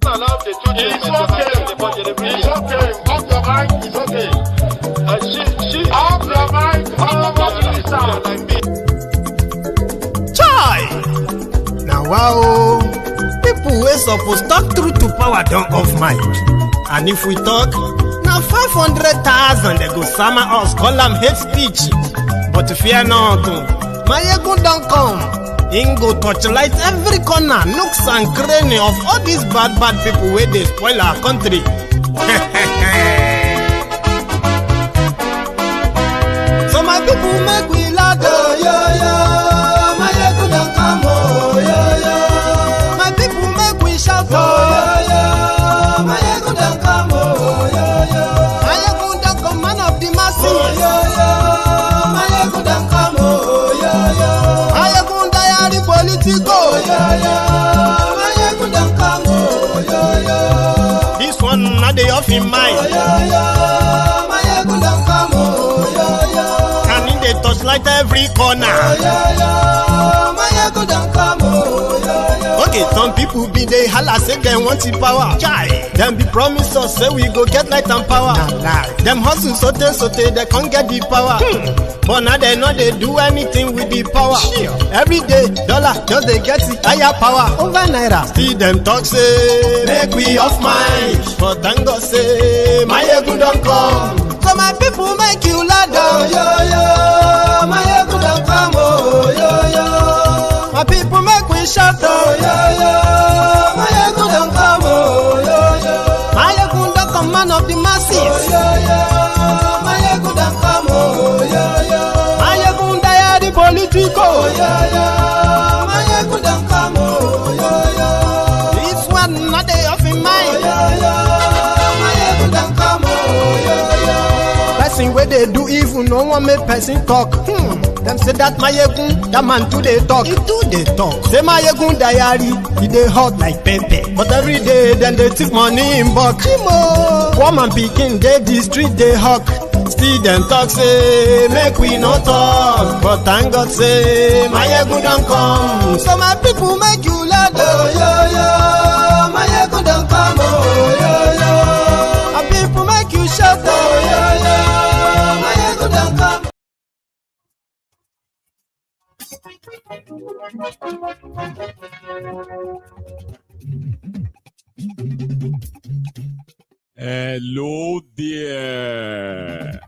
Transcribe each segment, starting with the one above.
allow the children It's okay. It's okay. Off your mic. It's okay. Off your mic. Chai! Now wow, people wey suppose talk truth to power don't off mic. And if we talk, now 500,000 they go sama us, call them hate speech. But fear not, my ego don't come. Him go torchlight every corner, nooks and cranny of all these bad people where they spoil our country. So my people make we laugh, oh, yo. My ego don't come, oh, yo. My people make we shout, oh, yo. My ego don't come, oh, yo. My ego don't come, man of the masses, oh, yo. My ego don't come, oh, yo. My ego diary politico, my ego don't come, oh, yo. This one not the off in mind, oh, my ego don't come, oh, yo. And in the touchlight every corner, oh, my ego don't come, oh, yo. Okay, some people be they holla say they want the power. Chai, them be promise us say we go get light and power. Them hustle sote they can't get the power. But now they know they do anything with the power. Every day, dollar just they get the higher power over naira. See them talk say make we off mind, but thank God say my ego don't come. So my people make you laugh, oh, yo. My ego don't come, oh, yo. My people make we shout, oh, yo. My ego don't come, oh, yo. My ego don't come, man of the masses, oh, yo. My ego don't come, oh, yo. My ego diary politico, oh, yo. My ego don't come, oh, yo. This one not the off in mind, oh, yo. My ego don't come, oh, yo. Person where they do evil, no one make person talk. Them say that my egun, that man too they talk. He too they talk. Say my egun diary, he they hot like pepper. But every day then they take money in bulk. Woman picking they the street they hawk. Still them talk say make we no talk. But thank God say my egun don't come. So my people make you laugh, oh, yo. My egun don't come, oh, yo. My people make you shout, oh, yo. My egun don't come. Hello there.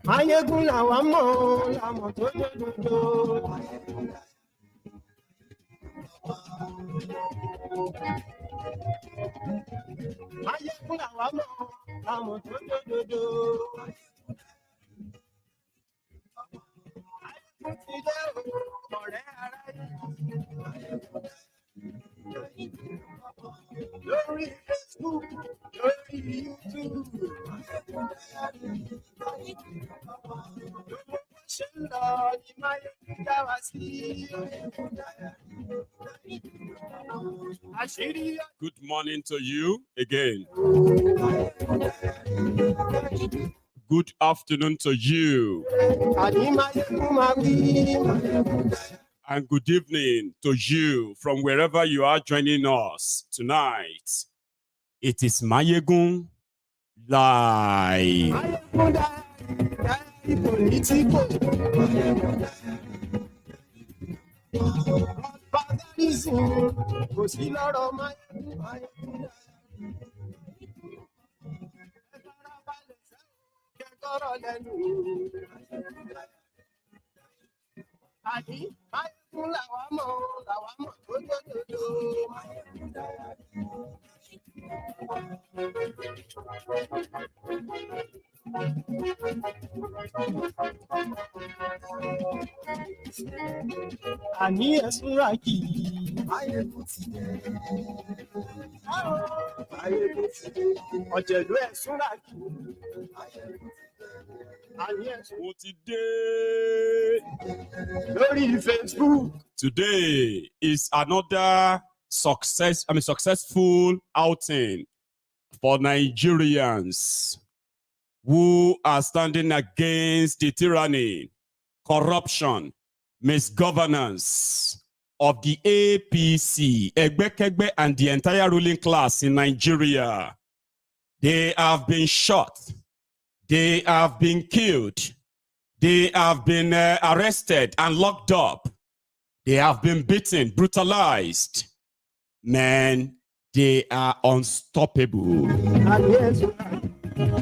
Lórí Facebook, lórí YouTube. Good morning to you again. Good afternoon to you. And good evening to you from wherever you are joining us tonight. It is Mayegun Live. Àní ẹ̀sùnra kì í. Ọ̀jẹ̀lú ẹ̀sùnra kì í. Mo ti dé. Lórí Facebook. Today is another successful outing for Nigerians who are standing against the tyranny, corruption, misgovernance of the APC, Egbekegbe, and the entire ruling class in Nigeria. They have been shot. They have been killed. They have been arrested and locked up. They have been beaten, brutalized. Man, they are unstoppable.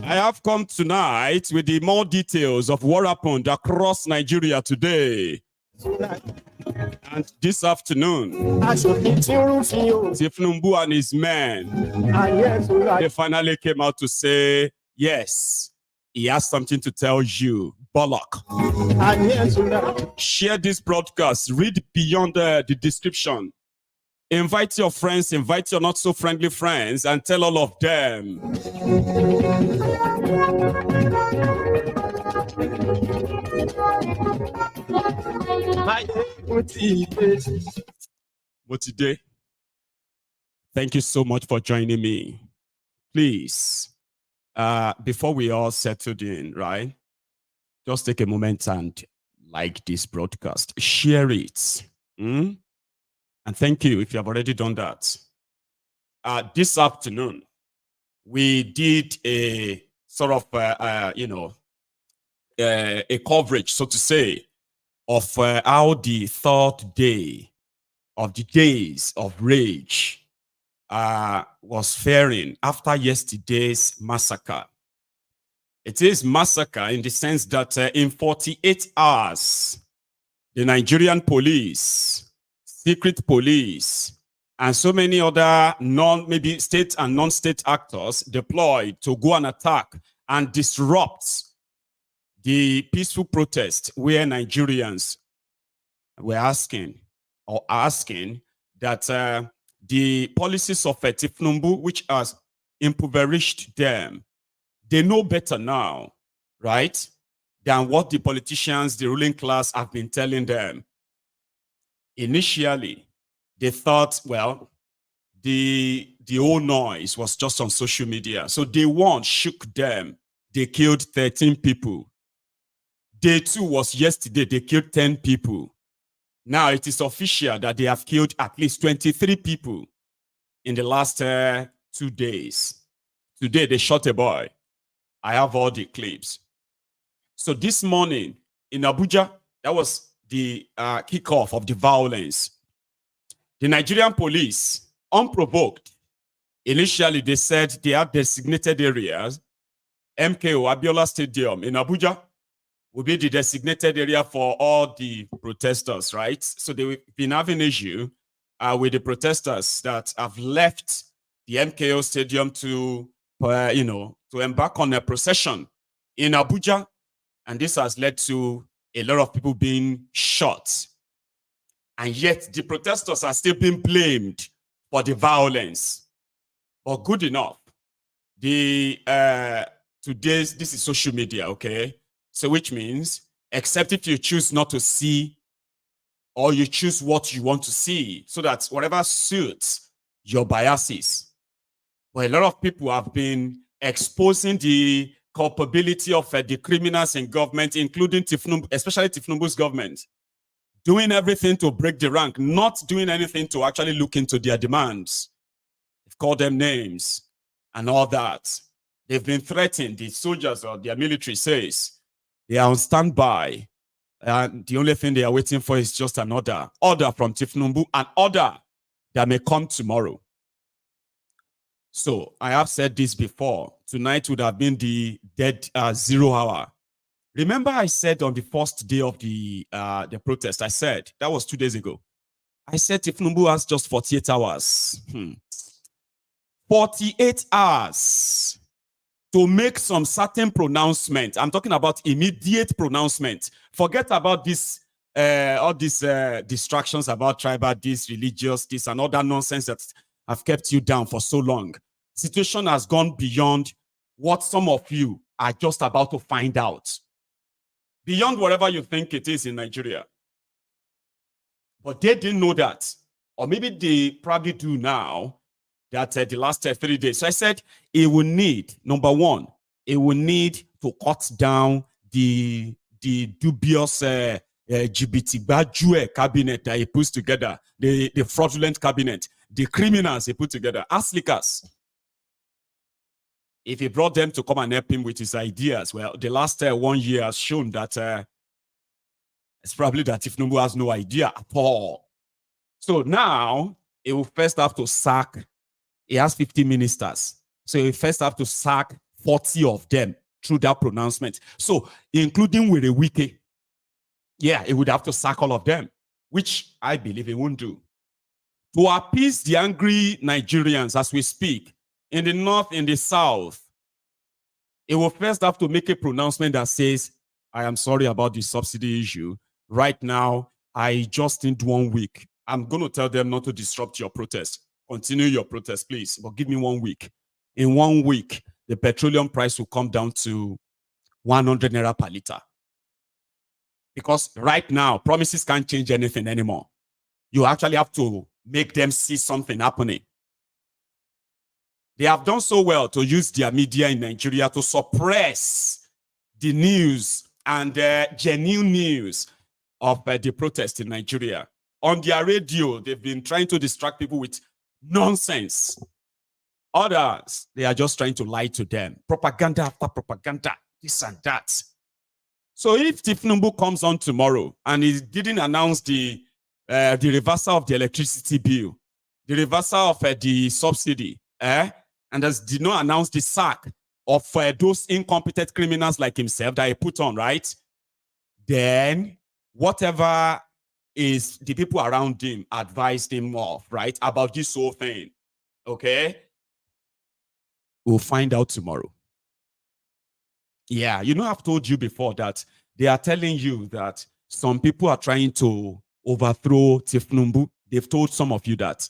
I have come tonight with the more details of what happened across Nigeria today. And this afternoon, Tinubu and his men, they finally came out to say, yes, he has something to tell you. Bollock. Share this broadcast. Read beyond the description. Invite your friends, invite your not so friendly friends, and tell all of them. Motide, thank you so much for joining me. Please, before we all settled in, right? Just take a moment and like this broadcast. Share it. And thank you if you have already done that. This afternoon, we did a sort of, a coverage, so to say, of how the third day of the days of rage was faring after yesterday's massacre. It is massacre in the sense that in 48 hours, the Nigerian police, secret police, and so many other maybe state and non-state actors deployed to go and attack and disrupt the peaceful protest where Nigerians were asking that the policies of Tinubu, which has impoverished them, they know better now, right, than what the politicians, the ruling class, have been telling them. Initially, they thought, well, the whole noise was just on social media. So day one shook them. They killed 13 people. Day two was yesterday. They killed 10 people. Now it is official that they have killed at least 23 people in the last 2 days. Today, they shot a boy. I have all the clips. So this morning in Abuja, that was the kickoff of the violence. The Nigerian police, unprovoked, initially they said they have designated areas. MKO Abiola Stadium in Abuja will be the designated area for all the protesters, right? So they've been having issue with the protesters that have left the MKO Stadium to embark on a procession in Abuja. And this has led to a lot of people being shot. And yet the protesters are still being blamed for the violence. But good enough. This is social media, okay? So which means, except if you choose not to see, or you choose what you want to see, so that whatever suits your biases. But a lot of people have been exposing the culpability of the criminals in government, including Tinubu, especially Tinubu's government, doing everything to break the rank, not doing anything to actually look into their demands. They've called them names and all that. They've been threatened. The soldiers or their military says they are on standby. And the only thing they are waiting for is just an order from Tinubu, an order that may come tomorrow. So I have said this before. Tonight would have been the dead 0 hour. Remember I said on the first day of the protest, I said, that was 2 days ago. I said Tinubu has just 48 hours. 48 hours to make some certain pronouncement. I'm talking about immediate pronouncement. Forget about this, all these distractions about tribal, this, religious, this, and all that nonsense that have kept you down for so long. Situation has gone beyond what some of you are just about to find out. Beyond whatever you think it is in Nigeria. But they didn't know that. Or maybe they probably do now, that the last 3 days. So I said it will need, number one, it will need to cut down the dubious LGBT cabinet that he puts together, the fraudulent cabinet, the criminals he put together, as slickers. If he brought them to come and help him with his ideas, well, the last 1 year has shown that it's probably that Tinubu has no idea at all. So now he will first have to sack, he has 50 ministers. So he first have to sack 40 of them through that pronouncement. So including with a wiki, yeah, he would have to sack all of them, which I believe he won't do. To appease the angry Nigerians as we speak, in the north, in the south, he will first have to make a pronouncement that says, I am sorry about the subsidy issue. Right now, I just need 1 week. I'm going to tell them not to disrupt your protest. Continue your protest, please, but give me 1 week. In 1 week, the petroleum price will come down to 100 naira per liter. Because right now, promises can't change anything anymore. You actually have to make them see something happening. They have done so well to use their media in Nigeria to suppress the news and genuine news of the protest in Nigeria. On their radio, they've been trying to distract people with nonsense. Others, they are just trying to lie to them. Propaganda after propaganda, this and that. So if Tinubu comes on tomorrow and he didn't announce the reversal of the electricity bill, the reversal of the subsidy, and did not announce the sack of those incompetent criminals like himself that he put on, right? Then whatever is the people around him advised him of, right, about this whole thing, okay? We'll find out tomorrow. Yeah, you know, I've told you before that they are telling you that some people are trying to overthrow Tinubu. They've told some of you that.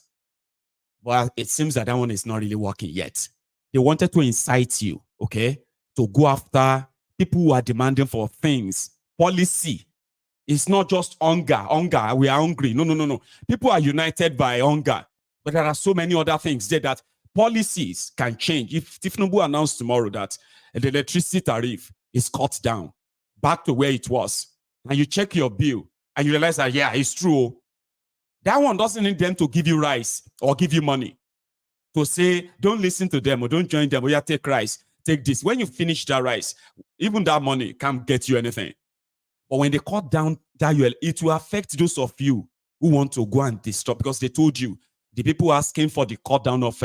Well, it seems that one is not really working yet. They wanted to incite you, okay, to go after people who are demanding for things. Policy. It's not just hunger. Hunger, we are hungry. No. People are united by hunger. But there are so many other things there that policies can change. If Tinubu announced tomorrow that the electricity tariff is cut down back to where it was, and you check your bill and you realize that, yeah, it's true. That one doesn't need them to give you rice or give you money. To say, don't listen to them or don't join them, or yeah, take rice, take this. When you finish that rice, even that money can't get you anything. But when they cut down that, it will affect those of you who want to go and disrupt, because they told you, the people asking for the cut down of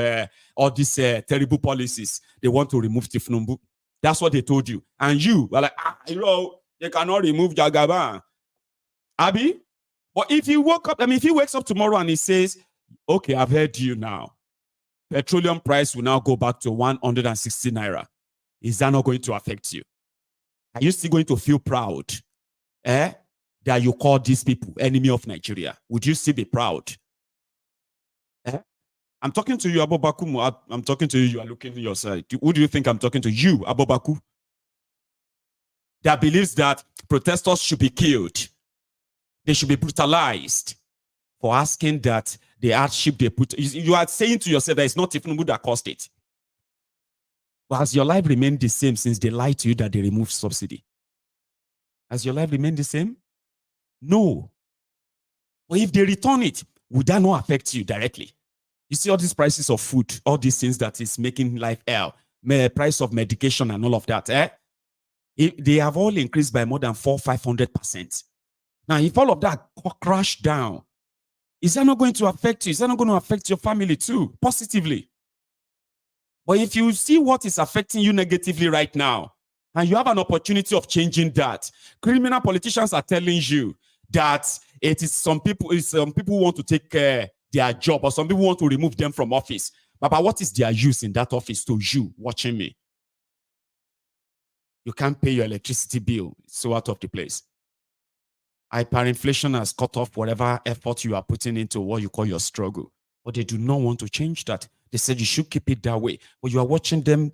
all these terrible policies, they want to remove Tinubu. That's what they told you. And you were like, they cannot remove Jagaban. Abi? But if you woke up, if he wakes up tomorrow and he says, okay, I've heard you now. Petroleum price will now go back to 160 naira. Is that not going to affect you? Are you still going to feel proud that you call these people enemy of Nigeria? Would you still be proud? I'm talking to you, Abobaku. I'm talking to you. You are looking to your side. Who do you think I'm talking to? You, Abobaku. That believes that protesters should be killed. They should be brutalized for asking that the hardship they put. You are saying to yourself that it's not Tinubu that caused it. But has your life remained the same since they lied to you that they removed subsidy? Has your life remained the same? No. But if they return it, would that not affect you directly? You see all these prices of food, all these things that is making life hell, price of medication and all of that, they have all increased by more than 400-500%. Now, if all of that crash down, is that not going to affect you? Is that not going to affect your family too, positively? But if you see what is affecting you negatively right now, and you have an opportunity of changing that, criminal politicians are telling you that it is some people who want to take their job, or some people want to remove them from office. But what is their use in that office to you watching me? You can't pay your electricity bill. It's so out of the place. Hyperinflation has cut off whatever effort you are putting into what you call your struggle. But they do not want to change that. They said you should keep it that way. But you are watching them,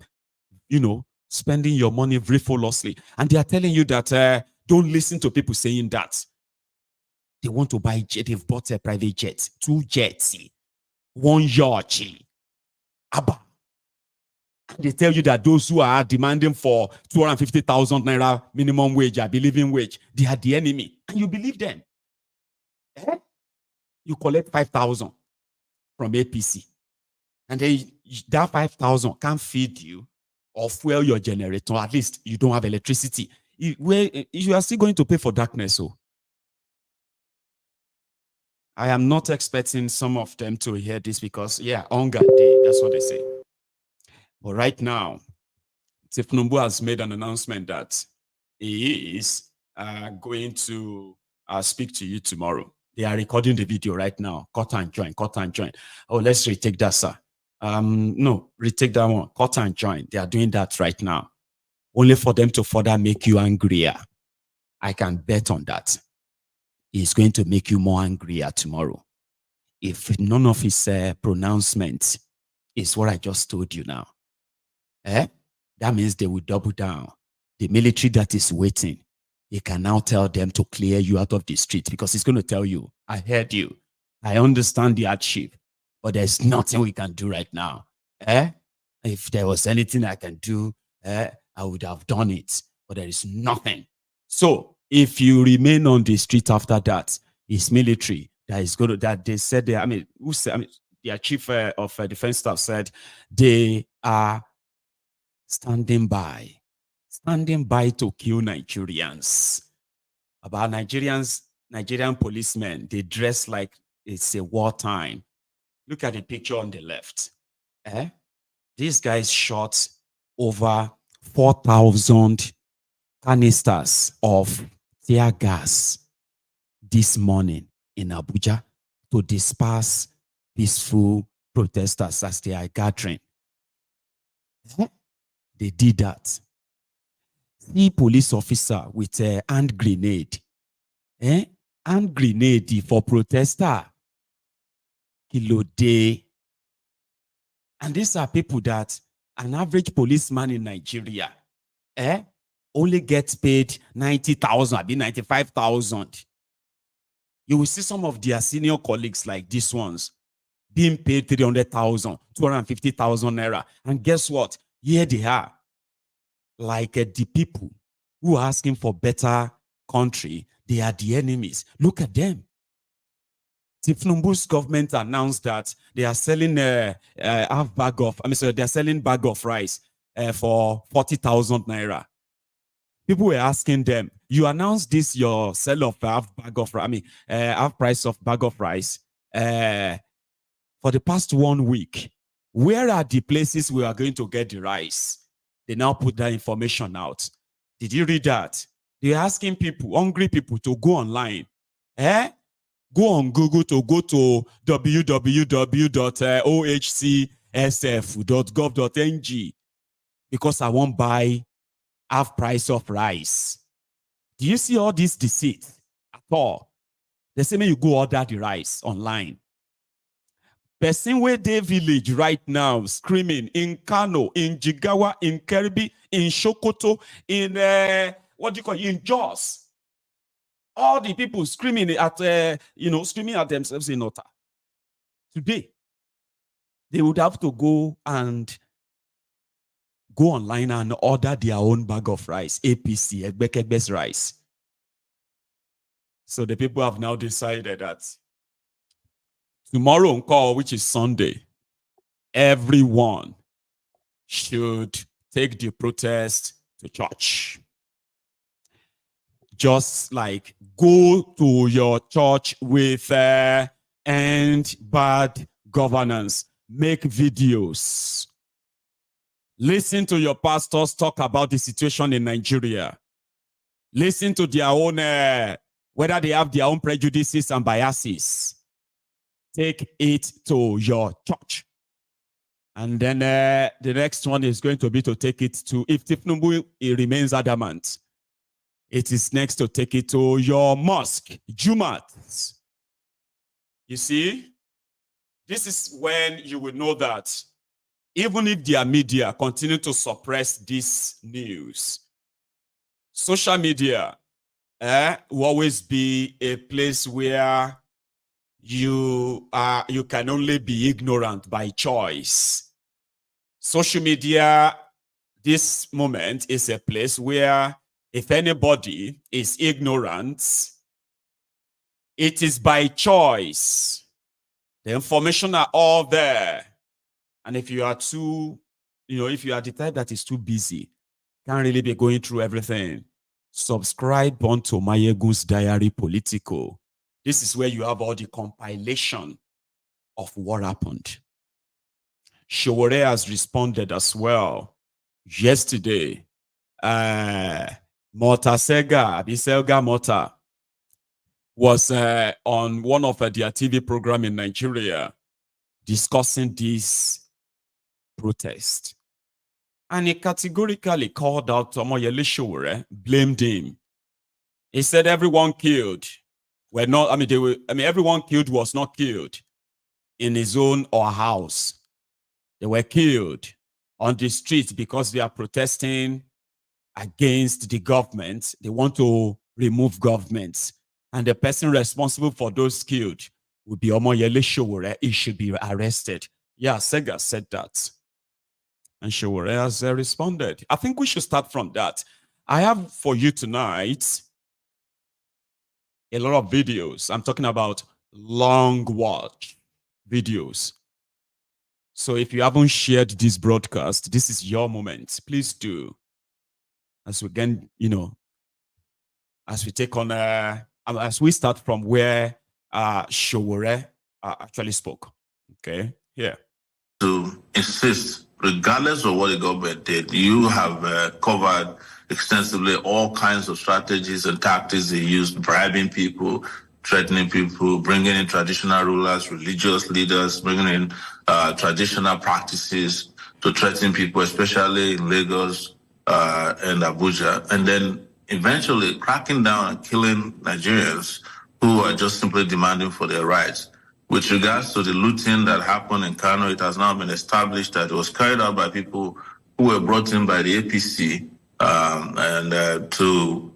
spending your money frivolously. And they are telling you that don't listen to people saying that. They want to buy jet. They've bought a private jet, 2 jets, 1 yacht. Abba. They tell you that those who are demanding for 250,000 naira minimum wage, living wage, they are the enemy. And And you believe them. You collect 5,000 from APC. And then that 5,000 can't feed you or fuel your generator. At least you don't have electricity. You are still going to pay for darkness. So I am not expecting some of them to hear this because, hunger day. That's what they say. But right now, Tinubu has made an announcement that he is going to speak to you tomorrow. They are recording the video right now. Cut and join, cut and join. Oh, let's retake that, sir. No, retake that one. Cut and join. They are doing that right now. Only for them to further make you angrier. I can bet on that. He's going to make you more angrier tomorrow. If none of his pronouncements is what I just told you now, that means they will double down. The military that is waiting, he can now tell them to clear you out of the street because he's going to tell you, I heard you. I understand the hardship, but there's nothing we can do right now. If there was anything I can do, I would have done it, but there is nothing. So if you remain on the street after that, it's military that is going to, that they said, their chief of defense staff said they are standing by to kill Nigerians. About Nigerian policemen, they dress like it's a wartime. Look at the picture on the left. These guys shot over 4,000 canisters of tear gas this morning in Abuja to disperse peaceful protesters as they are gathering. They did that. See police officer with a hand grenade. Hand grenade for protester. Kilo day. And these are people that an average policeman in Nigeria only gets paid 90,000, maybe 95,000. You will see some of their senior colleagues like these ones being paid 300,000, 250,000 naira. And guess what? Here they are. Like the people who are asking for better country, they are the enemies. Look at them. Tinubu's government announced that they are selling they're selling bag of rice for 40,000 naira. People were asking them, you announced this, your sale of half price of bag of rice for the past 1 week. Where are the places we are going to get the rice? They now put that information out. Did you read that? They're asking people, hungry people, to go online. Go on Google to go to www.ohcsf.gov.ng because I won't buy half price of rice. Do you see all this deceit at all? They say, you go order the rice online. Person where they village right now screaming in Kano, in Jigawa, in Kerbi, in Sokoto, in in Jos. All the people screaming at screaming at themselves in Ota. Today, they would have to go online and order their own bag of rice, APC, Egbekegbe's rice. So the people have now decided that tomorrow on call, which is Sunday, everyone should take the protest to church. Just like go to your church with end bad governance. Make videos. Listen to your pastors talk about the situation in Nigeria. Listen to their own, whether they have their own prejudices and biases. Take it to your church. And then the next one is going to be to take it to, if Tinubu remains adamant, it is next to take it to your mosque, Jumat. You see, this is when you will know that even if their media continue to suppress this news, social media will always be a place where you can only be ignorant by choice. Social media, this moment, is a place where if anybody is ignorant, It is by choice. The information are all there. And if you are too, if you are the type that is too busy, can't really be going through everything, subscribe onto Mayegun's Diary Politico. This is where you have all the compilation of what happened. Sowore has responded as well. Yesterday, Mota Sega, Abiselga Mota, was on one of their TV program in Nigeria discussing this protest. And he categorically called out Omoyele Sowore, blamed him. He said everyone killed were not, everyone killed was not killed in his own or house. They were killed on the streets because they are protesting against the government. They want to remove governments. And the person responsible for those killed would be Omoyele Sowore. He should be arrested. Yeah, Sega said that. And Sowore has responded. I think we should start from that. I have for you tonight a lot of videos. I'm talking about long watch videos. So if you haven't shared this broadcast, this is your moment. Please do. As we again, as we take on, as we start from where Sowore actually spoke. Okay, here. To insist, regardless of what the government did, you have covered extensively all kinds of strategies and tactics they used, bribing people, threatening people, bringing in traditional rulers, religious leaders, bringing in traditional practices to threaten people, especially in Lagos and Abuja, and then eventually cracking down and killing Nigerians who are just simply demanding for their rights. With regards to the looting that happened in Kano, it has now been established that it was carried out by people who were brought in by the APC to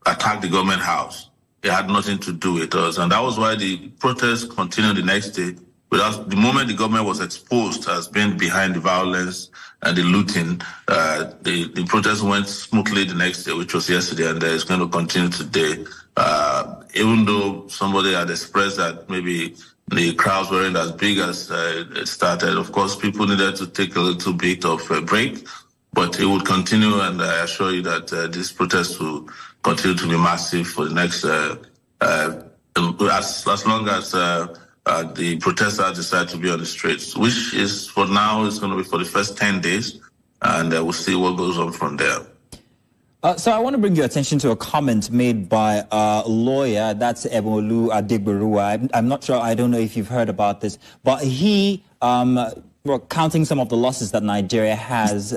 attack the government house. It had nothing to do with us. And that was why the protests continued the next day. Without, the moment the government was exposed as being behind the violence and the looting, the protests went smoothly the next day, which was yesterday, and it's going to continue today. Even though somebody had expressed that maybe the crowds weren't as big as it started, of course, people needed to take a little bit of a break, but it would continue, and I assure you that this protest will continue to be massive for the next, as long as the protesters decide to be on the streets, which is for now is going to be for the first 10 days, and we'll see what goes on from there. So I want to bring your attention to a comment made by a lawyer, that's Ebolu Adigberuwa. I'm not sure, I don't know if you've heard about this, but he, counting some of the losses that Nigeria has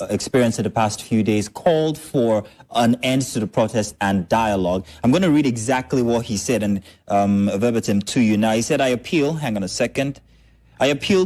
experienced in the past few days, called for an end to the protest and dialogue. I'm going to read exactly what he said and verbatim to you. Now, he said, I appeal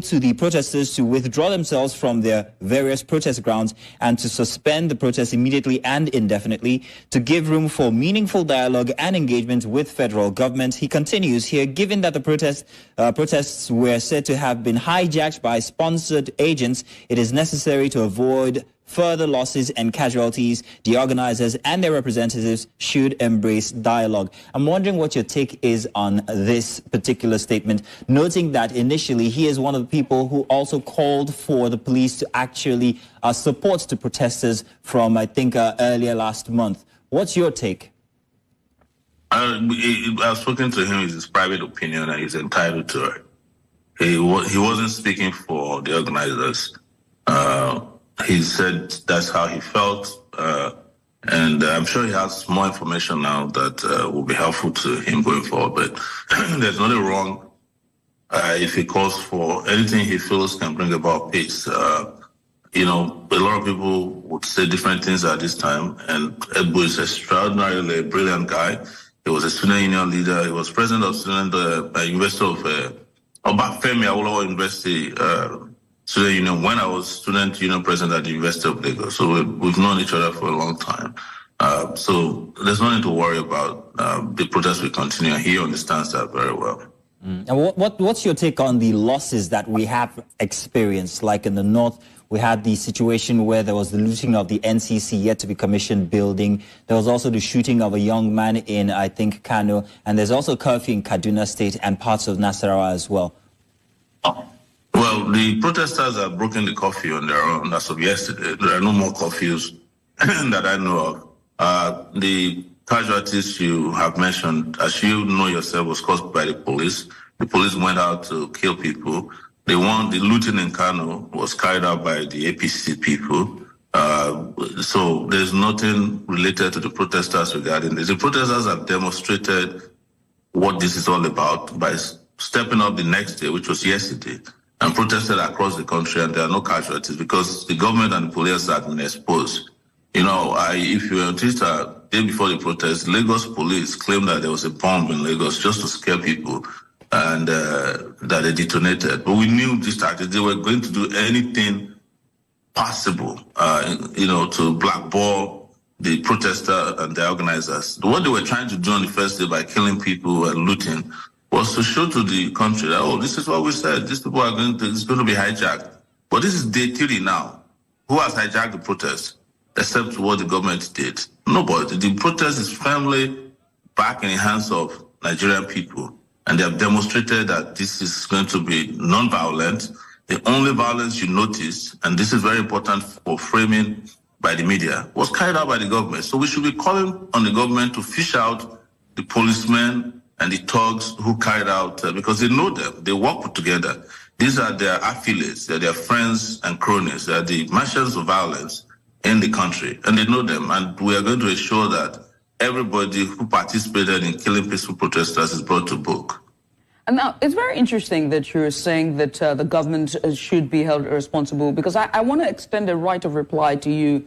to the protesters to withdraw themselves from their various protest grounds and to suspend the protest immediately and indefinitely, to give room for meaningful dialogue and engagement with federal government. He continues here, given that the protests were said to have been hijacked by sponsored agents, it is necessary to avoid further losses and casualties. The organizers and their representatives should embrace dialogue. I'm wondering what your take is on this particular statement, noting that initially he is one of the people who also called for the police to actually support the protesters from, I think, earlier last month. What's your take? I've spoken to him. It's his private opinion, and he's entitled to it. He wasn't speaking for the organizers. He said that's how he felt, and I'm sure he has more information now that will be helpful to him going forward. But there's nothing wrong if he calls for anything he feels can bring about peace. A lot of people would say different things at this time, and Ebu is extraordinarily a brilliant guy. He was a student union leader. He was president of University of Obafemi Awolowo University student union when I was student union president at the University of Lagos. So we've known each other for a long time. So there's nothing to worry about. The protest will continue. He understands that very well. And what's your take on the losses that we have experienced, like in the north, We had the situation where there was the looting of the NCC yet to be commissioned building. There was also the shooting of a young man in, I think, Kano. And there's also curfew in Kaduna State and parts of Nasarawa as well. Well, the protesters have broken the curfew on their own as of yesterday. There are no more curfews that I know of. The casualties you have mentioned, as you know yourself, was caused by the police. The police went out to kill people. The looting in Kano was carried out by the APC people. So there's nothing related to the protesters regarding this. The protesters have demonstrated what this is all about by stepping up the next day, which was yesterday, and protested across the country, and there are no casualties because the government and the police have been exposed. You know, if you were on Twitter, day before the protest, Lagos police claimed that there was a bomb in Lagos just to scare people, and that they detonated. But we knew these tactics. They were going to do anything possible, to blackball the protester and the organizers. What they were trying to do on the first day by killing people and looting was to show to the country that, this is what we said. These people it's going to be hijacked. But this is day 3 now. Who has hijacked the protest? Except what the government did. Nobody. The protest is firmly back in the hands of Nigerian people. And they have demonstrated that this is going to be non-violent. The only violence you notice, and this is very important for framing by the media, was carried out by the government. So we should be calling on the government to fish out the policemen and the thugs who carried out, because they know them, they work together. These are their affiliates, they're their friends and cronies, they're the marshals of violence in the country, and they know them. And we are going to ensure that everybody who participated in killing peaceful protesters is brought to book. And now, it's very interesting that you're saying that the government should be held responsible, because I want to extend a right of reply to you.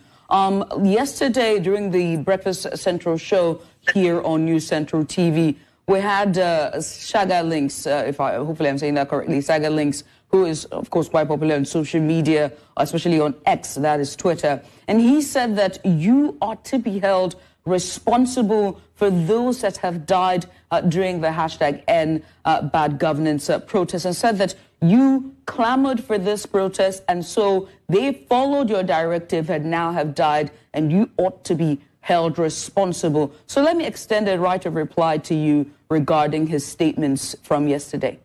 Yesterday, during the Breakfast Central show here on News Central TV, we had Shaga Links, hopefully I'm saying that correctly, Shaga Links, who is, of course, quite popular on social media, especially on X, that is Twitter. And he said that you ought to be held responsible for those that have died during the #N bad governance protest, and said that you clamored for this protest, and so they followed your directive and now have died, and you ought to be held responsible. So let me extend a right of reply to you regarding his statements from yesterday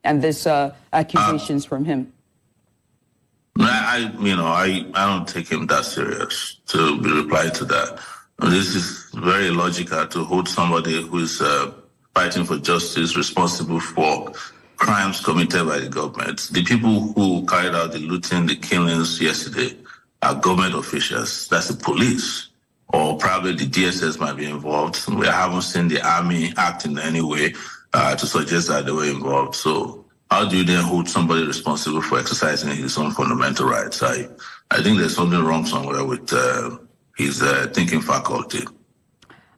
and this accusations from him. I don't take him that serious to be replying to that. This is very illogical to hold somebody who is fighting for justice responsible for crimes committed by the government. The people who carried out the looting, the killings yesterday are government officials. That's the police, or probably the DSS might be involved. We haven't seen the army act in any way to suggest that they were involved. So how do you then hold somebody responsible for exercising his own fundamental rights? I think there's something wrong somewhere with his thinking faculty.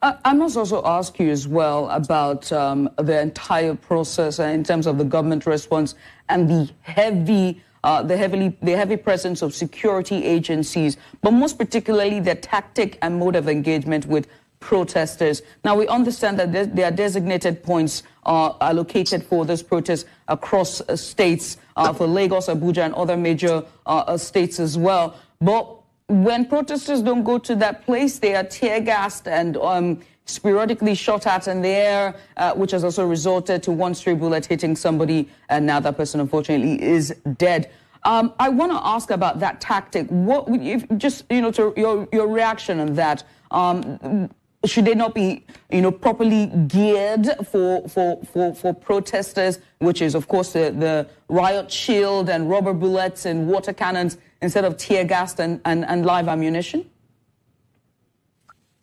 I must also ask you as well about the entire process in terms of the government response and the heavy presence of security agencies, but most particularly the tactic and mode of engagement with protesters. Now, we understand that there are designated points allocated for this protest across states, for Lagos, Abuja, and other major states as well. But when protesters don't go to that place, they are tear-gassed and sporadically shot at in the air, which has also resulted to one stray bullet hitting somebody, and now that person, unfortunately, is dead. I want to ask about that tactic. To your reaction on that. Should they not be, properly geared for protesters, which is, of course, the riot shield and rubber bullets and water cannons instead of tear gas and live ammunition?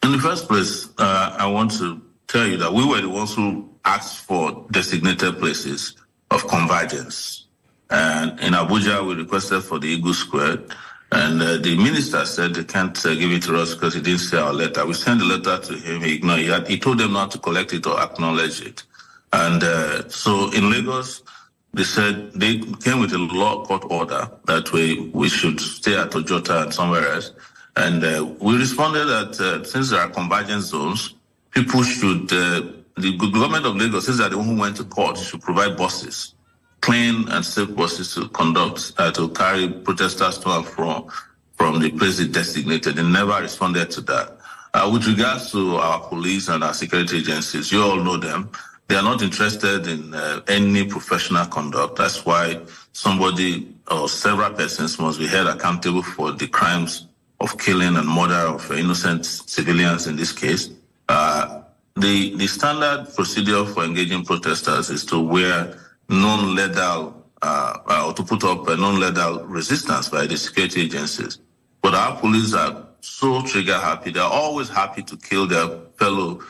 In the first place, I want to tell you that we were the ones who asked for designated places of convergence. And in Abuja, we requested for the Eagle Square. And the minister said they can't give it to us because he didn't see our letter. We sent the letter to him, he ignored it. He told them not to collect it or acknowledge it. And so in Lagos, they said they came with a law court order that we should stay at Ojota and somewhere else. And we responded that since there are convergence zones, people should, the government of Lagos, since they're the one who went to court, should provide buses clean and safe buses to carry protesters to and from the place they designated. They never responded to that. With regards to our police and our security agencies, you all know them. They are not interested in any professional conduct. That's why somebody or several persons must be held accountable for the crimes of killing and murder of innocent civilians in this case. The standard procedure for engaging protesters is to wear non-lethal or to put up a non-lethal resistance by the security agencies. But our police are so trigger happy. They're always happy to kill their fellow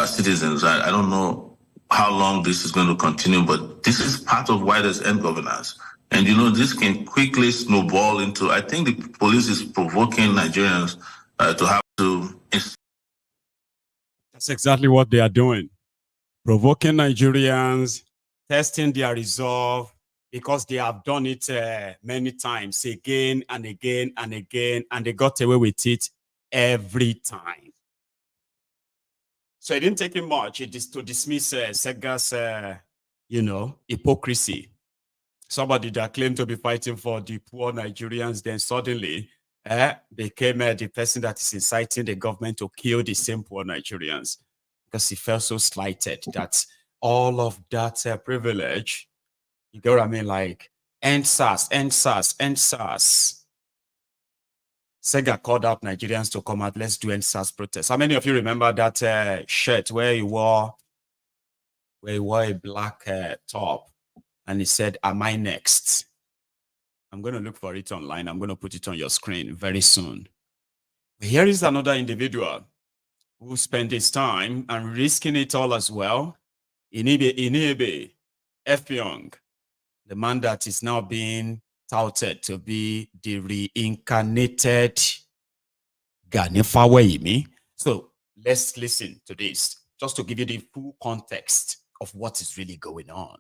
citizens. I don't know how long this is going to continue, but this is part of why there's end governance. And, this can quickly snowball into, I think the police is provoking Nigerians to have to... That's exactly what they are doing. Provoking Nigerians, testing their resolve, because they have done it many times, again and again and again, and they got away with it every time. So it didn't take him much to dismiss Sega's, hypocrisy. Somebody that claimed to be fighting for the poor Nigerians, then suddenly became the person that is inciting the government to kill the same poor Nigerians, because he felt so slighted that all of that privilege, you get what I mean? Like, end SARS, end SARS, end SARS. Sega called out Nigerians to come out, let's do end SARS protests. How many of you remember that shirt where he wore a black top and he said, am I next? I'm going to look for it online. I'm going to put it on your screen very soon. Here is another individual who spent his time and risking it all as well. Inebe Effiong, the man that is now being touted to be the reincarnated Ganifaweimi. So let's listen to this, just to give you the full context of what is really going on,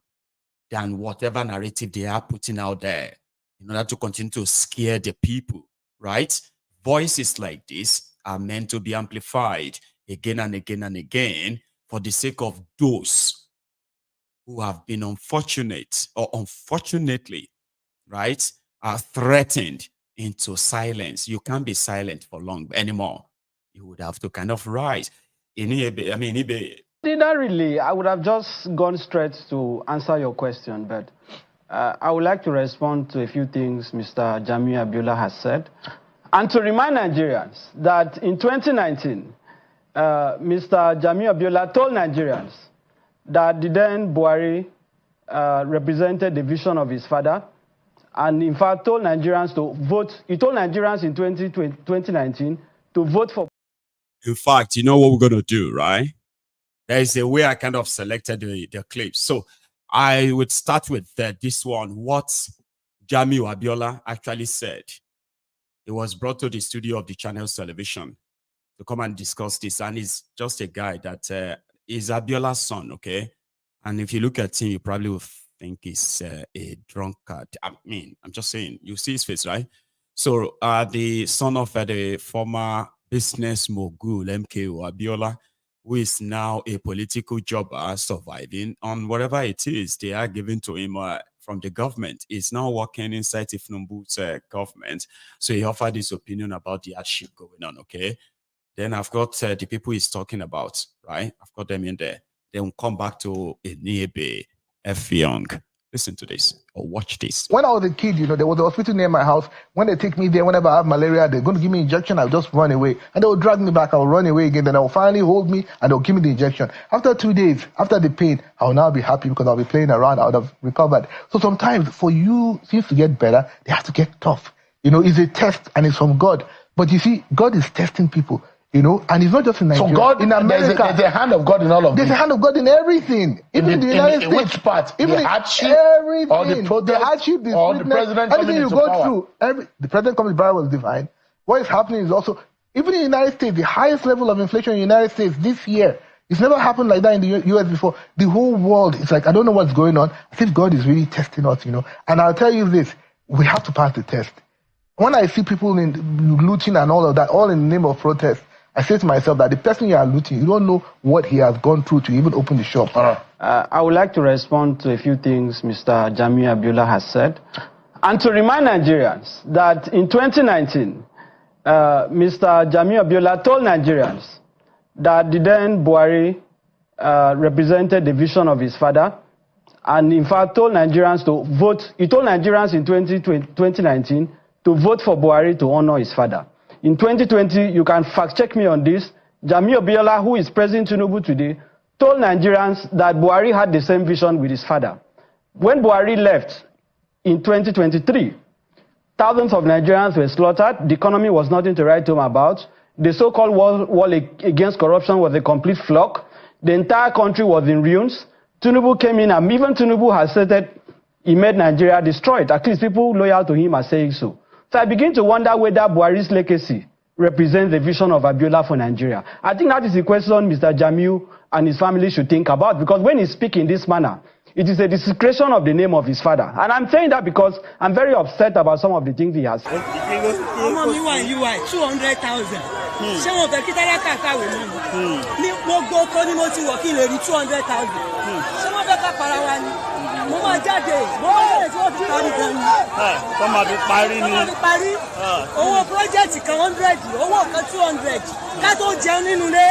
than whatever narrative they are putting out there in order to continue to scare the people, right? Voices like this are meant to be amplified again and again and again for the sake of those who have been unfortunate or unfortunately, right, are threatened into silence. You can't be silent for long anymore. You would have to kind of rise. Ordinarily, I would have just gone straight to answer your question, but I would like to respond to a few things Mr. Jamiu Abiola has said, and to remind Nigerians that in 2019, Mr. Jamiu Abiola told Nigerians that the then Buhari represented the vision of his father, and in fact told Nigerians to vote. He told Nigerians in 2019 to vote for. In fact, you know what we're going to do, right? There is a way I kind of selected the clips. So I would start with this one, what Jamiu Abiola actually said. He was brought to the studio of the Channels Television to come and discuss this. And he's just a guy that is Abiola's son, okay? And if you look at him, you probably will think he's a drunkard. I mean, I'm just saying, you see his face, right? So the son of the former business mogul, MKO Abiola, who is now a political jobber surviving on whatever it is they are giving to him from the government, is now working inside Tinubu's government. So he offered his opinion about the hardship going on, okay? Then I've got the people he's talking about, right? I've got them in there. Then we'll come back to Inebe Effiong. Listen to this or watch this. When I was a kid, there was a hospital near my house. When they take me there, whenever I have malaria, they're going to give me injection. I'll just run away. And they will drag me back. I'll run away again. Then they'll finally hold me and they'll give me the injection. After 2 days, after the pain, I'll now be happy because I'll be playing around. I would have recovered. So sometimes for you, things to get better, they have to get tough. It's a test and it's from God. But you see, God is testing people. And it's not just in Nigeria. So God, in America, there's a hand of God in all of this. There's a hand of God in everything. Even in the United States. Which part? Even the hardship, everything. Or the protest, the hardship, the or the president coming into power. The president coming to power was divine. What is happening is also, even in the United States, the highest level of inflation in the United States this year. It's never happened like that in the US before. The whole world, it's like, I don't know what's going on. I think God is really testing us, And I'll tell you this, we have to pass the test. When I see people looting and all of that, all in the name of protest, I say to myself that the person you are looting, you don't know what he has gone through to even open the shop. I would like to respond to a few things Mr. Jamiu Abiola has said, and to remind Nigerians that in 2019, Mr. Jamiu Abiola told Nigerians that the then Buhari represented the vision of his father, and in fact told Nigerians to vote. He told Nigerians in 2019 to vote for Buhari to honor his father. In 2020, you can fact check me on this, Jamiu Abiola, who is President Tinubu today, told Nigerians that Buhari had the same vision with his father. When Buhari left in 2023, thousands of Nigerians were slaughtered. The economy was nothing to write home about. The so-called wall against corruption was a complete flop. The entire country was in ruins. Tinubu came in, and even Tinubu has said that he made Nigeria destroyed. At least people loyal to him are saying so. So I begin to wonder whether Buhari's legacy represents the vision of Abiola for Nigeria. I think that is the question Mr. Jamiu and his family should think about, because when he speaks in this manner, it is a desecration of the name of his father. And I'm saying that because I'm very upset about some of the things he has said. Ọmọ mi wà UI 200,000. Ṣé wọn fẹ́ kí tálákà kàwé mọ́ mi? Ní gbogbo oko ni mo ti wọ̀ kí n lè rí 200,000. Ṣé wọ́n fẹ́ ká para wa ni? Mo máa jáde, mo máa lè tí wọ́n fi parí gan ni. Wọ́n máa fi parí ni. Wọ́n máa fi parí. Owó pírójẹ́tì kan 100, owó kan 200. Ká tó jẹun nínú ilé,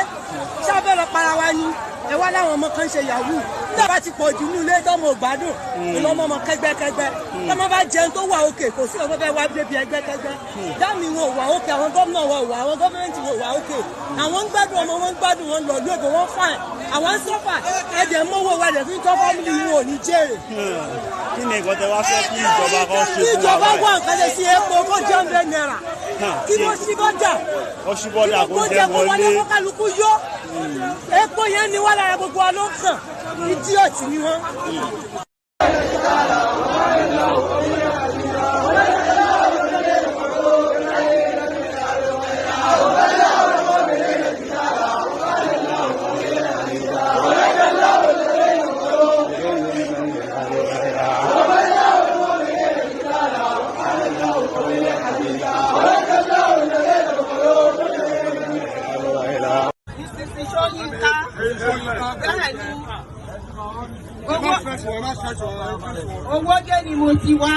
ṣáfẹ́ lọ para wa ni. Ẹ wá láwọn ọmọ kan ṣe yahoo. Nígbà bá ti pọ̀ jù nínú ilé tọ́mọ ò gbádùn, ìlọ́mọ ọmọ kẹ́gbẹ́kẹ́gbẹ́. Tọ́mọ bá jẹun tó wà òkè, kò sí ọmọ fẹ́ wá débi ẹgbẹ́kẹ́gbẹ́. Dáàmì wọn ò wà òkè, àwọn gómìnà wọn ò wà, àwọn gọ́ọ̀mẹ̀ntì wọn ò wà òkè. Àwọn ń gbádùn ọmọ wọn ń gbádùn wọn lọ lóògùn wọn fine. Àwọn ń sọ́fà, ẹ̀jẹ̀ mọ́wọ́ wa dẹ̀ fi ń tọ́ fámìlì wọn ò ní jèrè. Kí ni nǹkan tẹ wá fẹ́ kí ìjọba kan ṣe fún wa? Kí ìjọba wá nǹkan ṣe sí epo kó jẹ́ 100 naira. Kí wọ́n ṣí bọ́dà. Wọ́n ṣí bọ́dà kó jẹ́ wọlé. Kí wọ́n kálukú yó. Epo yẹn ni wà lára gbogbo wa ló ń kàn. Idiot ni wọ́n. Owó dé ni mo ti wá,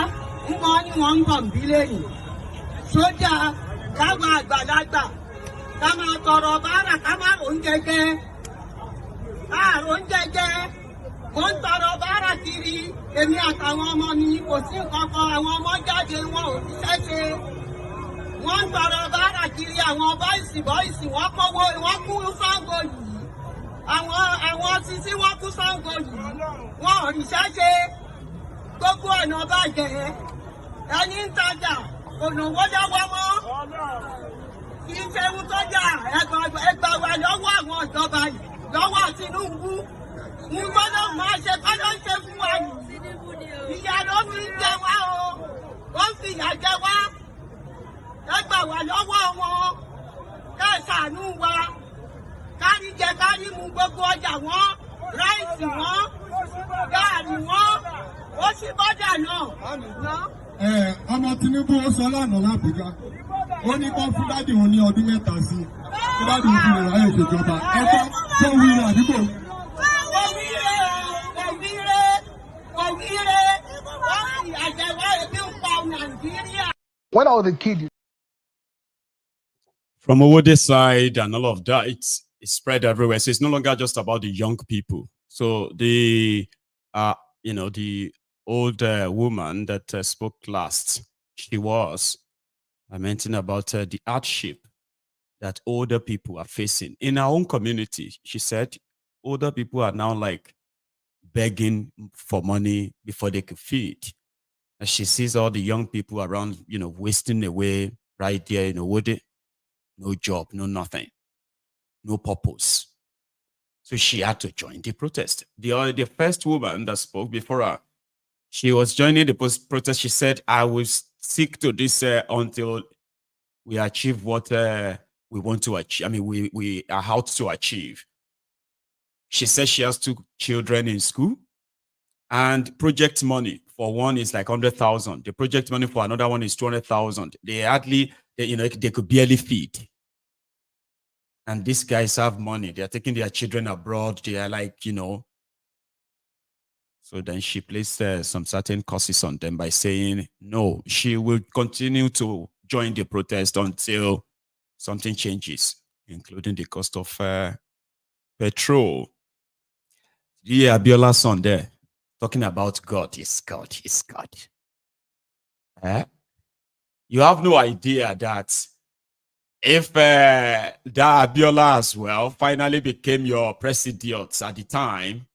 wọ́n ní wọ́n ń kàn bí lẹ́yìn. Sójà káwọn àgbàlagbà ká máa tọrọ báárà ká máa rò ń jẹjẹ. Àrò ń jẹjẹ. Wọ́n ń tọrọ báárà kiri. Èmi àtàwọn ọmọ mi kò sí nǹkan kan. Àwọn ọmọ jáde wọn ò ríṣẹ́ ṣe. Wọ́n ń tọrọ báárà kiri. Àwọn bọ́ìsì wọ́n kówó wọ́n kú Ṣàngó yìí. Àwọn sisi wọ́n kú Ṣàngó yìí. Wọ́n ò ríṣẹ́ ṣe. Gbogbo ọ̀nà bàjẹ́. Ẹni ń tajà ònàwó lọ́wọ́ mọ́. Kì í ṣe ewu tó jà ẹgbà wà lọ́wọ́ àwọn ìjọba yìí, lọ́wọ́ Tinubu. Mo gbọ́dọ̀ máa ṣe kọ́dọ̀ ń ṣe fún wa yìí. Ìyá ló fi ń jẹ wá o. Ó ń fi ìyà jẹ wá. Ẹgbà wà lọ́wọ́ wọn. Ká ṣàánú wa. Kárí jẹ kárí mu gbogbo ọjà wọn. Ráìsì wọn. Gààrí wọn. Ó ṣí bọ́dà náà. Ọmọ Tinubu ó sọ lánàá l'Abuja. Ó ní kó fún dádì òun ní ọdún mẹ́ta sí. Fún dádì òun fún ìráyè ìṣèjọba. Ẹgbẹ́ tó wí rẹ̀ àdúgbò. When I was a kid, from Owode side and all of that, it's spread everywhere. So it's no longer just about the young people. So the the old woman that spoke last, she was lamenting about the hardship that older people are facing in our own community. She said older people are now like begging for money before they could feed. And she sees all the young people around, wasting away right there in Owode. No job, no nothing, no purpose. So she had to join the protest. The first woman that spoke before her, she was joining the protest. She said, I will stick to this until we achieve what we want to achieve. I mean, we are out to achieve. She says she has 2 children in school, and project money for one is like 100,000. The project money for another one is 200,000. They could barely feed. And these guys have money. They are taking their children abroad. They are like, So then she placed some certain curses on them by saying, no, she will continue to join the protest until something changes, including the cost of petrol. Yeah, Abiola's son there, talking about God is God, is God. You have no idea that if that Abiola as well finally became your president at the time,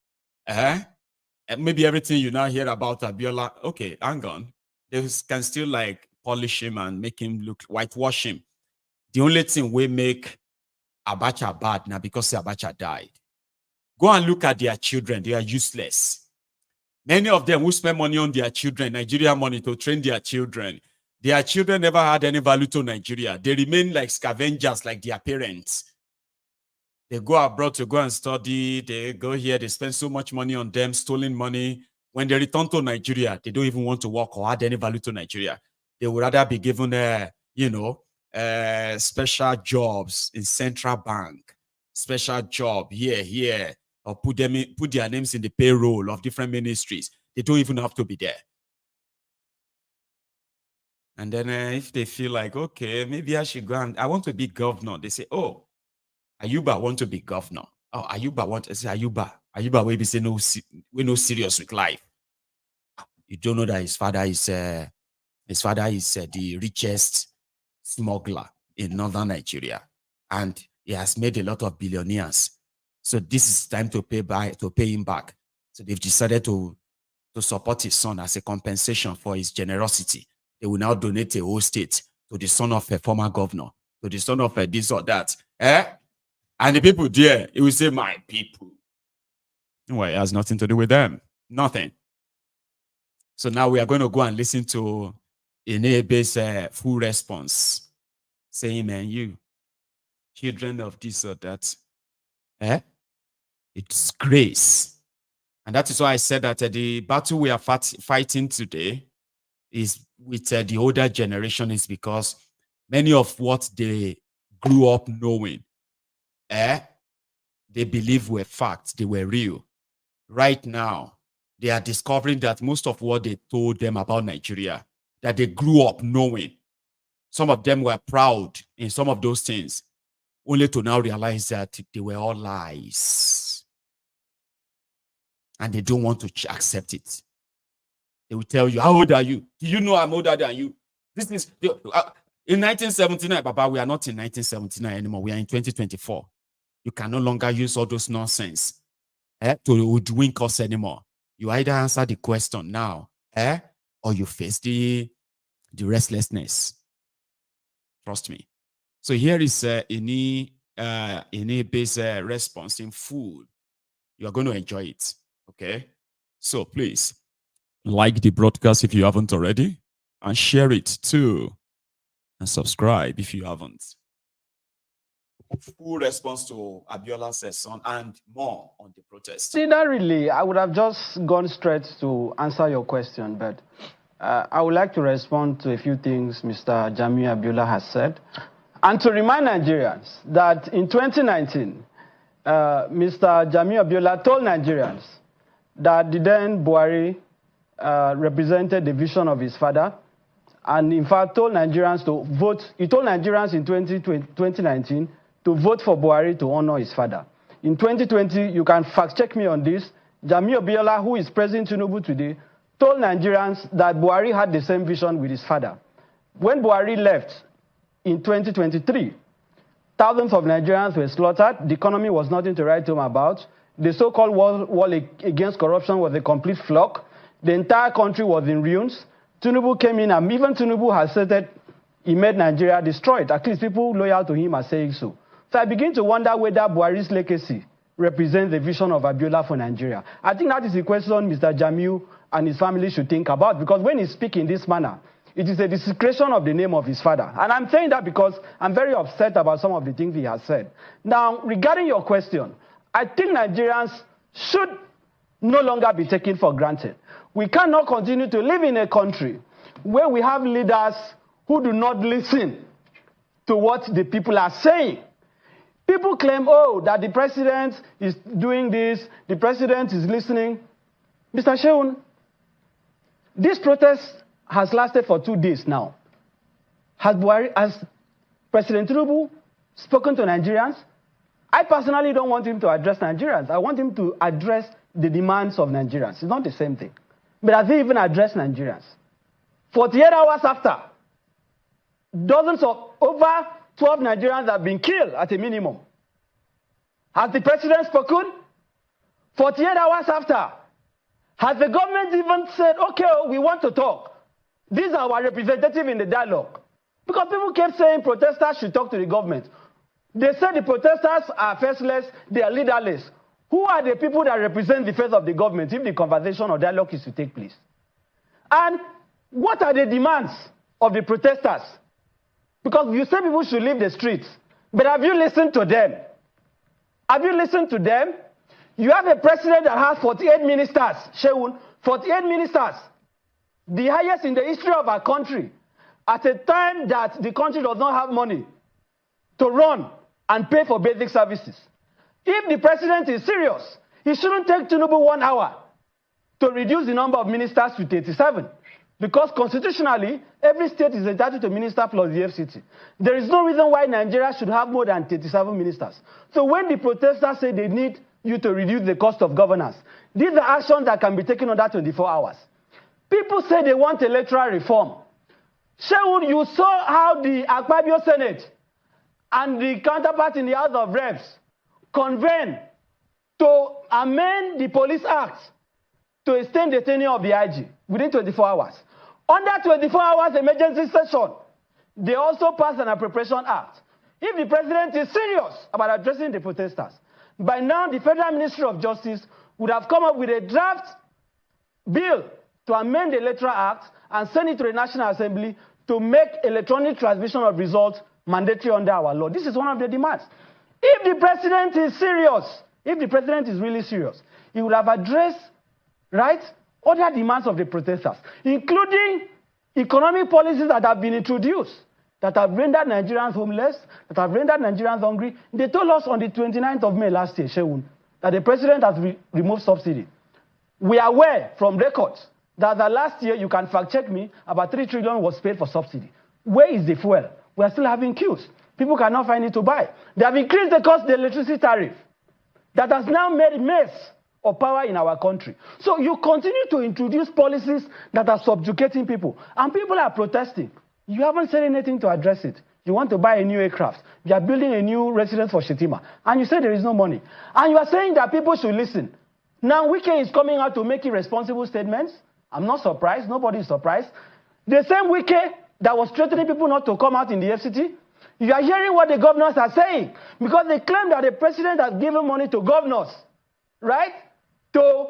maybe everything you now hear about Abiola, okay, hang on. They can still like polish him and make him look, whitewash him. The only thing we make Abacha bad now because Abacha died. Go and look at their children. They are useless. Many of them who spend money on their children, Nigeria money to train their children never had any value to Nigeria. They remain like scavengers like their parents. They go abroad to go and study. They go here. They spend so much money on them, stolen money. When they return to Nigeria, they don't even want to work or add any value to Nigeria. They would rather be given, special jobs in central bank, special job here, or put their names in the payroll of different ministries. They don't even have to be there. And then if they feel like, okay, maybe I should go and I want to be governor, they say, oh, Ayuba want to be governor. Oh, Ayuba want to say Ayuba will be say we're no serious with life. You don't know that his father is the richest smuggler in northern Nigeria, and he has made a lot of billionaires. So this is time to pay him back. So they've decided to support his son as a compensation for his generosity. They will now donate a whole state to the son of a former governor, to the son of a this or that. And the people there, it will say, my people. Well, it has nothing to do with them. Nothing. So now we are going to go and listen to Inebe's full response. Saying, man, you, children of this or that, it's grace. And that is why I said that the battle we are fighting today is with the older generation is because many of what they grew up knowing, they believe were facts, they were real. Right now, they are discovering that most of what they told them about Nigeria, that they grew up knowing, some of them were proud in some of those things, only to now realize that they were all lies. And they don't want to accept it. They will tell you, how old are you? Do you know I'm older than you? This is in 1979, Baba, we are not in 1979 anymore. We are in 2024. You can no longer use all those nonsense to hoodwink us anymore. You either answer the question now, or you face the restlessness. Trust me. So here is any base response in full. You are going to enjoy it. Okay? So please like the broadcast if you haven't already, and share it too, and subscribe if you haven't. Full response to Abiola's son and more on the protest. See, not really. I would have just gone straight to answer your question, but I would like to respond to a few things Mr. Jamiu Abiola has said, and to remind Nigerians that in 2019, Mr. Jamiu Abiola told Nigerians that the then Buhari represented the vision of his father, and in fact told Nigerians to vote. He told Nigerians in 2019 to vote for Buhari to honor his father. In 2020, you can fact-check me on this, Jamiu Abiola, who is President Tinubu today, told Nigerians that Buhari had the same vision with his father. When Buhari left in 2023, thousands of Nigerians were slaughtered. The economy was nothing to write home about. The so-called wall against corruption was a complete flop. The entire country was in ruins. Tinubu came in, and even Tinubu has said that he made Nigeria destroyed. At least people loyal to him are saying so. So I begin to wonder whether Buhari's legacy represents the vision of Abiola for Nigeria. I think that is the question Mr. Jamiu and his family should think about, because when he speaks in this manner, it is a desecration of the name of his father. And I'm saying that because I'm very upset about some of the things he has said. Now, regarding your question, I think Nigerians should no longer be taken for granted. We cannot continue to live in a country where we have leaders who do not listen to what the people are saying. People claim, oh, that the president is doing this, the president is listening. Mr. Sheun, this protest has lasted for 2 days now. Has President Tinubu spoken to Nigerians? I personally don't want him to address Nigerians. I want him to address the demands of Nigerians. It's not the same thing. But has he even addressed Nigerians? 48 hours after, dozens of over 12 Nigerians have been killed at a minimum. Has the president spoken? 48 hours after, has the government even said, okay, we want to talk? These are our representatives in the dialogue. Because people kept saying protesters should talk to the government. They said the protesters are faceless, they are leaderless. Who are the people that represent the face of the government if the conversation or dialogue is to take place? And what are the demands of the protesters? Because you say people should leave the streets, but have you listened to them? Have you listened to them? You have a president that has 48 ministers, Sheun, 48 ministers, the highest in the history of our country, at a time that the country does not have money to run and pay for basic services. If the president is serious, he shouldn't take Tinubu 1 hour to reduce the number of ministers to 37. Because constitutionally, every state is entitled to minister plus the FCT. There is no reason why Nigeria should have more than 37 ministers. So when the protesters say they need you to reduce the cost of governance, these are actions that can be taken under 24 hours. People say they want electoral reform. Sheun, you saw how the Akpabio Senate and the counterpart in the House of Reps convened to amend the Police Act to extend the tenure of the IG within 24 hours. Under 24 hours emergency session, they also passed an appropriation act. If the president is serious about addressing the protesters, by now the Federal Ministry of Justice would have come up with a draft bill to amend the Electoral Act and send it to the National Assembly to make electronic transmission of results mandatory under our law. This is one of the demands. If the president is serious, if the president is really serious, he would have addressed, right, other demands of the protesters, including economic policies that have been introduced, that have rendered Nigerians homeless, that have rendered Nigerians hungry. They told us on the 29th of May last year, Sheun, that the president has removed subsidy. We are aware from records that the last year, you can fact check me, about 3 trillion was paid for subsidy. Where is the fuel? We are still having queues. People cannot find it to buy. They have increased the cost of the electricity tariff. That has now made a mess of power in our country. So you continue to introduce policies that are subjugating people. And people are protesting. You haven't said anything to address it. You want to buy a new aircraft. You are building a new residence for Shetima. And you say there is no money. And you are saying that people should listen. Now Wike is coming out to make irresponsible statements. I'm not surprised. Nobody is surprised. The same Wike that was threatening people not to come out in the FCT, you are hearing what the governors are saying. Because they claim that the president has given money to governors, right, to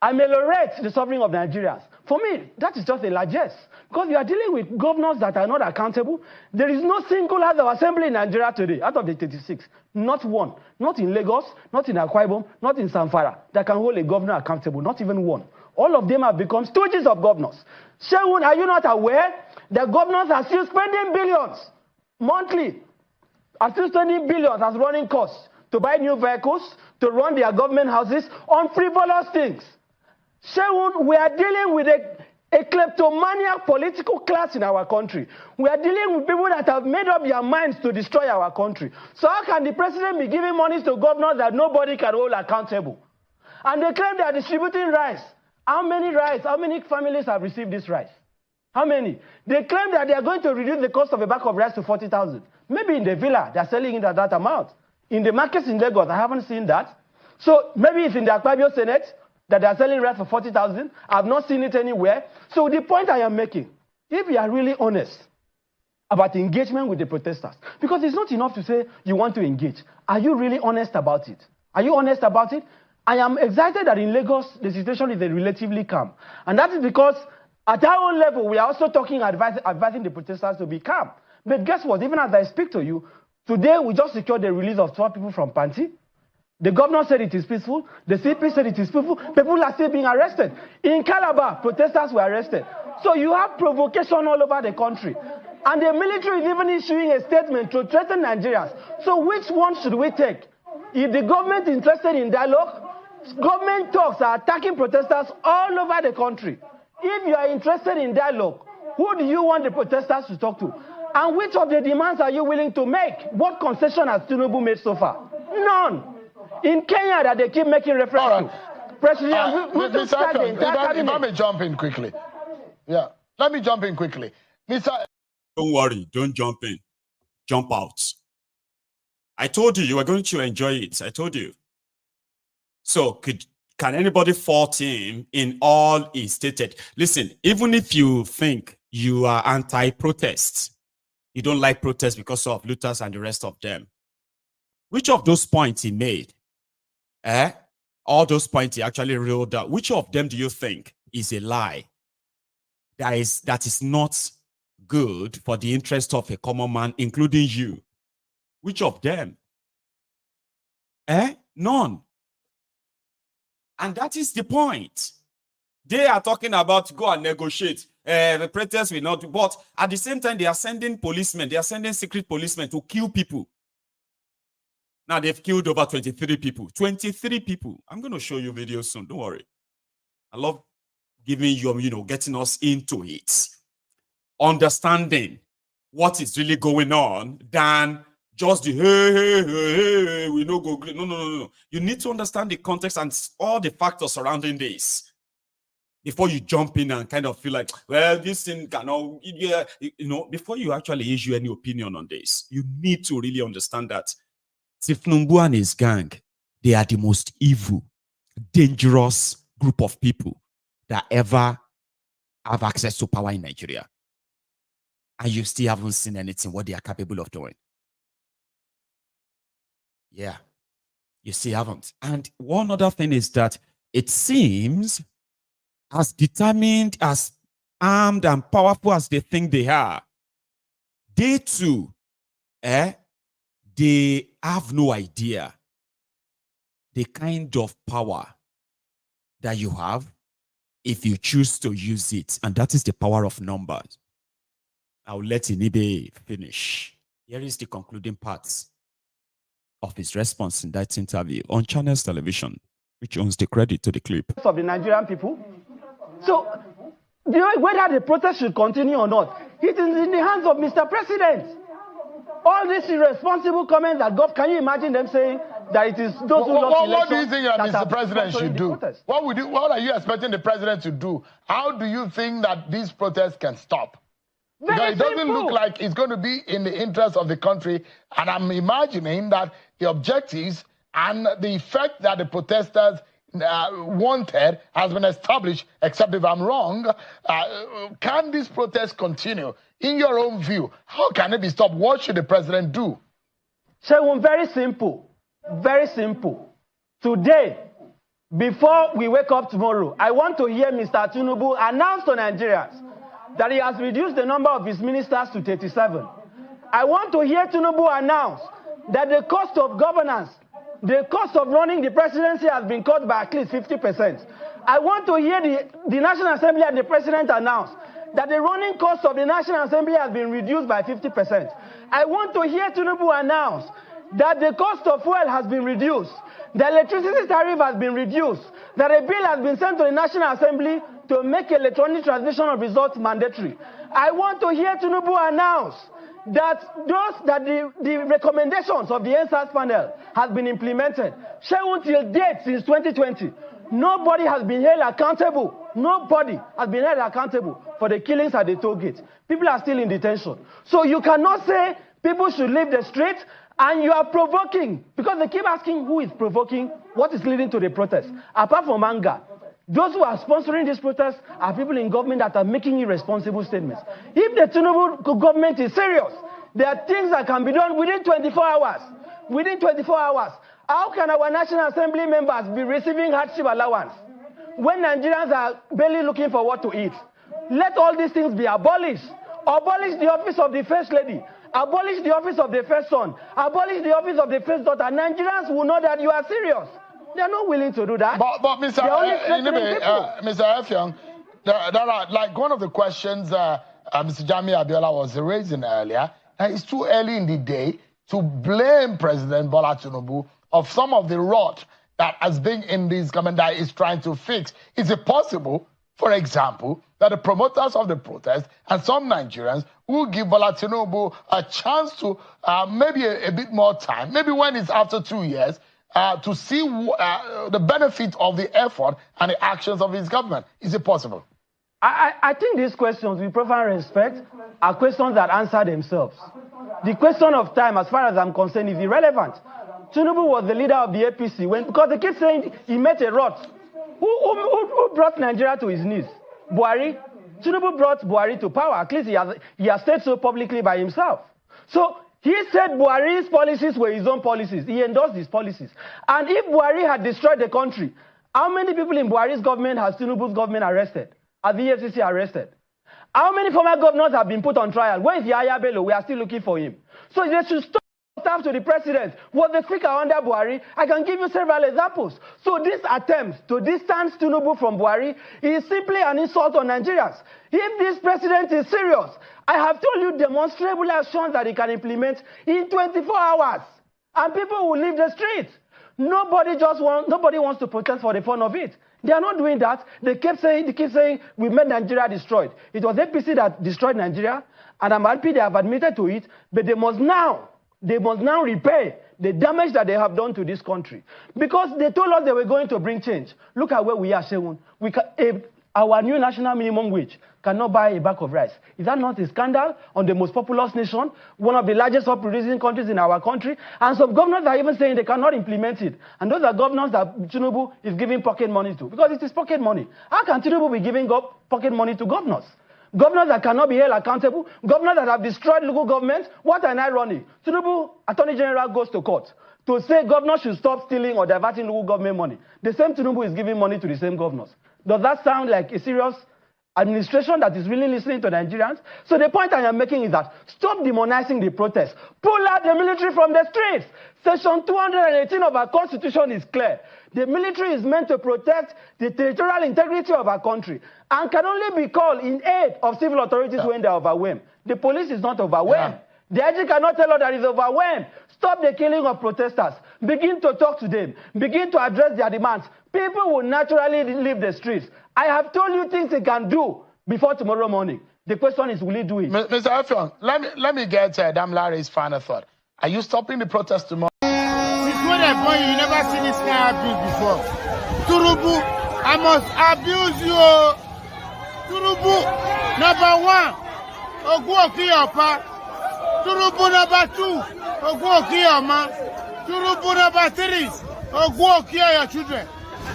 ameliorate the suffering of Nigerians. For me, that is just a largesse. Because you are dealing with governors that are not accountable. There is no single House of Assembly in Nigeria today, out of the 36. Not one. Not in Lagos, not in Akwa Ibom, not in Zamfara, that can hold a governor accountable. Not even one. All of them have become stooges of governors. Sheun, are you not aware that governors are still spending billions monthly, are still spending billions as running costs to buy new vehicles, to run their government houses on frivolous things? Sheun, we are dealing with a kleptomaniac political class in our country. We are dealing with people that have made up their minds to destroy our country. So how can the president be giving money to governors that nobody can hold accountable? And they claim they are distributing rice. How many rice? How many families have received this rice? How many? They claim that they are going to reduce the cost of a bag of rice to 40,000. Maybe in the villa, they are selling it at that amount. In the markets in Lagos, I haven't seen that. So maybe it's in the Akpabio Senate that they are selling rice for 40,000. I've not seen it anywhere. So the point I am making, if you are really honest about engagement with the protesters, because it's not enough to say you want to engage. Are you really honest about it? Are you honest about it? I am excited that in Lagos, the situation is relatively calm. And that is because at our own level, we are also talking, advising the protesters to be calm. But guess what? Even as I speak to you, today we just secured the release of 12 people from Panti. The governor said it is peaceful. The CP said it is peaceful. People are still being arrested. In Calabar, protesters were arrested. So you have provocation all over the country. And the military is even issuing a statement to threaten Nigerians. So which one should we take? If the government is interested in dialogue, Government talks are attacking protesters all over the country. If you are interested in dialogue, who do you want the protesters to talk to? And which of the demands are you willing to make? What concession has Tinubu made so far? None. In Kenya, that they keep making reference to. President, if I may jump in quickly. Yeah, let me jump in quickly. Mr. Don't worry, don't jump in. Jump out. I told you were going to enjoy it. I told you. So can anybody fault him in all he stated? Listen, even if you think you are anti-protest, you don't like protest because of looters and the rest of them, which of those points he made, all those points he actually reeled out, which of them do you think is a lie? That is not good for the interest of a common man, including you. Which of them? None. And that is the point. They are talking about go and negotiate. The protest will not, but at the same time, they are sending policemen, they are sending secret policemen to kill people. Now they've killed over 23 people. 23 people. I'm going to show you videos soon. Don't worry. I love giving you, getting us into it. Understanding what is really going on than just the hey, we no go. No. You need to understand the context and all the factors surrounding this before you jump in and kind of feel like, well, this thing cannot, before you actually issue any opinion on this, you need to really understand that Tinubu and his gang, they are the most evil, dangerous group of people that ever have access to power in Nigeria. And you still haven't seen anything what they are capable of doing. Yeah, you still haven't. And one other thing is that it seems as determined, as armed and powerful as they think they are, they too, they have no idea the kind of power that you have if you choose to use it. And that is the power of numbers. I'll let Inibe finish. Here is the concluding parts of his response in that interview on Channels Television, which owns the credit to the clip. Of the Nigerian people. So, whether the protest should continue or not, it is in the hands of Mr. President. All these irresponsible comments that can you imagine them saying that it is those who lost elections? What do you think that Mr. President should do? What are you expecting the president to do? How do you think that these protests can stop? Because it doesn't look like it's going to be in the interest of the country. And I'm imagining that the objectives and the effect that the protesters wanted has been established, except if I'm wrong. Can this protest continue? In your own view, how can it be stopped? What should the president do? Shewun, very simple. Very simple. Today, before we wake up tomorrow, I want to hear Mr. Tinubu announce to Nigerians that he has reduced the number of his ministers to 37. I want to hear Tinubu announce that the cost of governance, the cost of running the presidency has been cut by at least 50%. I want to hear the National Assembly and the President announce that the running cost of the National Assembly has been reduced by 50%. I want to hear Tinubu announce that the cost of fuel has been reduced, the electricity tariff has been reduced, that a bill has been sent to the National Assembly to make electronic transmission of results mandatory. I want to hear Tinubu announce that the recommendations of the NSAS panel has been implemented. Shewun, till date, since 2020, nobody has been held accountable. Nobody has been held accountable for the killings at the toll gate. People are still in detention. So you cannot say people should leave the street and you are provoking, because they keep asking who is provoking, what is leading to the protest. Apart from anger, those who are sponsoring this protest are people in government that are making irresponsible statements. If the Tinubu government is serious, there are things that can be done within 24 hours. Within 24 hours. How can our National Assembly members be receiving hardship allowance when Nigerians are barely looking for what to eat? Let all these things be abolished. Abolish the office of the First Lady. Abolish the office of the First Son. Abolish the office of the First Daughter. Nigerians will know that you are serious. They are not willing to do that. But Mr. Effiong, there are, like one of the questions Mr. Jami Abiola was raising earlier, it's too early in the day to blame President Bola Tinubu of some of the rot that has been in this government that is trying to fix? Is it possible, for example, that the promoters of the protest and some Nigerians will give Bola Tinubu a chance to maybe a bit more time, maybe when it's after 2 years, to see the benefit of the effort and the actions of his government? Is it possible? I think these questions, with profound respect, are questions that answer themselves. The question of time, as far as I'm concerned, is irrelevant. Tinubu was the leader of the APC because they keep saying he met a rot. Who brought Nigeria to his knees? Buhari. Tinubu brought Buhari to power. At least he has said so publicly by himself. So he said Buhari's policies were his own policies. He endorsed his policies. And if Buhari had destroyed the country, how many people in Buhari's government has Tinubu's government arrested? Has the EFCC arrested? How many former governors have been put on trial? Where is Yahya Bello? We are still looking for him. So they should stop staff to the president. Was the speaker under Buhari? I can give you several examples. So this attempt to distance Tinubu from Buhari is simply an insult on Nigerians. If this president is serious, I have told you demonstrable actions that he can implement in 24 hours. And people will leave the streets. Nobody wants to protest for the fun of it. They are not doing that. They keep saying we made Nigeria destroyed. It was APC that destroyed Nigeria, and I'm happy they have admitted to it, but they must now repay the damage that they have done to this country. Because they told us they were going to bring change. Look at where we are, Shewun. Our new national minimum wage cannot buy a bag of rice. Is that not a scandal on the most populous nation, one of the largest oil-producing countries in our country? And some governors are even saying they cannot implement it. And those are governors that Tinubu is giving pocket money to, because it is pocket money. How can Tinubu be giving pocket money to governors? Governors that cannot be held accountable, governors that have destroyed local government. What an irony. Tinubu, Attorney General, goes to court to say governors should stop stealing or diverting local government money. The same Tinubu is giving money to the same governors. Does that sound like a serious administration that is really listening to Nigerians? So the point I am making is that stop demonizing the protest. Pull out the military from the streets. Section 218 of our constitution is clear. The military is meant to protect the territorial integrity of our country and can only be called in aid of civil authorities when they are overwhelmed. The police is not overwhelmed. The IG cannot tell us that it's overwhelmed. Stop the killing of protesters. Begin to talk to them. Begin to address their demands. People will naturally leave the streets. I have told you things they can do before tomorrow morning. The question is, will he do it? Mr. Effiong, let me get Damlare's final thought. Are you stopping the protest tomorrow? Since when I born, you never seen this kind of abuse before. Tinubu, I must abuse you. Tinubu, number one, Oguokiyapa. Tinubu number two, Oguokiyama. Tinubu number three, Oguokiya your children.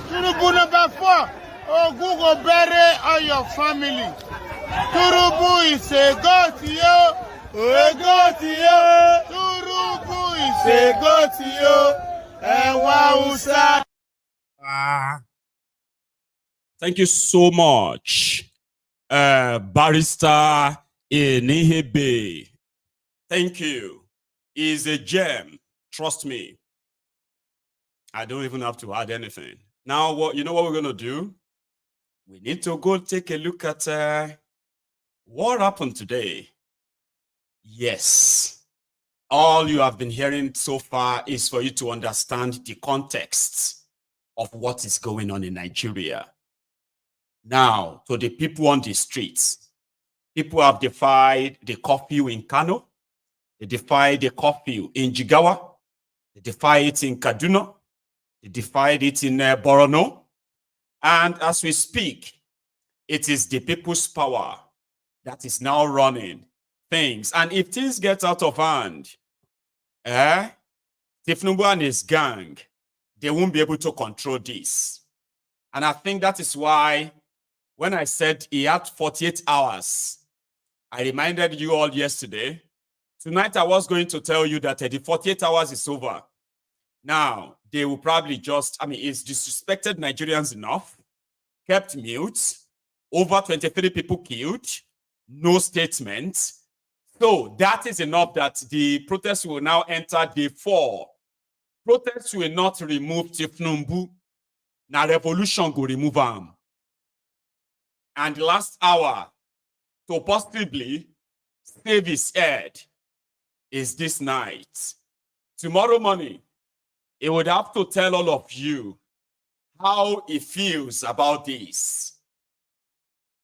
Tinubu number four, Ogugo bury all your family. Tinubu is a god to you. Tinubu is a god to you. And Wausa. Thank you so much, Barrister Enihebe. Thank you. He's a gem. Trust me. I don't even have to add anything. Now, what we're going to do? We need to go take a look at what happened today. Yes. All you have been hearing so far is for you to understand the context of what is going on in Nigeria. Now, to the people on the streets, people have defied the curfew in Kano. They defied the curfew in Jigawa. They defied it in Kaduna. They defied it in Borno. And as we speak, it is the people's power that is now running things. And if things get out of hand, Tinubu and his gang, they won't be able to control this. And I think that is why when I said he had 48 hours, I reminded you all yesterday. Tonight I was going to tell you that the 48 hours is over. Now, they will probably just, it's disrespected Nigerians enough, kept mute, over 23 people killed, no statement. So that is enough that the protests will now enter day 4. Protests will not remove Tinubu. Now revolution will remove him. And the last hour to possibly save his head is this night. Tomorrow morning, he would have to tell all of you how he feels about this.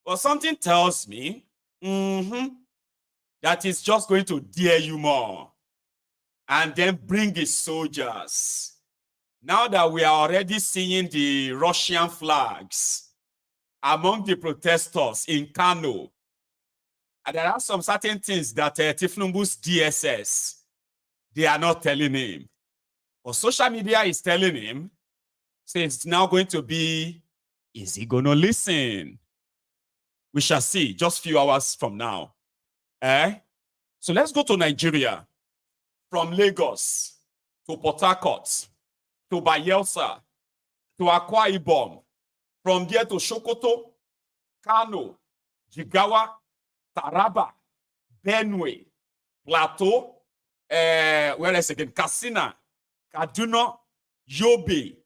But something tells me that he's just going to dare you more and then bring his soldiers. Now that we are already seeing the Russian flags among the protesters in Kano, and there are some certain things that Tinubu's DSS, they are not telling him. But social media is telling him, so it's now going to be, is he going to listen? We shall see just a few hours from now. So let's go to Nigeria. From Lagos to Port Harcourt, to Bayelsa, to Akwa Ibom, from there to Sokoto, Kano, Jigawa, Taraba, Benue, Plateau, where else again? Katsina, Kaduna, Yobe,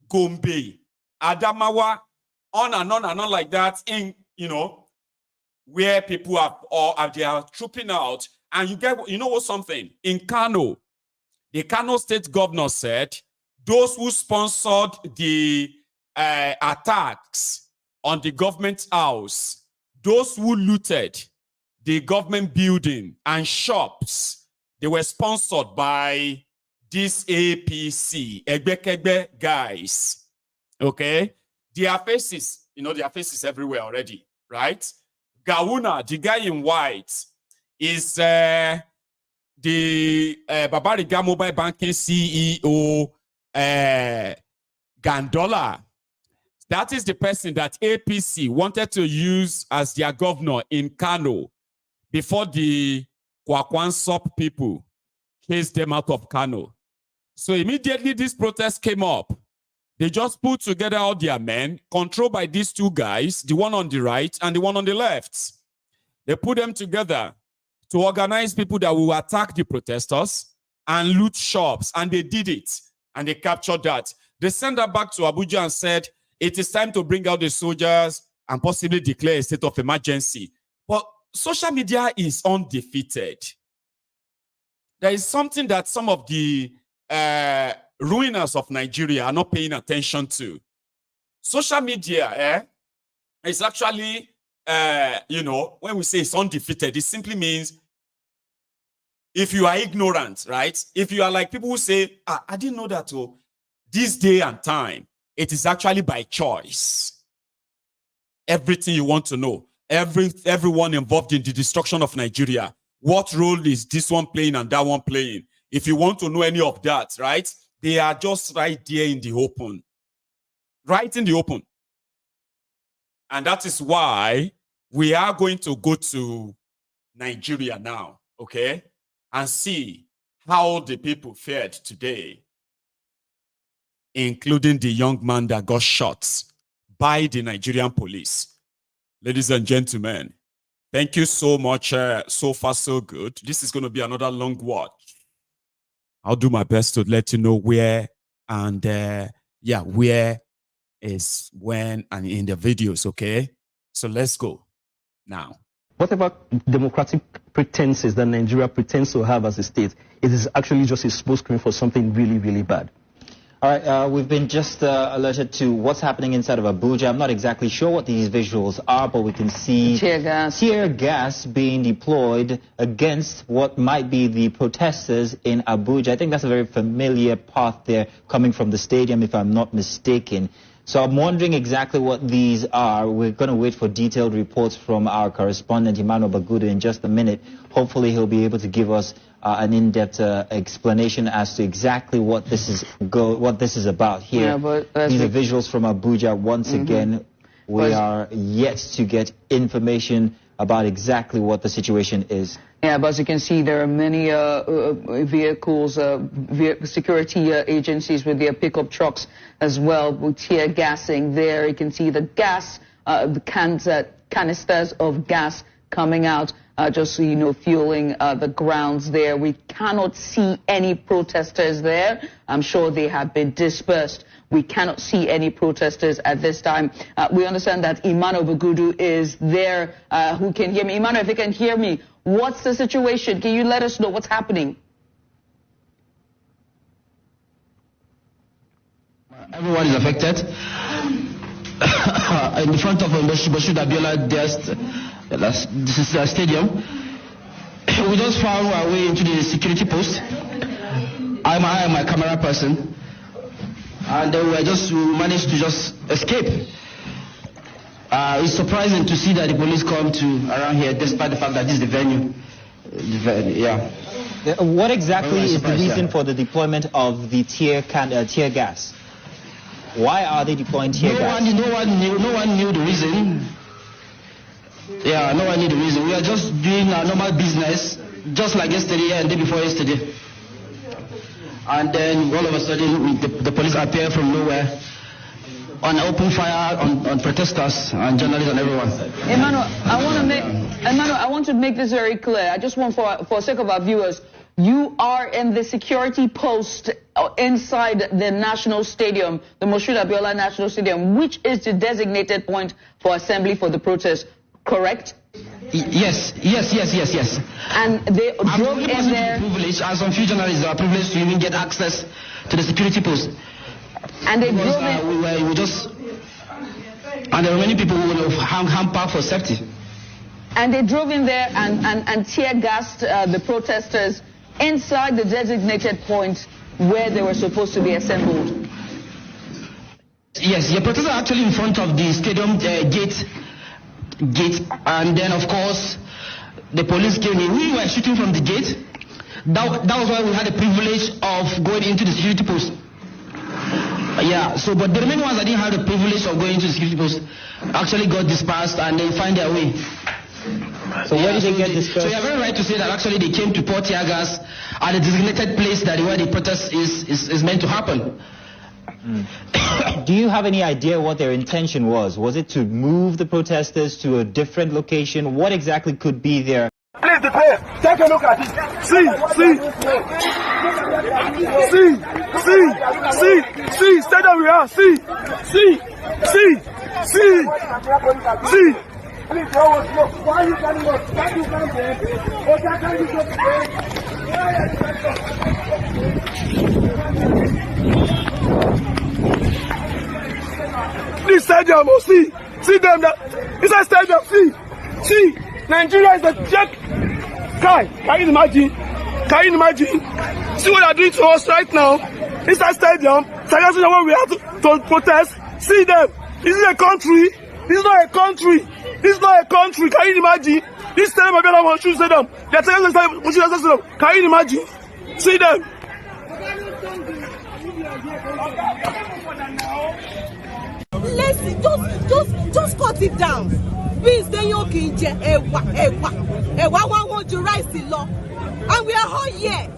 Gombe, Adamawa, on and on and on like that, in, you know, where people they are trooping out. And you get, you know what, something? In Kano, the Kano state governor said, those who sponsored the attacks on the government house, those who looted the government building and shops, they were sponsored by this APC, Egbekegbe guys. Okay? Their faces, you know, their faces everywhere already, right? Gawuna, the guy in white, is the Babariga Mobile Banking CEO, Gandola. That is the person that APC wanted to use as their governor in Kano before the Kwakwansop people chased them out of Kano. So immediately this protest came up. They just put together all their men, controlled by these two guys, the one on the right and the one on the left. They put them together to organize people that will attack the protesters and loot shops. And they did it. And they captured that. They sent that back to Abuja and said, it is time to bring out the soldiers and possibly declare a state of emergency. But social media is undefeated. There is something that some of the ruiners of Nigeria are not paying attention to. Social media is actually, you know, when we say it's undefeated, it simply means if you are ignorant, right? If you are like people who say, I didn't know that, oh, this day and time, it is actually by choice. Everything you want to know, everyone involved in the destruction of Nigeria, what role is this one playing and that one playing? If you want to know any of that, right? They are just right there in the open. Right in the open. And that is why we are going to go to Nigeria now, okay? And see how the people fared today, including the young man that got shot by the Nigerian police. Ladies and gentlemen, thank you so much. So far, so good. This is going to be another long watch. I'll do my best to let you know where and, yeah, where is when and in the videos, okay? So let's go now. Whatever democratic pretenses that Nigeria pretends to have as a state, it is actually just a smokescreen for something really, really bad. All right, we've been just alerted to what's happening inside of Abuja. I'm not exactly sure what these visuals are, but we can see tear gas being deployed against what might be the protesters in Abuja. I think that's a very familiar path there coming from the stadium, if I'm not mistaken. So I'm wondering exactly what these are. We're going to wait for detailed reports from our correspondent, Emmanuel Bagudu, in just a minute. Hopefully he'll be able to give us an in-depth explanation as to exactly what this is about here. Yeah, but these are visuals from Abuja. Once again, we are yet to get information about exactly what the situation is. Yeah, but as you can see, there are many vehicles, security agencies with their pickup trucks as well, with tear gassing there. You can see the gas, the canisters of gas coming out, just so you know, fueling the grounds there. We cannot see any protesters there. I'm sure they have been dispersed. We cannot see any protesters at this time. We understand that Emmanuel Bagudu is there, who can hear me. Emmanuel, if you can hear me, what's the situation? Can you let us know what's happening? Everyone is affected. In the front of Koolu Abiola stadium, we just found our way into the security post. I am my camera person, and then we managed to just escape. It's surprising to see that the police come to around here, despite the fact that this is the venue. What exactly is the reason for the deployment of the tear gas? Why are they deploying tear gas? No one knew the reason. Yeah, no one knew the reason. We are just doing our normal business, just like yesterday and the day before yesterday. And then all of a sudden, the police appear from nowhere on open fire on protesters and journalists and everyone. Emmanuel, I want to make this very clear. I just want, for sake of our viewers, you are in the security post inside the National Stadium, the Koolu Abiola National Stadium, which is the designated point for assembly for the protest, correct? Yes. And they drove in there. Privilege, and some few journalists are privileged to even get access to the security post. And they drove in. And there were many people who would have hampered for safety. And they drove in there and tear gassed the protesters inside the designated point where they were supposed to be assembled. Yes, the protesters are actually in front of the stadium gate, and then of course the police came in. We were shooting from the gate. That was why we had the privilege of going into the security post. But the remaining ones that didn't have the privilege of going into the security post actually got dispersed and they find their way. So where did they get dispersed? So you're very right to say that actually they came to pour tear gas at a designated place that where the protest is meant to happen. Do you have any idea what their intention was? Was it to move the protesters to a different location? What exactly could be their... Please, the player, take a look at it. See, stay there we are, see. Please, why are you telling us? Why you come there? This stadium, see them there. Inside stadium, see. Nigeria is a jack. Can you imagine? See what they're doing to us right now? Inside stadium, seriously, when we have to protest, see them. This is a country. This is not a country. Can you imagine? This time I'm going to shoot them. They're telling us to shoot them. Can you imagine? See them. Listen, just cut it down. Please, then you can get Ewa want to rise the law, and we are all here.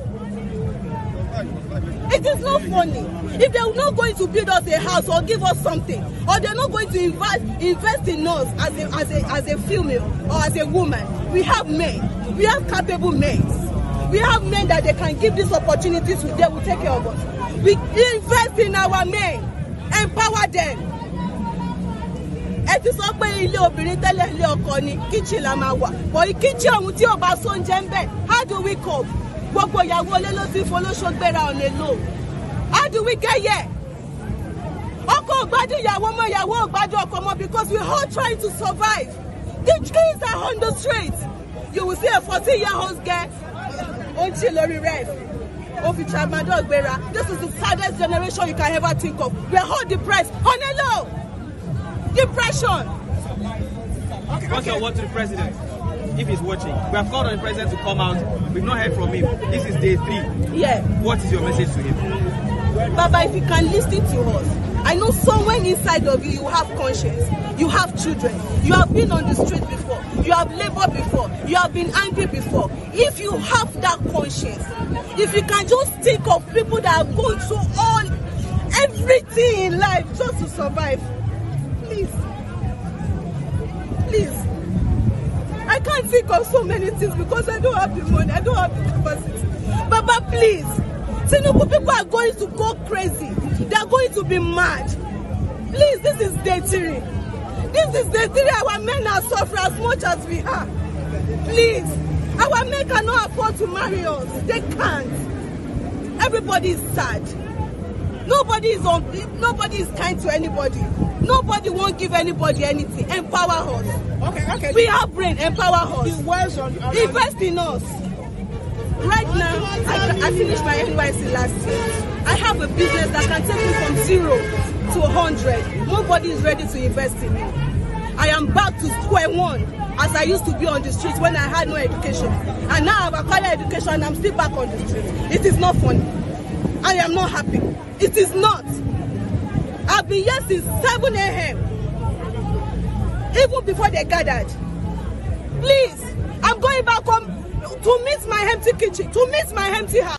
It is not funny. If they're not going to build us a house or give us something, or they're not going to invest in us as a female or as a woman, we have men. We have capable men. We have men that they can give these opportunities to. They will take care of us. We invest in our men, empower them. Ẹ ti sọ pé ilé obìnrin tẹ́lẹ̀ ilé ọkọ ni kitchen la máa wà. But kitchen ọ̀hún tí ò bá sóúnjẹ ń bẹ̀, how do we cope? Gbogbo ìyàwó ilé ló ti folóṣó gbéra on a low. How do we get here? Ọkọ ò gbádùn ìyàwó mọ́, ìyàwó ò gbádùn ọkọ mọ́, because we're all trying to survive. The kids are on the street. You will see a 14-year-old girl on Chilori Ref. This is the saddest generation you can ever think of. We're all depressed. On a low. Depression. What's your word to the president? If he's watching, we have called on the president to come out. We've not heard from him. This is day 3. Yeah. What is your message to him? Baba, if you can listen to us, I know somewhere inside of you have conscience. You have children. You have been on the street before. You have labored before. You have been angry before. If you have that conscience, if you can just think of people that have gone through everything in life just to survive, please. I can't think of so many things because I don't have the money, I don't have the capacity. Baba, please. Tinubu, people are going to go crazy. They are going to be mad. Please, this is day 3. This is day 3. Our men are suffering as much as we are. Please. Our men cannot afford to marry us. They can't. Everybody is sad. Nobody Nobody is kind to anybody. Nobody won't give anybody anything. Empower us. Okay. We have brain. Empower us. Invest in us. Right now, I finished my NYC last year. I have a business that can take me from 0 to 100. Nobody is ready to invest in me. I am back to square one as I used to be on the streets when I had no education. And now I've acquired education and I'm still back on the streets. It is not funny. I am not happy. It is not. I've been here since 7 a.m. Even before they gathered. Please, I'm going back home to meet my empty kitchen, to meet my empty house.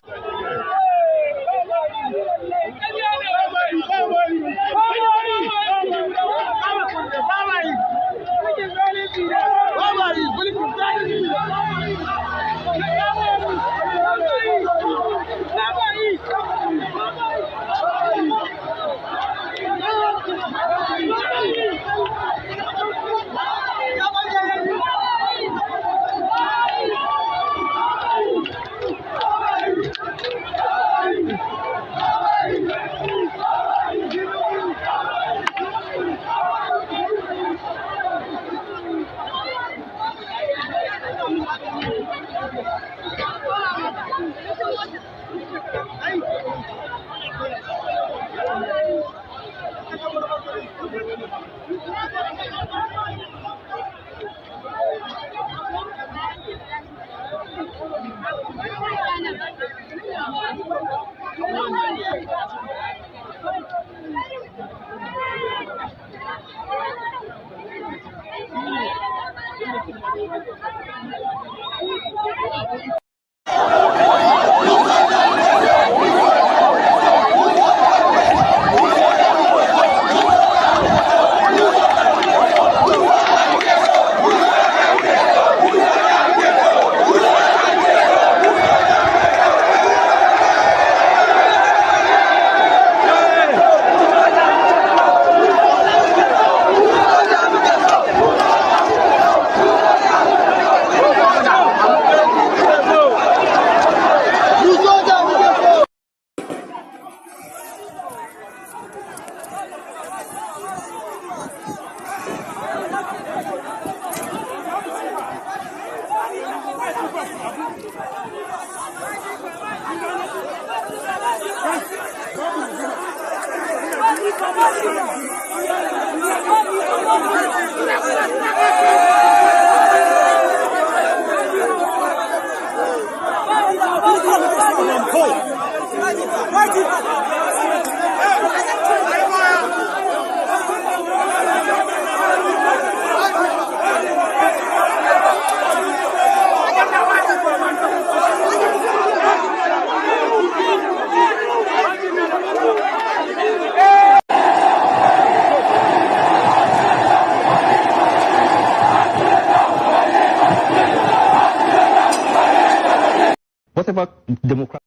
What about democracy?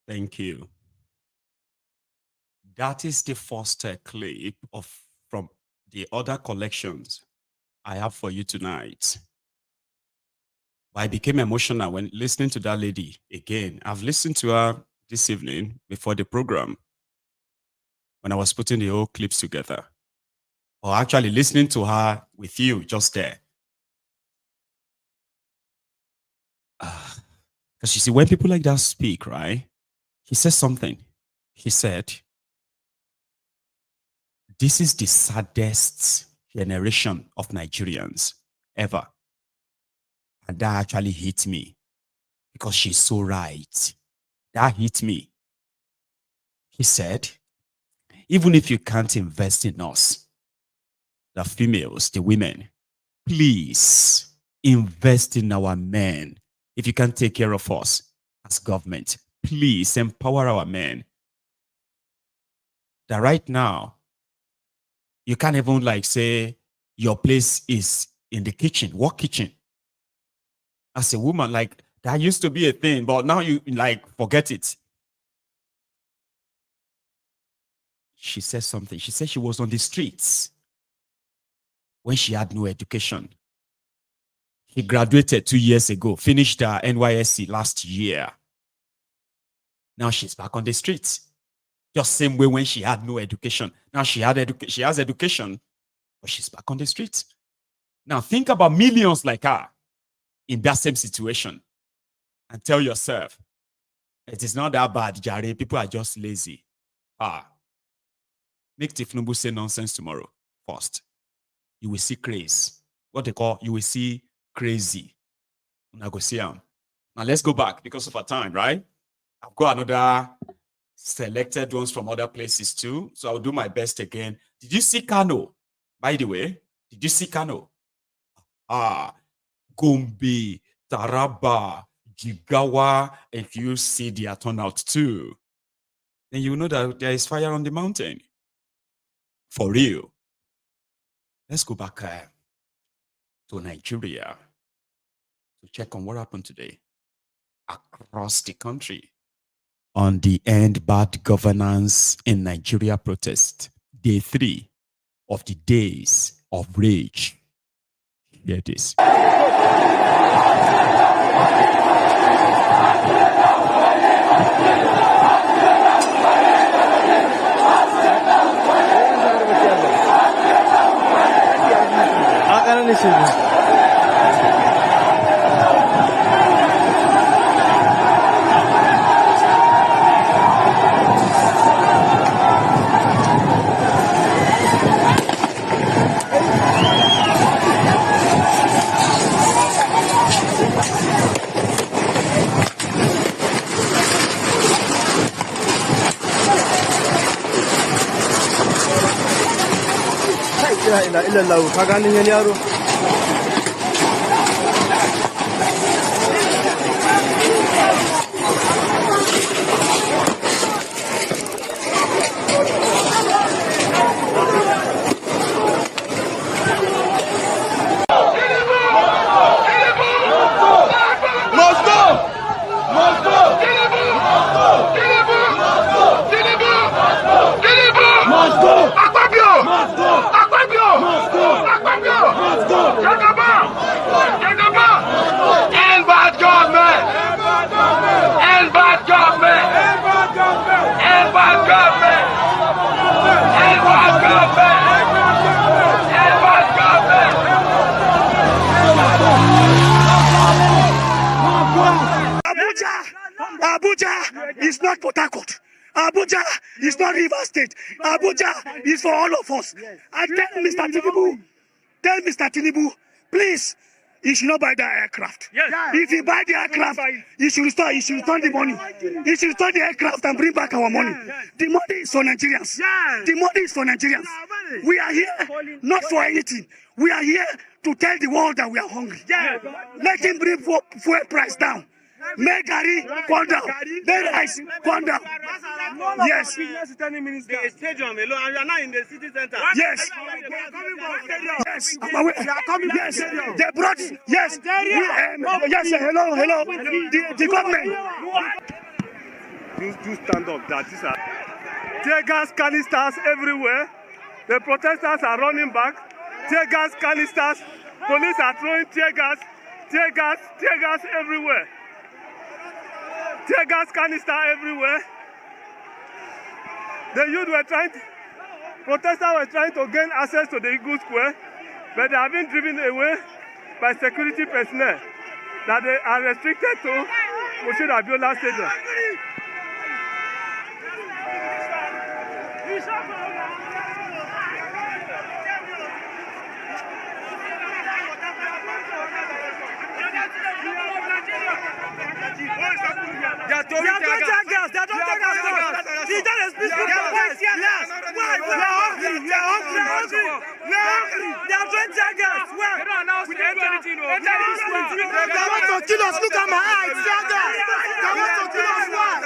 Thank you. That is the first clip from the other collections I have for you tonight. I became emotional when listening to that lady again. I've listened to her this evening before the program when I was putting the whole clips together. Or actually listening to her with you just there. Because you see, when people like that speak, right? He says something. He said, this is the saddest generation of Nigerians ever. And that actually hit me because she's so right. That hit me. He said, even if you can't invest in us, the females, the women, please invest in our men. If you can't take care of us as government, please empower our men. That right now, you can't even like say your place is in the kitchen, work kitchen. As a woman, like that used to be a thing, but now you like forget it. She said something. She said she was on the streets when she had no education. She graduated 2 years ago, finished her NYSC last year. Now she's back on the streets. Just same way when she had no education. Now she has education, but she's back on the streets. Now think about millions like her in that same situation and tell yourself, it is not that bad, Jare. People are just lazy. Make Tinubu say nonsense tomorrow first. You will see craze. What they call, you will see crazy. Now go see him. Now let's go back because of our time, right? I've got another selected ones from other places too. So I'll do my best again. Did you see Kano? By the way, did you see Kano? Gombe, Taraba, Jigawa. If you see their turnout too, then you know that there is fire on the mountain. For real. Let's go back to Nigeria to check on what happened today across the country on the End Bad Governance in Nigeria protest, day 3 of the Days of Rage. Here it is. Abuja is not Port Harcourt. Abuja is not River State. Abuja is for all of us. I tell Mr. Tinubu, please, he should not buy that aircraft. If he buy the aircraft, he should return the money. He should return the aircraft and bring back our money. The money is for Nigerians. The money is for Nigerians. We are here not for anything. We are here to tell the world that we are hungry. Let him bring fuel price down. Make Gary come down. Make rice come down. Yes. The stadium alone, and we are now in the city center. Yes. Yes. Yes. They brought. Yes. Yes. Hello. The government. Do stand up. That is a tear gas canisters everywhere. The protesters are running back. Tear gas canisters. Police are throwing tear gas everywhere. Tear gas canister everywhere. The youth protesters were trying to gain access to the Eagle Square, but they have been driven away by security personnel that they are restricted to Koolu Abiola Stadium. They are throwing tear gas. They are throwing tear gas. He done a speech. We are hungry. We are hungry. They are throwing tear gas. Where? They don't announce anything. They want to kill us. Look at my eyes. Tear gas. They want to kill us. Why?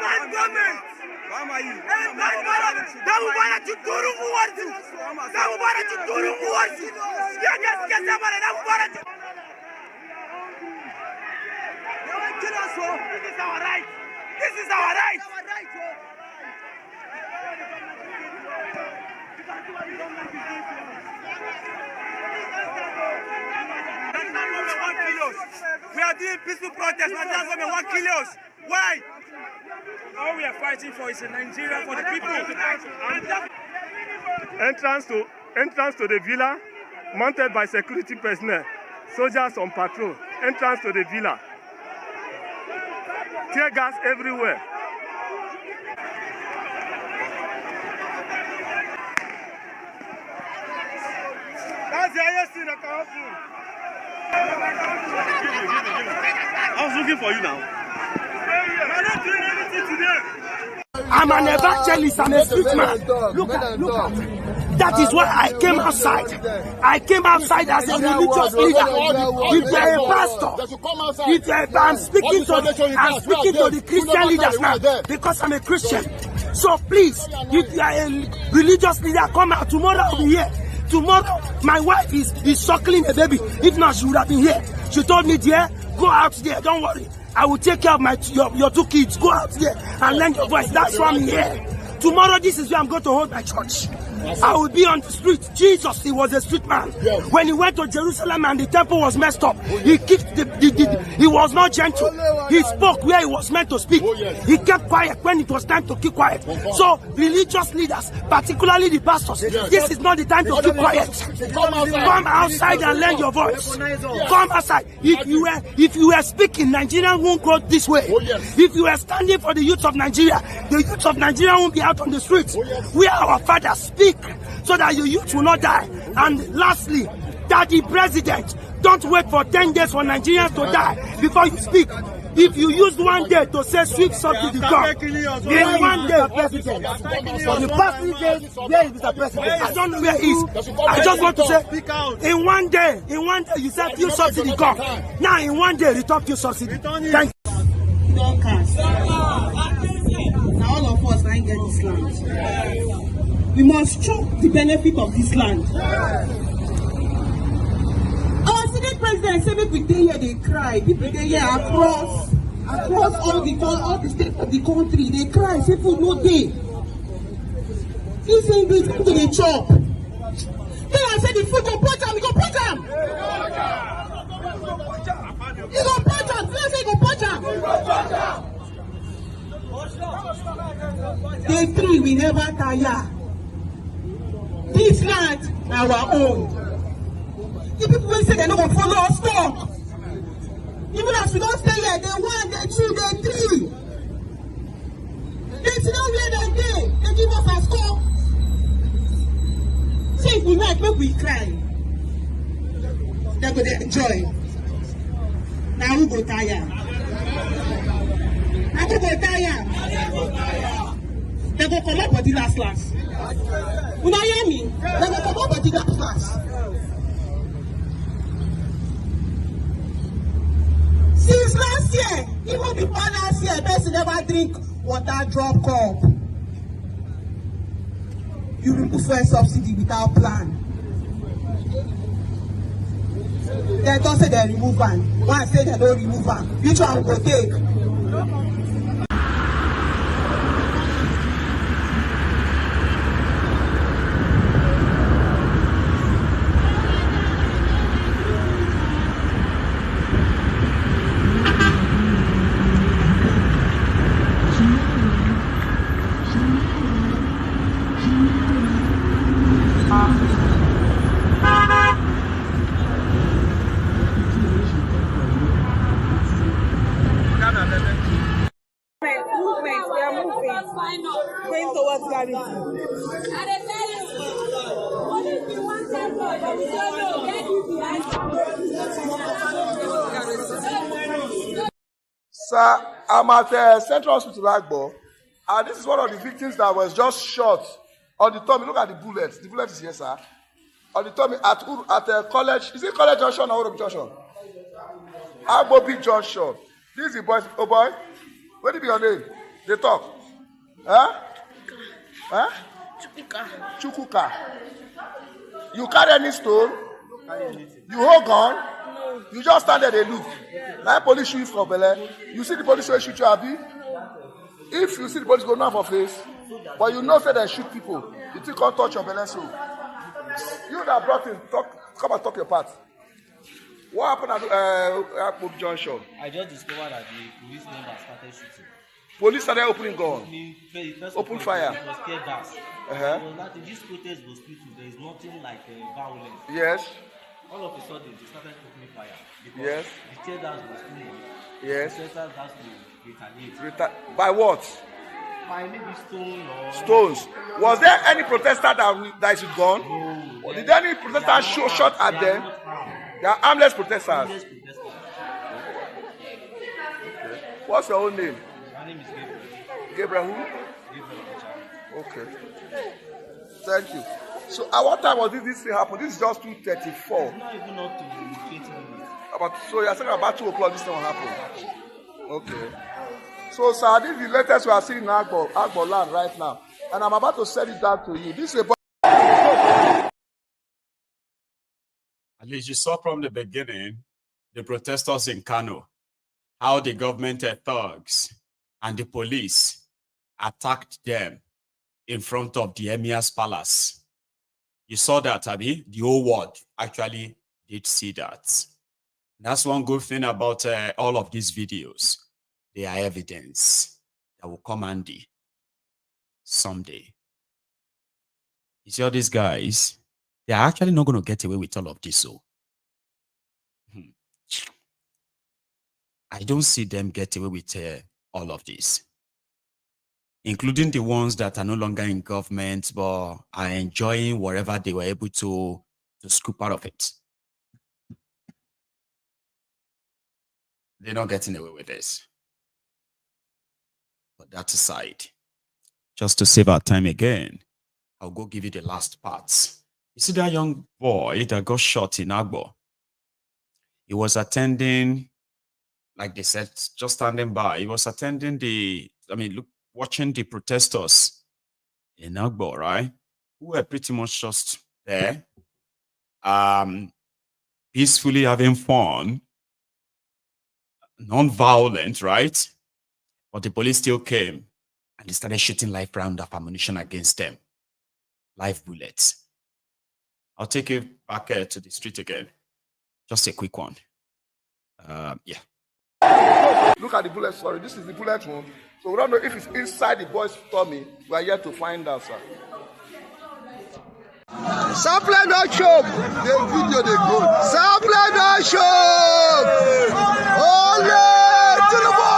Bad government. This is our right. This is our right. are doing peaceful protests. Nigerians women want to kill us. Why? All we are fighting for is a Nigeria for the people. Entrance to the villa, mounted by security personnel, soldiers on patrol. Entrance to the villa. Tear gas everywhere. That's the highest thing that can happen. I was looking for you now. I'm not doing anything today. I'm an evangelist, I'm a street man. Look at. That is why I came outside. I came outside as a religious leader. If you are a pastor, if you are, I'm speaking to the Christian leaders now because I'm a Christian. So please, if you are a religious leader, come out. Tomorrow I'll be here. Tomorrow, my wife is suckling a baby. If not, she would have been here. She told me, dear, go out there. Don't worry. I will take care of your two kids. Go out there and lend your voice. That's why I'm here. Tomorrow, this is where I'm going to hold my church. I will be on the street. Jesus, he was a street man. Yes. When he went to Jerusalem and the temple was messed up, he kicked he was not gentle. He spoke where he was meant to speak. He kept quiet when it was time to keep quiet. So religious leaders, particularly the pastors, this is not the time to keep quiet. Come outside and lend your voice. Come outside. If you were speaking, Nigeria won't go this way. If you were standing for the youth of Nigeria, the youth of Nigeria won't be out on the streets. We are our fathers. Speak so that your youth will not die. And lastly, that the president, don't wait for 10 days for Nigerians to die before you speak. If you use 1 day to say sweep subsidy come, in 1 day, president. For the past 3 days, where is Mr. President? I don't know where he is. I just want to say, in 1 day, you said fuel subsidy come. Now in 1 day, return fuel subsidy. Thank you. Don't cast. Now all of us ain't get this land. We must chop the benefit of this land. Our Senate president said if we dey here, they cry. People dey here across all the states of the country, they cry. Say food no day. He saying this to the chop. Then I said the food go put them, we go put them. You go put them. Then I say go put them. Day 3, we never tire. This land our own. The people will say they're not going to follow us talk. Even as we don't stay here, day 1, day 2, day 3. They see where they day. They give us a score. Say if we like, make we cry. They're going to enjoy. Now we go tire. Now we go tire. They go come up with the last. You know hear me? They go come up with the last. Since last year, even before last year, person never drink water drop cup. You remove fuel subsidy without plan. They don't say they remove one. One say they don't remove one. Which one will take? Going towards clarity. Sir, I'm at Central Hospital Agbo, and this is one of the victims that was just shot on the tummy. Look at the bullets. The bullet is here, sir. On the tummy at a college. Is it College Junction or Orobi Junction? Agbo B Junction. This is the boy. Oh boy, what is your name? They talk. Huh? Huh? Chukuka. You carry any stone? You hold gun? No. You just stand there, they look. Like police shoot you from Bele. You see the police shoot you, Abi? If you see the police go down for face, but you know say they shoot people, you still can't touch your Bele so. You that brought him, come and talk your part. What happened at Pope Junction? I just discovered that the police members started shooting. Police started opening gun. Open fire. It was tear gas. This protest was peaceful. There is nothing like violence. Yes. All of a sudden, they started opening fire. Because yes. The tear gas was too much. Yes. The protesters has to retaliate. By what? By maybe stone or... Stones. Was there any protester that is gone? No. Or did any protester shot at them? They are armless protesters. Okay. What's your own name? My name is Gabriel. Gabriel who? Gabriel. Okay. Thank you. So at what time was this thing happen? This is just 2:34. Not even up to 20 minutes. So you're saying about 2 o'clock this thing will happen? Okay. So sir, this is the latest we are seeing in Agbo land right now. And I'm about to send it down to you. This is at least you saw from the beginning the protesters in Kano, how the government thugs and the police attacked them in front of the Emir's palace. You saw that, Abi? The whole world actually did see that. That's one good thing about all of these videos. They are evidence that will come handy someday. You see all these guys, they are actually not going to get away with all of this. So I don't see them get away with all of this, including the ones that are no longer in government but are enjoying whatever they were able to scoop out of it. They're not getting away with this. But that aside, just to save our time again, I'll go give you the last parts. You see that young boy that got shot in Agbo? He was like they said, just standing by. He was attending watching the protesters in Agbo, right? Who were pretty much just there, peacefully having fun, non-violent, right? But the police still came and they started shooting live round of ammunition against them. Live bullets. I'll take you back to the street again. Just a quick one. Yeah. Look at the bullet, sorry. This is the bullet wound. So we don't know if it's inside the boy's tummy. We are yet to find out, sir. Supply no choke. The video they go. Supply no choke. Ole, to the ball.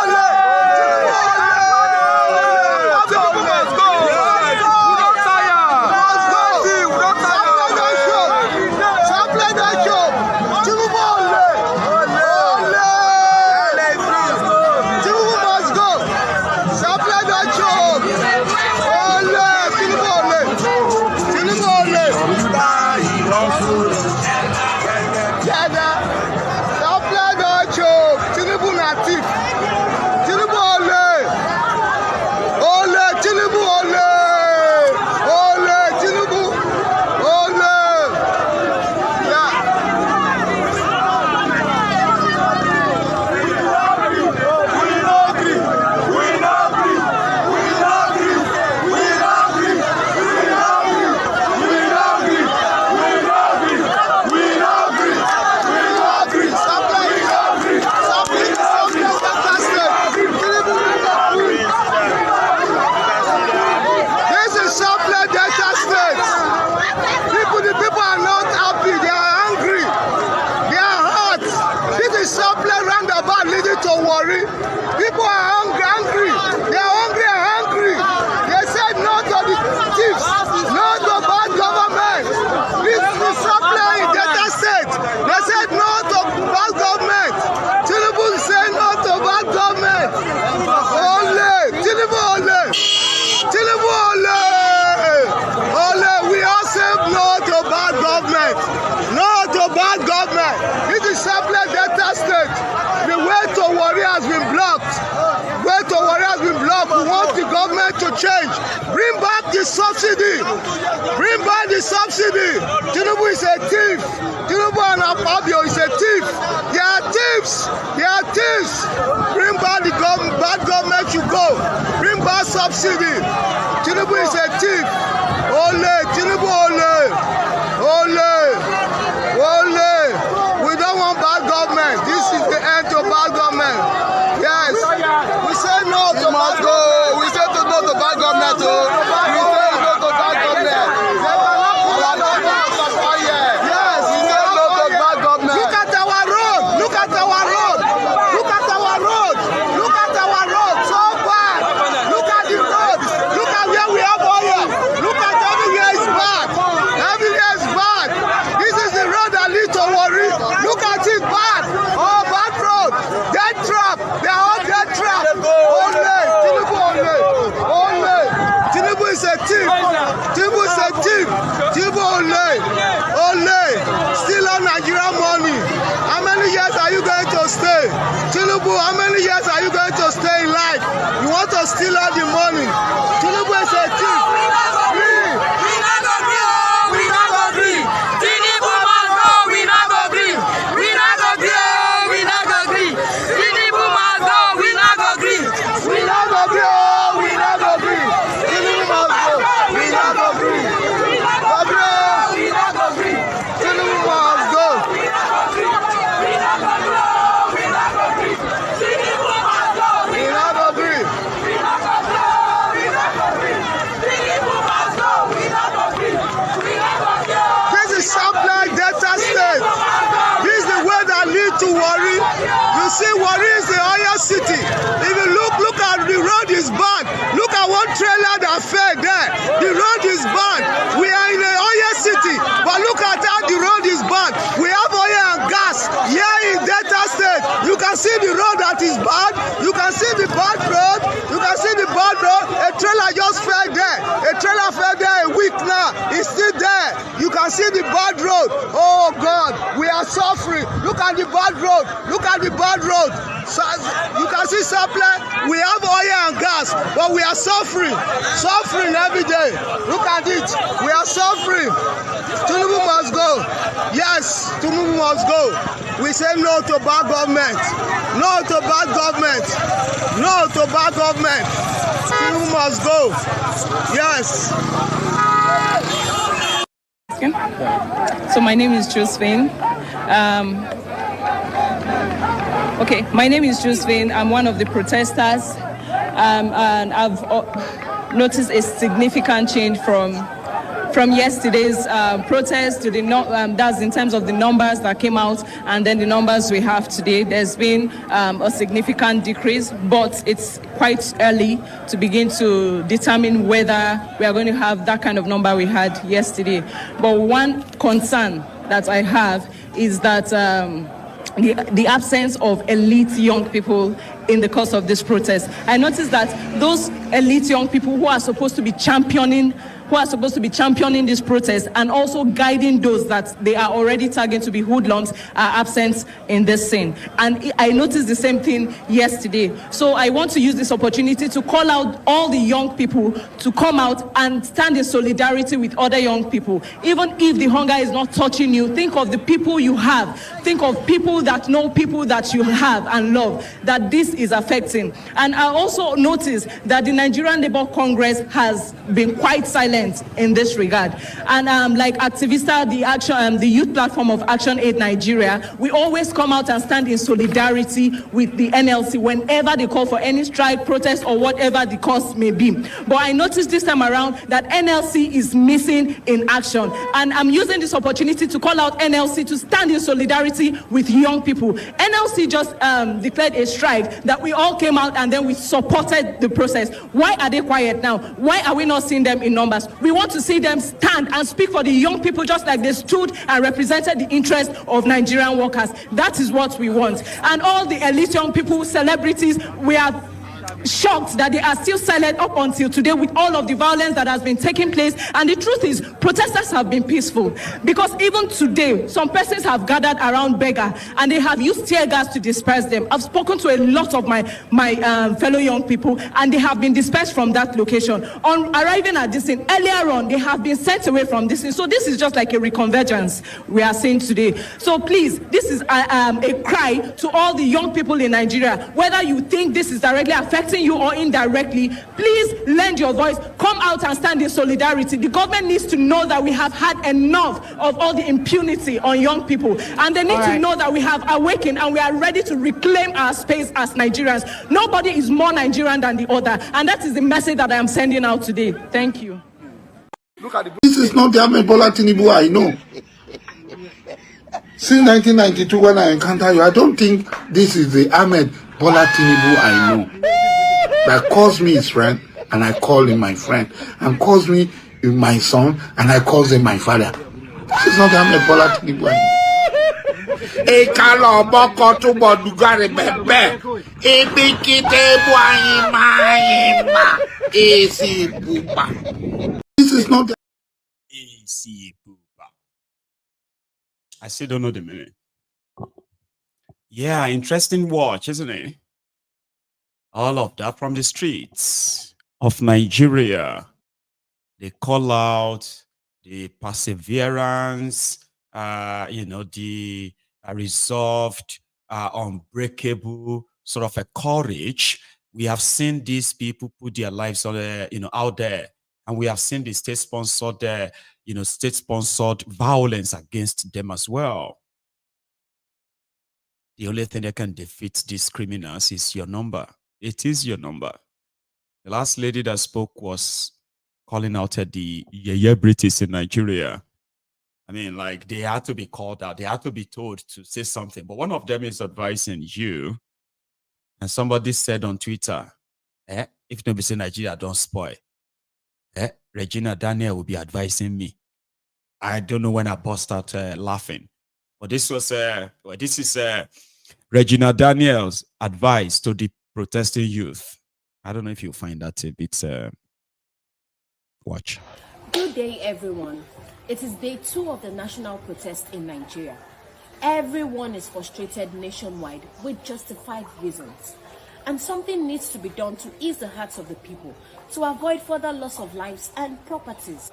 To change, bring back the subsidy, bring back the subsidy. Tinubu is a thief. Tinubu and Abiola is a thief. They are thieves. They are thieves. Bring back the bad government. You go. Bring back subsidy. Tinubu is a thief. Ole, Tinubu, ole, ole, ole. We don't want bad government. Tinubu, how many years are you going to stay in life? You want to steal all the money. Tinubu is a thief. We not agree. We not agree. Tinubu must go. We not agree. We not agree. We not agree. Tinubu must go. We not agree. We not agree. We not agree. Tinubu must go. We not agree. We not agree. Tinubu must go. To Warri, you see Warri is the Oyo city. If you look at the road is bad. Look at one trailer that fell there. The road is bad. We are in the Oyo city, but look at how the road is bad. We have oil and gas here in Delta State. You can see the road that is bad. You can see the bad road. You can see the bad road. A trailer just fell there. A trailer fell there a week now. It's still there. You can see the bad road. Oh God, we are suffering. Look at the bad road. Look at the bad road. So, you can see supply. We have oil and gas, but we are suffering. Suffering every day. Look at it. We are suffering. Tinubu must go. Yes, Tinubu must go. We say no to bad government. No to bad government. No to bad government. Tinubu must go. Yes. So my name is Josephine. My name is Josephine. I'm one of the protesters, and I've noticed a significant change from yesterday's protest to the that's in terms of the numbers that came out, and then the numbers we have today. There's been a significant decrease, but it's quite early to begin to determine whether we are going to have that kind of number we had yesterday. But one concern that I have is that the absence of elite young people in the course of this protest. I noticed that those elite young people who are supposed to be championing this protest and also guiding those that they are already tagging to be hoodlums are absent in this scene. And I noticed the same thing yesterday. So I want to use this opportunity to call out all the young people to come out and stand in solidarity with other young people. Even if the hunger is not touching you, think of the people you have. Think of people that know people that you have and love, that this is affecting. And I also noticed that the Nigerian Labour Congress has been quite silent in this regard. And like Activista, the youth platform of Action Aid Nigeria, we always come out and stand in solidarity with the NLC whenever they call for any strike, protest, or whatever the cause may be. But I noticed this time around that NLC is missing in action. And I'm using this opportunity to call out NLC to stand in solidarity with young people. NLC just declared a strike that we all came out and then we supported the process. Why are they quiet now? Why are we not seeing them in numbers? We want to see them stand and speak for the young people just like they stood and represented the interest of Nigerian workers. That is what we want. And all the elite young people, celebrities, we are shocked that they are still silent up until today with all of the violence that has been taking place. And the truth is, protesters have been peaceful, because even today, some persons have gathered around Beggar and they have used tear gas to disperse them. I've spoken to a lot of my fellow young people, and they have been dispersed from that location. On arriving at this scene, earlier on, they have been sent away from this scene. So this is just like a reconvergence we are seeing today. So please, this is a cry to all the young people in Nigeria. Whether you think this is directly affecting you or indirectly, please lend your voice, come out and stand in solidarity. The government needs to know that we have had enough of all the impunity on young people, and they need to know that we have awakened and we are ready to reclaim our space as Nigerians. Nobody is more Nigerian than the other, and that is the message that I am sending out today. Thank you. This is not the Ahmed Bola Tinubu I know. Since 1992, when I encounter you, I don't think this is the Ahmed Bola Tinubu I know. That calls me his friend, and I call him my friend, and calls me my son, and I call him my father. This is not the Ahmed Bola Tinubu I know. This is not the I still don't know the meaning. Yeah, interesting watch, isn't it? All of that from the streets of Nigeria. They call out the perseverance, the resolved, unbreakable sort of a courage. We have seen these people put their lives on, out there, and we have seen the state-sponsored, state-sponsored violence against them as well. The only thing that can defeat these criminals is your number. It is your number. The last lady that spoke was calling out at the British in Nigeria. I mean, like, they had to be called out. They had to be told to say something. But one of them is advising you. And somebody said on Twitter, if nobody say Nigeria, don't spoil. Regina Daniel will be advising me. I don't know when I burst out laughing. But this is Regina Daniel's advice to the protesting youth. I don't know if you'll find that a bit. Watch. Good day, everyone. It is day 2 of the national protest in Nigeria. Everyone is frustrated nationwide with justified reasons. And something needs to be done to ease the hearts of the people, to avoid further loss of lives and properties.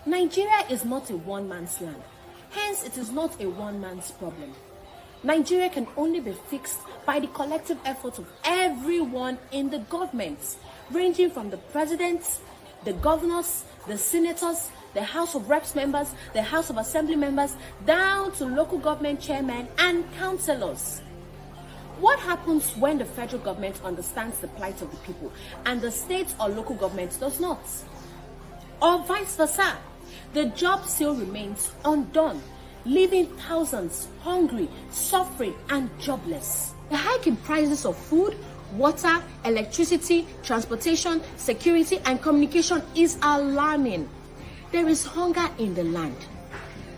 Nigeria is not a one-man's land. Hence, it is not a one-man's problem. Nigeria can only be fixed by the collective efforts of everyone in the government, ranging from the president, the governors, the senators, the House of Reps members, the House of Assembly members, down to local government chairmen and councillors. What happens when the federal government understands the plight of the people and the state or local government does not? Or vice versa? The job still remains undone, leaving thousands hungry, suffering, and jobless. The hike in prices of food, water, electricity, transportation, security, and communication is alarming. There is hunger in the land.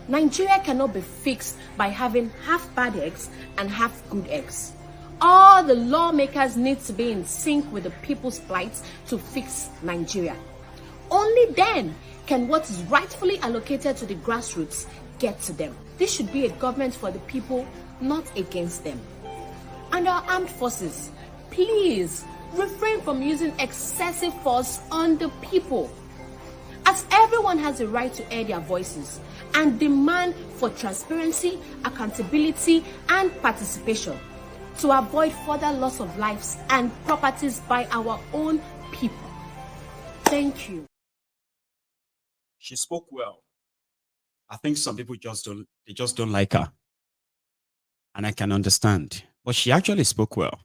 Nigeria cannot be fixed by having half bad eggs and half good eggs. All the lawmakers need to be in sync with the people's plight to fix Nigeria. Only then can what is rightfully allocated to the grassroots get to them. This should be a government for the people, not against them. And our armed forces, please refrain from using excessive force on the people, as everyone has a right to air their voices and demand for transparency, accountability, and participation to avoid further loss of lives and properties by our own people. Thank you. She spoke well. I think some people just don't like her. And I can understand. But she actually spoke well.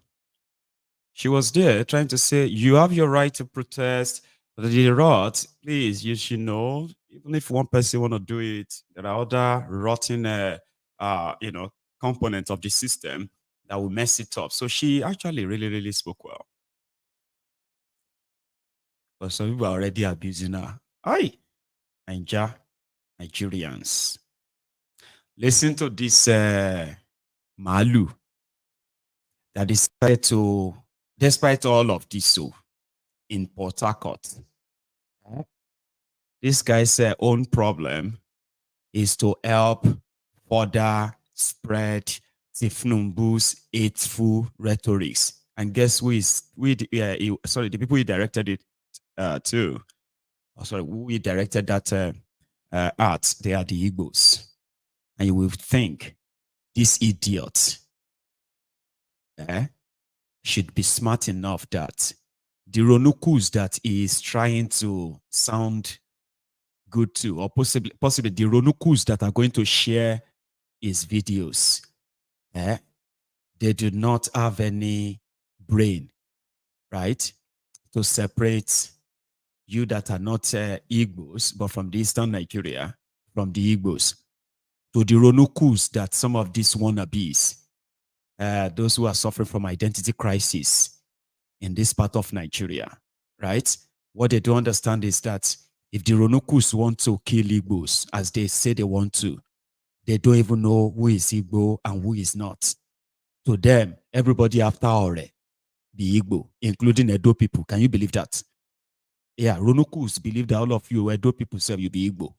She was there trying to say, you have your right to protest, but the rot, please, you should know, even if one person want to do it, there are other rotten components of the system that will mess it up. So she actually really, really spoke well. But some people are already abusing her. Aye. Nigerians. Listen to this Malu that decided to, despite all of this, so in Port Harcourt, this guy's own problem is to help further spread Tinubu's hateful rhetorics. And guess who is the people he directed it to? Oh, sorry, we directed that art. They are the Igbos. And you will think this idiot should be smart enough that the Ronukus that he is trying to sound good to, or possibly the Ronukus that are going to share his videos, they do not have any brain, right, to separate you that are not Igbos, but from the eastern Nigeria, from the Igbos, to the Ronukus that some of these wannabes, those who are suffering from identity crisis in this part of Nigeria, right? What they don't understand is that if the Ronukus want to kill Igbos, as they say they want to, they don't even know who is Igbo and who is not. To them, everybody after Ore be Igbo, including Edo people. Can you believe that? Yeah, Ronukus believe that all of you Edo people say you be Igbo.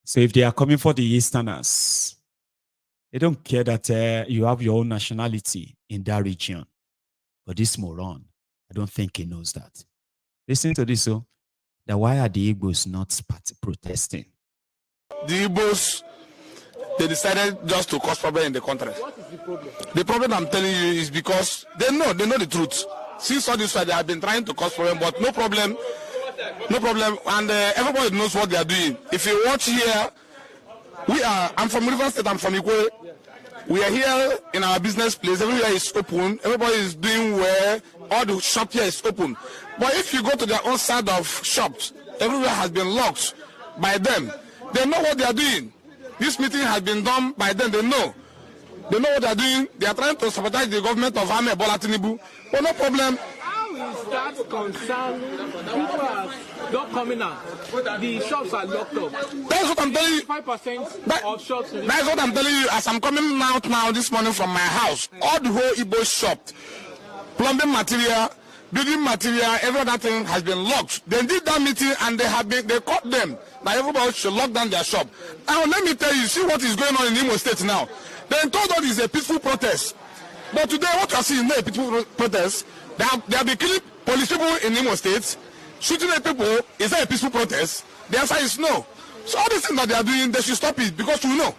So if they are coming for the Easterners, They don't care that you have your own nationality in that region. But this moron, I don't think he knows that. Listen to this, so that why are the Igbos not protesting? The Igbos, they decided just to cause problem in the country. What is the problem? The problem I'm telling you is because they know the truth. Since all this time, they have been trying to cause problem, but no problem, and everybody knows what they are doing. If you watch here, I'm from River State, I'm from Ikwe. We are here in our business place, everywhere is open, everybody is doing well, all the shop here is open. But if you go to their own side of shops, everywhere has been locked by them. They know what they are doing. This meeting has been done by them, they know. They know what they are doing. They are trying to sabotage the government of MKO Tinubu. But no problem. How is that concerned? People are not coming out. The shops are locked up. That's what I'm telling you. 5% of shops. That's what I'm telling you. As I'm coming out now this morning from my house, all the whole Igbo shop, plumbing material, building material, every other thing has been locked. They did that meeting and they caught them that everybody should lock down their shop. Now let me tell you, see what is going on in Imo State now. They told us it's a peaceful protest. But today what you are seeing is not a peaceful protest. They have been killing police people in Imo State, shooting at people. Is that a peaceful protest? The answer is no. So all these things that they are doing, they should stop it because we know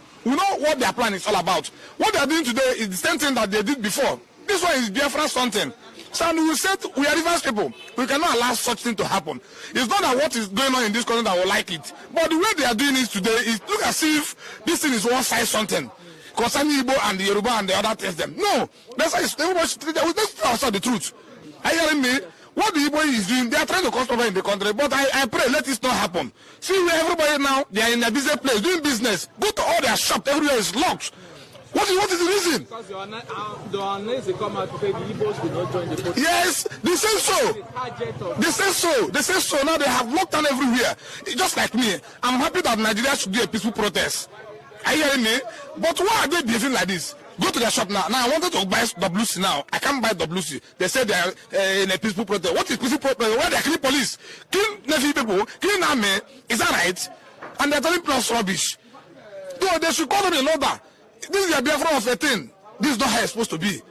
what their plan is all about. What they are doing today is the same thing that they did before. This one is Biafra something. So we said we are reverse people. We cannot allow such thing to happen. It's not that what is going on in this country that will like it. But the way they are doing it today is look as if this thing is one side something. Concerning Igbo and the Yoruba and the other test them. No. That's why everybody should tell the truth. Are you hearing me? What the Igbo is doing, they are trying to cause problem in the country. But I pray, let this not happen. See where everybody now, they are in a busy place, doing business. Go to all their shops, everywhere is locked. What is the reason? Because the Ohanese come out to say the Igbos will not join the protest. Yes, they say so. They say so. They say so. Now they have lockdown everywhere. Just like me, I'm happy that Nigeria should do a peaceful protest. Are you hearing me? But why are they behaving like this? Go to their shop now. Now I wanted to buy WC now. I can't buy WC. They said they are in a peaceful protest. What is peaceful protest? Why they are killing police, killing Navy people, killing army? Is that right? And they're telling plus rubbish. No, they should call them in order. This is a Biafra of a thing. This is not how it's supposed to be.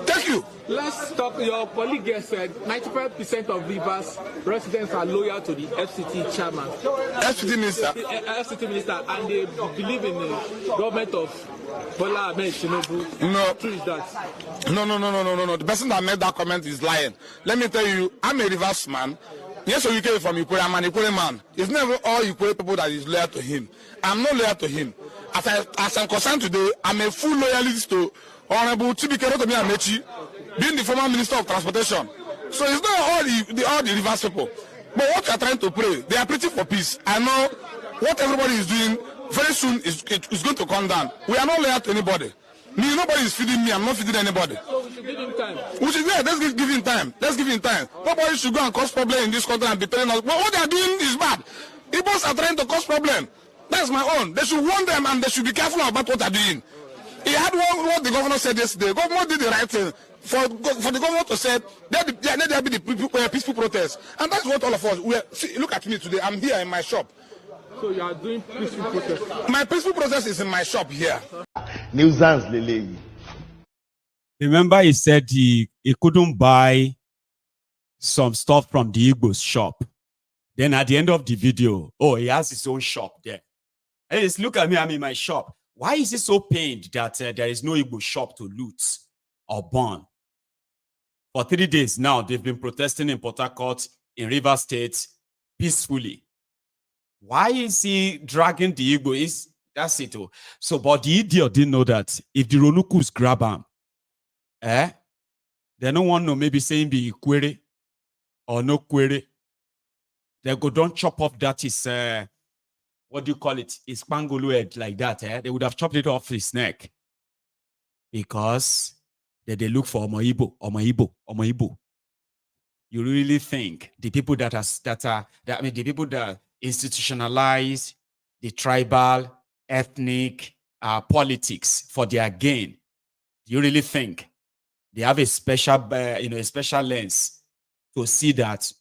Thank you. Let's talk. Your colleague said 95% of Rivers residents are loyal to the FCT chairman. FCT minister. FCT minister, and they believe in the government of Bola Ahmed Tinubu. No. True is that? No. The person that made that comment is lying. Let me tell you, I'm a Rivers man. Yes, so you came from Ikwe. I'm an Ikwe man. It's never all Ikwe people that is loyal to him. I'm not loyal to him. As I'm concerned today, I'm a full loyalist to Honorable Chibike Rotomi Amechi, being the former Minister of Transportation. So it's not all the Rivers people. But what we are trying to pray, they are preaching for peace. I know what everybody is doing very soon is going to come down. We are not loyal to anybody. Nobody is feeding me. I'm not feeding anybody. So we should give him time. Let's give him time. Let's give him time. Nobody should go and cause problem in this country and be telling us. But what they are doing is bad. Igbos are trying to cause problem. That's my own. They should warn them and they should be careful about what they're doing. He had what the governor said yesterday. The governor did the right thing. For the governor to say, let there be the peaceful protest. And that's what all of us, see, look at me today. I'm here in my shop. So you are doing peaceful protest? My peaceful protest is in my shop here. Nuisance, Lele. Remember he said he couldn't buy some stuff from the Igbo's shop. Then at the end of the video, he has his own shop there. Hey, look at me, I'm in my shop. Why is he so pained that there is no Igbo shop to loot or burn? For 3 days now, they've been protesting in Port Harcourt, in Rivers State, peacefully. Why is he dragging the Igbo? That's it. So, but the idiot didn't know that if the Ronukus grab him, they don't want to maybe saying be query or no query. They go don't chop off that is what do you call it? It's pangolo head like that. They would have chopped it off his neck because they look for Omo-Ibo. You really think the people the people that institutionalize the tribal, ethnic politics for their gain? Do you really think they have a special, a special lens to see that?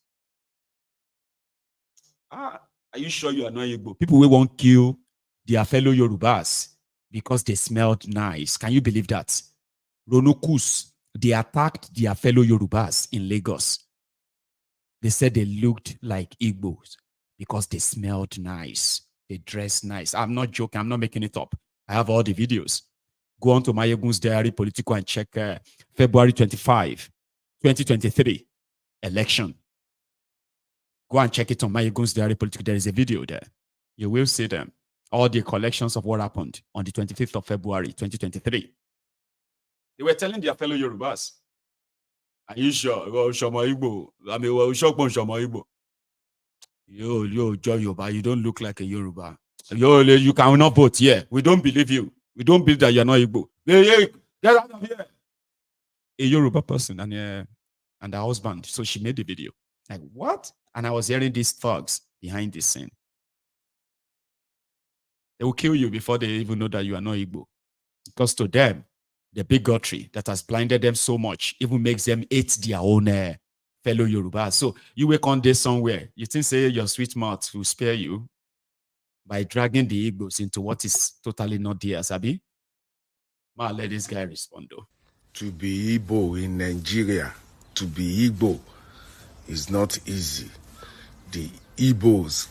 Are you sure you are not Igbo? People will won't kill their fellow Yorubas because they smelled nice. Can you believe that? Ronokus, they attacked their fellow Yorubas in Lagos. They said they looked like Igbos because they smelled nice. They dressed nice. I'm not joking. I'm not making it up. I have all the videos. Go on to Mayegun's Diary Political and check February 25, 2023 election. Go and check it on Mayegun's Diary Political. There is a video there. You will see them. All the collections of what happened on the 25th of February, 2023. They were telling their fellow Yorubas, are you sure? Shoma Igbo. I mean, well, Shoma Igbo. Yo, Joe Yoruba, you don't look like a Yoruba. You cannot vote here. We don't believe you. We don't believe that you're not Igbo. Hey, get out of here. A Yoruba person and her husband. So she made the video. Like, what? And I was hearing these thugs behind the scene. They will kill you before they even know that you are not Igbo. Because to them, the bigotry that has blinded them so much even makes them hate their own fellow Yoruba. So you wake on this somewhere, you think say your sweet mouth will spare you by dragging the Igbos into what is totally not theirs, Abi? Ma, let this guy respond though. To be Igbo in Nigeria, to be Igbo is not easy. The Igbos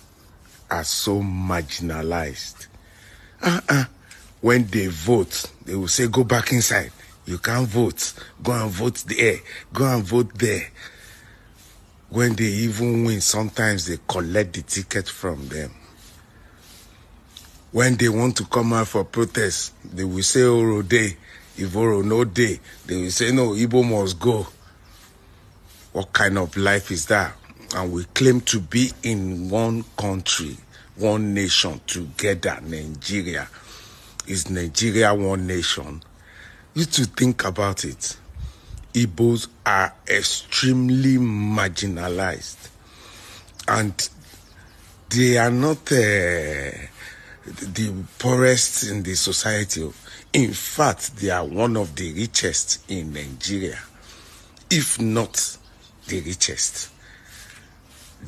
are so marginalized. When they vote, they will say, go back inside. You can't vote. Go and vote there. Go and vote there. When they even win, sometimes they collect the ticket from them. When they want to come out for protest, they will say, Oro day. If Oro no day, they will say, no, Igbo must go. What kind of life is that? And we claim to be in one country, one nation together, Nigeria. Is Nigeria one nation? You to think about it. Igbos are extremely marginalized. And they are not the poorest in the society. In fact, they are one of the richest in Nigeria, if not the richest.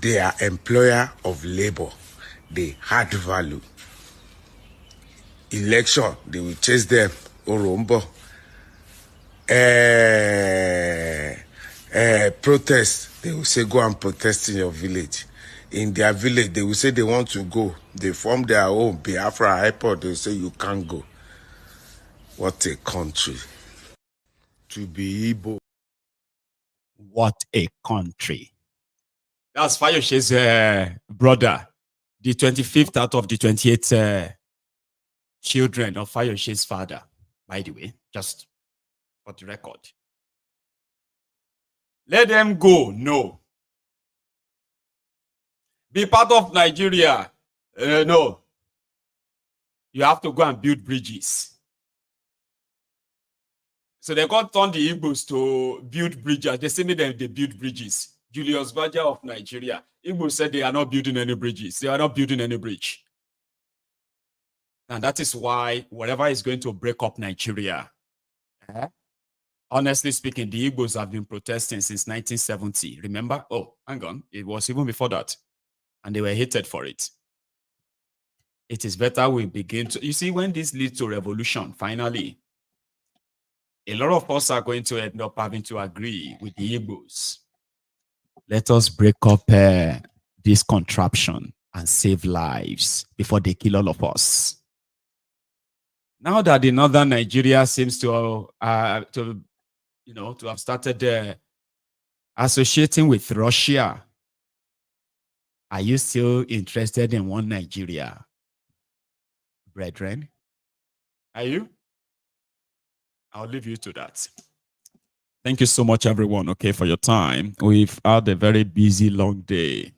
They are employer of labor. They add value. Election, they will chase them. Orombo. Protest, they will say go and protest in your village. In their village, they will say they want to go. They form their own Biafra airport. They will say you can't go. What a country. To be Igbo. What a country. That's Fayoshe's brother. The 25th out of the 28 children of Fayoshe's father, by the way, just for the record. Let them go, no. Be part of Nigeria, no. You have to go and build bridges. So they got turn the Igbos to build bridges. They say they build bridges. Julius Baja of Nigeria. Igbo said they are not building any bridges. They are not building any bridge. And that is why whatever is going to break up Nigeria, honestly speaking, the Igbos have been protesting since 1970. Remember? Oh, hang on. It was even before that. And they were hated for it. It is better we begin to... You see, when this leads to revolution, finally, a lot of us are going to end up having to agree with the Igbos. Let us break up this contraption and save lives before they kill all of us. Now that the northern Nigeria seems to have started associating with Russia, are you still interested in one Nigeria, brethren? Are you? I'll leave you to that. Thank you so much, everyone, okay, for your time. We've had a very busy, long day.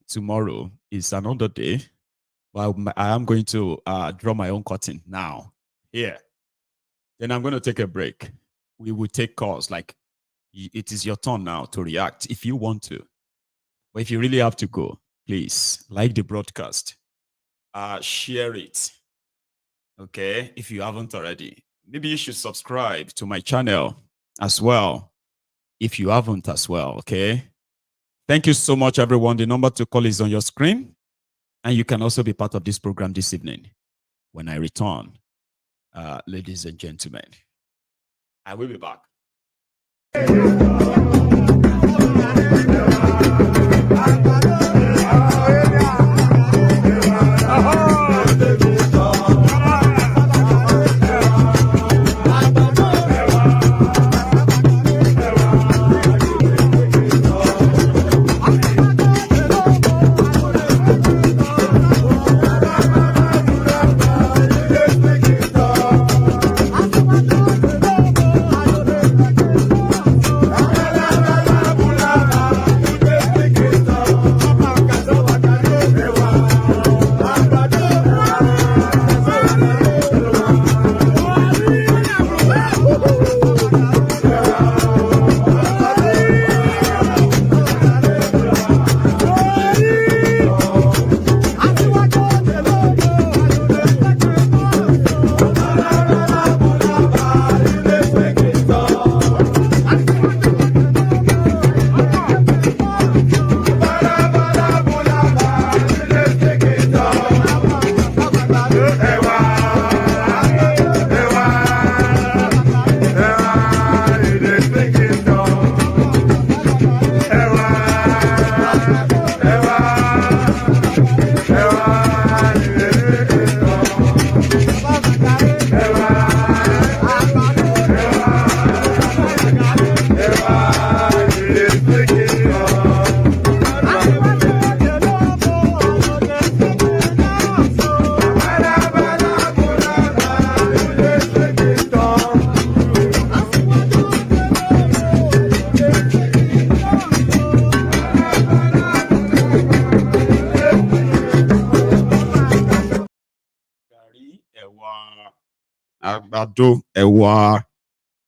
Tomorrow is another day. Well, I am going to draw my own curtain now, here. Then I'm going to take a break. We will take calls. Like, it is your turn now to react if you want to. But if you really have to go, please, like the broadcast. Share it, okay, if you haven't already. Maybe you should subscribe to my channel as well, if you haven't as well, okay? Thank you so much, everyone. The number to call is on your screen. And you can also be part of this program this evening when I return. ladies and gentlemen. I will be back.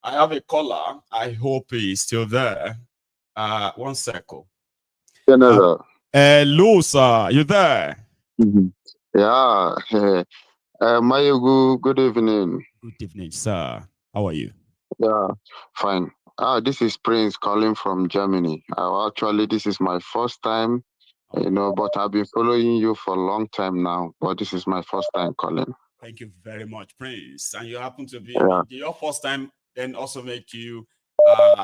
I have a caller. I hope he's still there. 1 second. Hello, sir. You there? Yeah. Mayogu, good evening. Good evening, sir. How are you? Yeah, fine. This is Prince calling from Germany. Actually, this is my first time, but I've been following you for a long time now. But this is my first time calling. Thank you very much, Prince. And you happen to be your first time, then also make you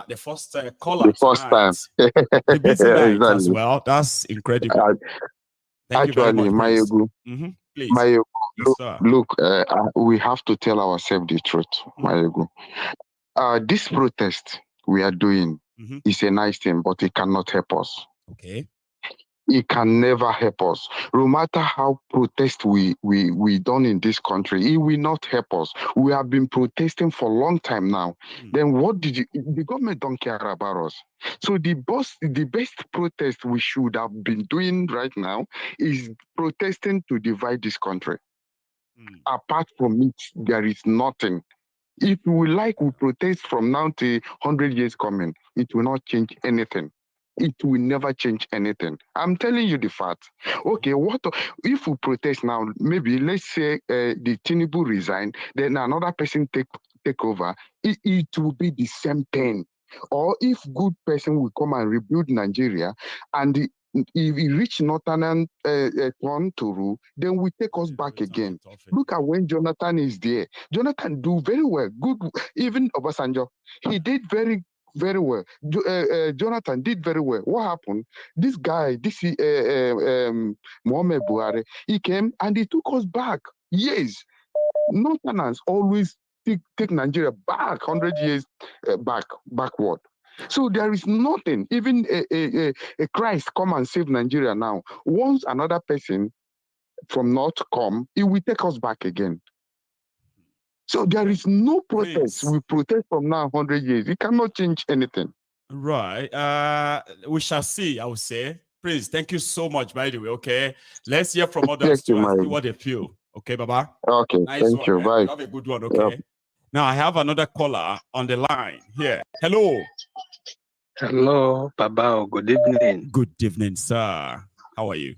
the first caller. The first time. The busy night as well. That's incredible. Thank you very much, Mayogu. Please. Mayogu, Yes, look, we have to tell ourselves the truth, Mayogu. This protest we are doing is a nice thing, but it cannot help us. Okay. It can never help us. No matter how protest we done in this country, it will not help us. We have been protesting for a long time now. Then what did the government don't care about us? So the best protest we should have been doing right now is protesting to divide this country. Apart from it, there is nothing. If we protest from now to 100 years coming, it will not change anything. It will never change anything. I'm telling you the fact. Okay, what if we protest now? Maybe let's say the Tinubu resign, then another person take over. It will be the same thing. Or if good person will come and rebuild Nigeria, and if we reach northern turn to rule, then we take us back again. Look at when Jonathan is there. Jonathan do very well. Good. Even Obasanjo, he did very well. Jonathan did very well. What happened? This guy, Mohamed Buhari, he came and he took us back. Yes, Northerners always take Nigeria back 100 years backward. So there is nothing. Even a Christ come and save Nigeria now. Once another person from North come, it will take us back again. So there is no protest. We protest from now 100 years. It cannot change anything. Right. We shall see, I would say. Prince, thank you so much, by the way. Okay. Let's hear from others too and see what they feel. Okay, Baba? Okay, nice thank one, you. Bye. You have a good one, okay? Yep. Now I have another caller on the line here. Hello. Hello, Baba. Good evening. Good evening, sir. How are you?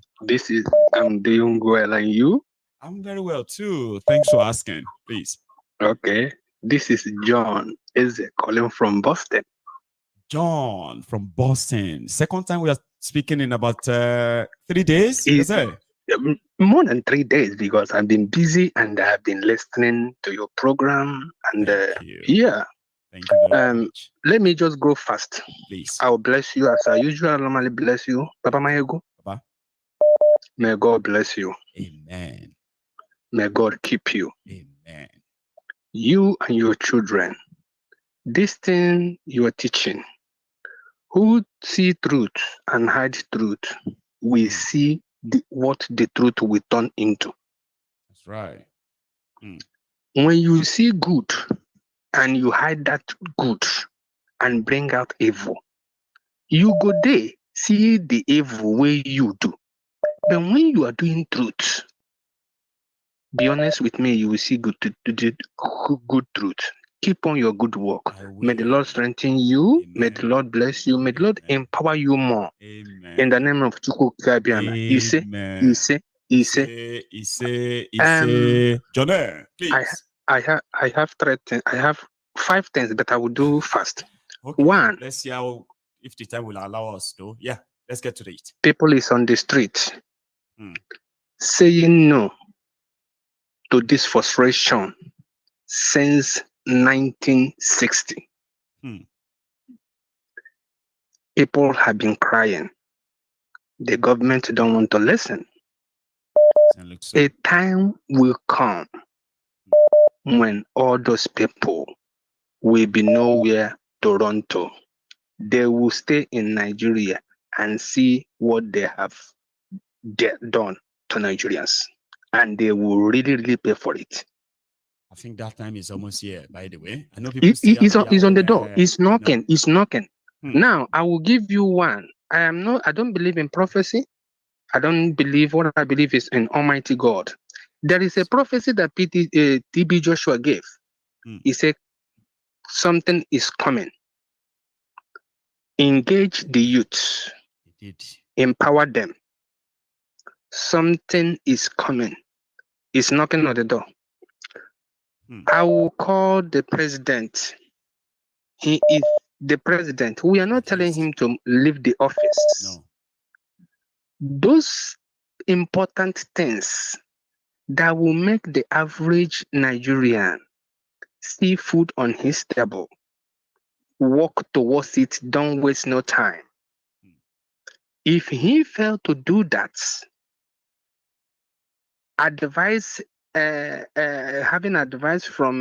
I'm doing well, and you? I'm very well too. Thanks for asking. Please. Okay. This is John Eze calling from Boston. John from Boston. Second time we are speaking in about 3 days. Is it? more than 3 days because I've been busy and I've been listening to your program. And yeah. Thank you very much. Let me just go fast. Please. I'll bless you as I usually normally bless you. Papa Mayego. Papa. May God bless you. Amen. May God keep you. Amen. You and your children. This thing you are teaching. Who see truth and hide truth, we see what the truth will turn into. That's right. When you see good and you hide that good and bring out evil, you go there, see the evil way you do. But when you are doing truth, be honest with me, you will see good truth. Keep on your good work. May the Lord strengthen you. Amen. May the Lord bless you. May the Lord empower you more. Amen. In the name of Chukwu Kabiana. He say. Jonah, please. I have 3 things. I have 5 things, but I will do fast. Okay. 1. Let's see if the time will allow us to. Yeah, let's get to it. People is on the street saying no to this frustration since 1960. People have been crying. The government don't want to listen. A time will come when all those people will be nowhere to run to. They will stay in Nigeria and see what they have done to Nigerians. And they will really, really pay for it. I think that time is almost here, by the way. I know people He's on the door. He's knocking. He's knocking. Now, I will give you one. I don't believe in prophecy. I don't believe what I believe is in Almighty God. There is a prophecy that TB Joshua gave. He said, something is coming. Engage the youth. Empower them. Something is coming. It's knocking on the door. I will call the president. He is the president. We are not telling him to leave the office. No. Those important things that will make the average Nigerian see food on his table, walk towards it, don't waste no time. If he failed to do that, having advice from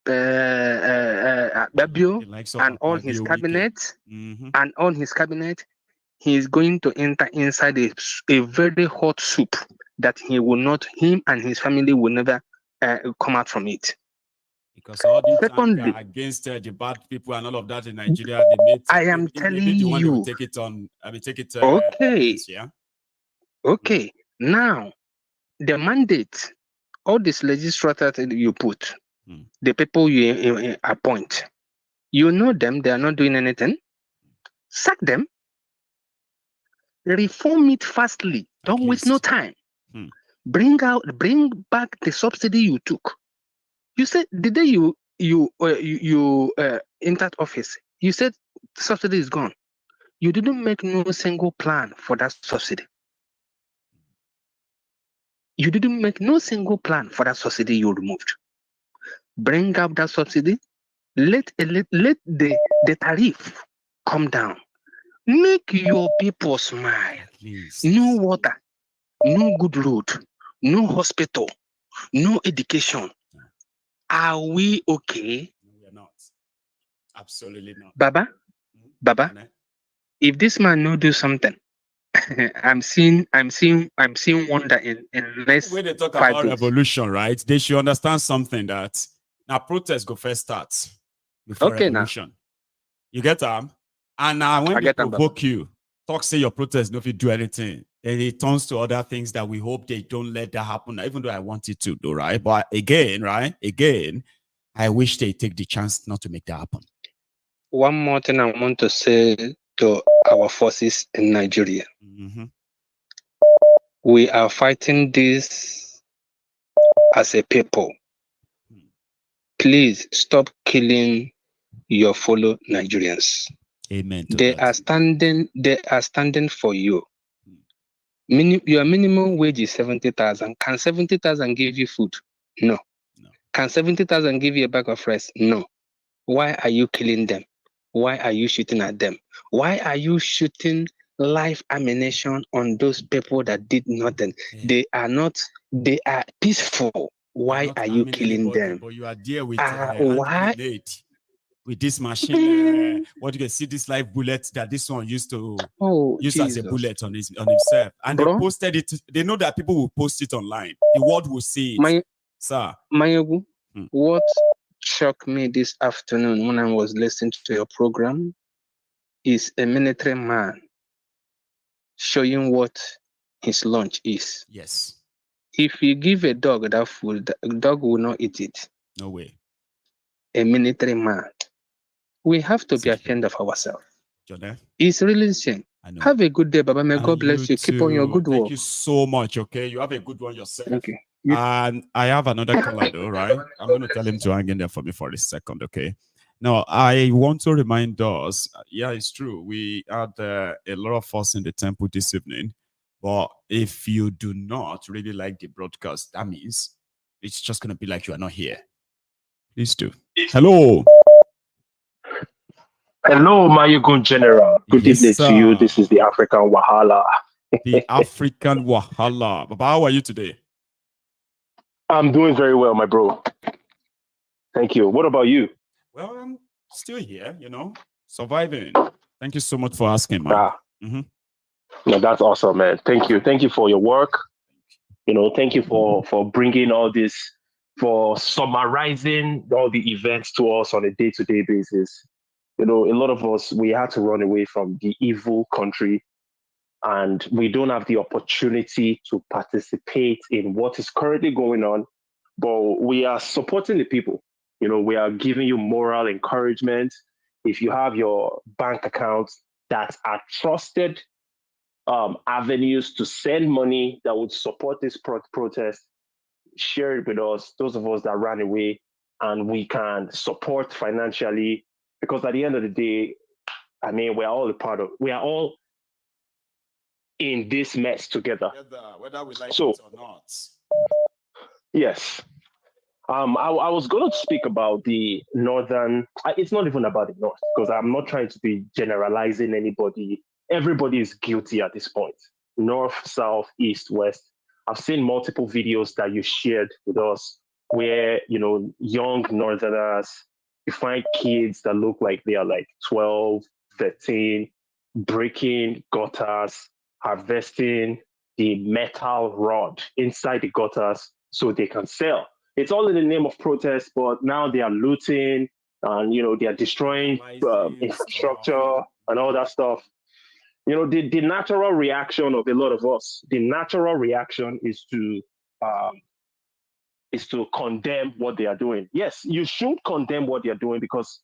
Babio and all his cabinet, he is going to enter inside a very hot soup that him and his family will never come out from it. Because all these anger against the bad people and all of that in Nigeria, I am telling you. Take it on. Take it. Okay. Yeah. Okay. Now, the mandate, all these legislators you put, the people you appoint, you know them, they are not doing anything. Sack them. Reform it fastly. Don't waste no time. Bring back the subsidy you took. You said the day you entered office, you said subsidy is gone. You didn't make no single plan for that subsidy. You didn't make no single plan for that subsidy you removed. Bring up that subsidy. Let the tariff come down. Make your people smile. No water, no good road, no hospital, no education. Are we okay? No, we are not. Absolutely not. Baba, if this man no do something, I'm seeing wonder in less. When they talk about revolution, right? They should understand something that now protest go first start before revolution. Now. You get them? And now when they provoke you, talk say your protest, no, if you do anything, then it turns to other things that we hope they don't let that happen, even though I want it to do, right? But again, I wish they take the chance not to make that happen. One more thing I want to say to our forces in Nigeria. We are fighting this as a people. Please stop killing your fellow Nigerians. Amen. They are standing for you. Your minimum wage is 70,000. Can 70,000 give you food? No. Can 70,000 give you a bag of rice? No. Why are you killing them? Why are you shooting at them? Why are you shooting live ammunition on those people that did nothing? They are peaceful. Why are you killing them? But you are there with why? With this machine, what you can see, this live bullet that this one used to use as a bullet on himself, and they posted it. They know that people will post it online. The world will see it. Sir, Mayogu, what shocked me this afternoon when I was listening to your program is a military man showing what his lunch is. Yes. If you give a dog that food, the dog will not eat it. No way. A military man. We have to be ashamed of ourselves. It's really shame. Have a good day, Baba. May God bless you. Keep on your good work. Thank you so much. Okay, you have a good one yourself. Okay. And I have another caller though, right? I'm going to tell him to hang in there for me for a second, okay? Now, I want to remind us, yeah, it's true. We had a lot of us in the temple this evening. But if you do not really like the broadcast, that means it's just going to be like you are not here. Please do. Hello. Hello, Mayogun General. Good evening to you. This is the African Wahala. The African Wahala. Baba, how are you today? I'm doing very well, my bro. Thank you. What about you? Well, I'm still here, surviving. Thank you so much for asking, man. No, that's awesome, man. Thank you. Thank you for your work. Thank you for bringing all this, for summarizing all the events to us on a day-to-day basis. A lot of us, we had to run away from the evil country, and we don't have the opportunity to participate in what is currently going on, but we are supporting the people. We are giving you moral encouragement. If you have your bank accounts that are trusted avenues to send money that would support this protest, share it with us, those of us that ran away, and we can support financially. Because at the end of the day, we are all in this mess together. Whether we like it or not. Yes. I was going to speak about the northern. It's not even about the north, because I'm not trying to be generalizing anybody. Everybody is guilty at this point. North, south, east, west. I've seen multiple videos that you shared with us where, young northerners, you find kids that look like they are like 12, 13, breaking gutters, harvesting the metal rod inside the gutters so they can sell. It's all in the name of protest, but now they are looting and, they are destroying infrastructure and all that stuff. The natural reaction of a lot of us, the natural reaction is to condemn what they are doing. Yes, you should condemn what they are doing because,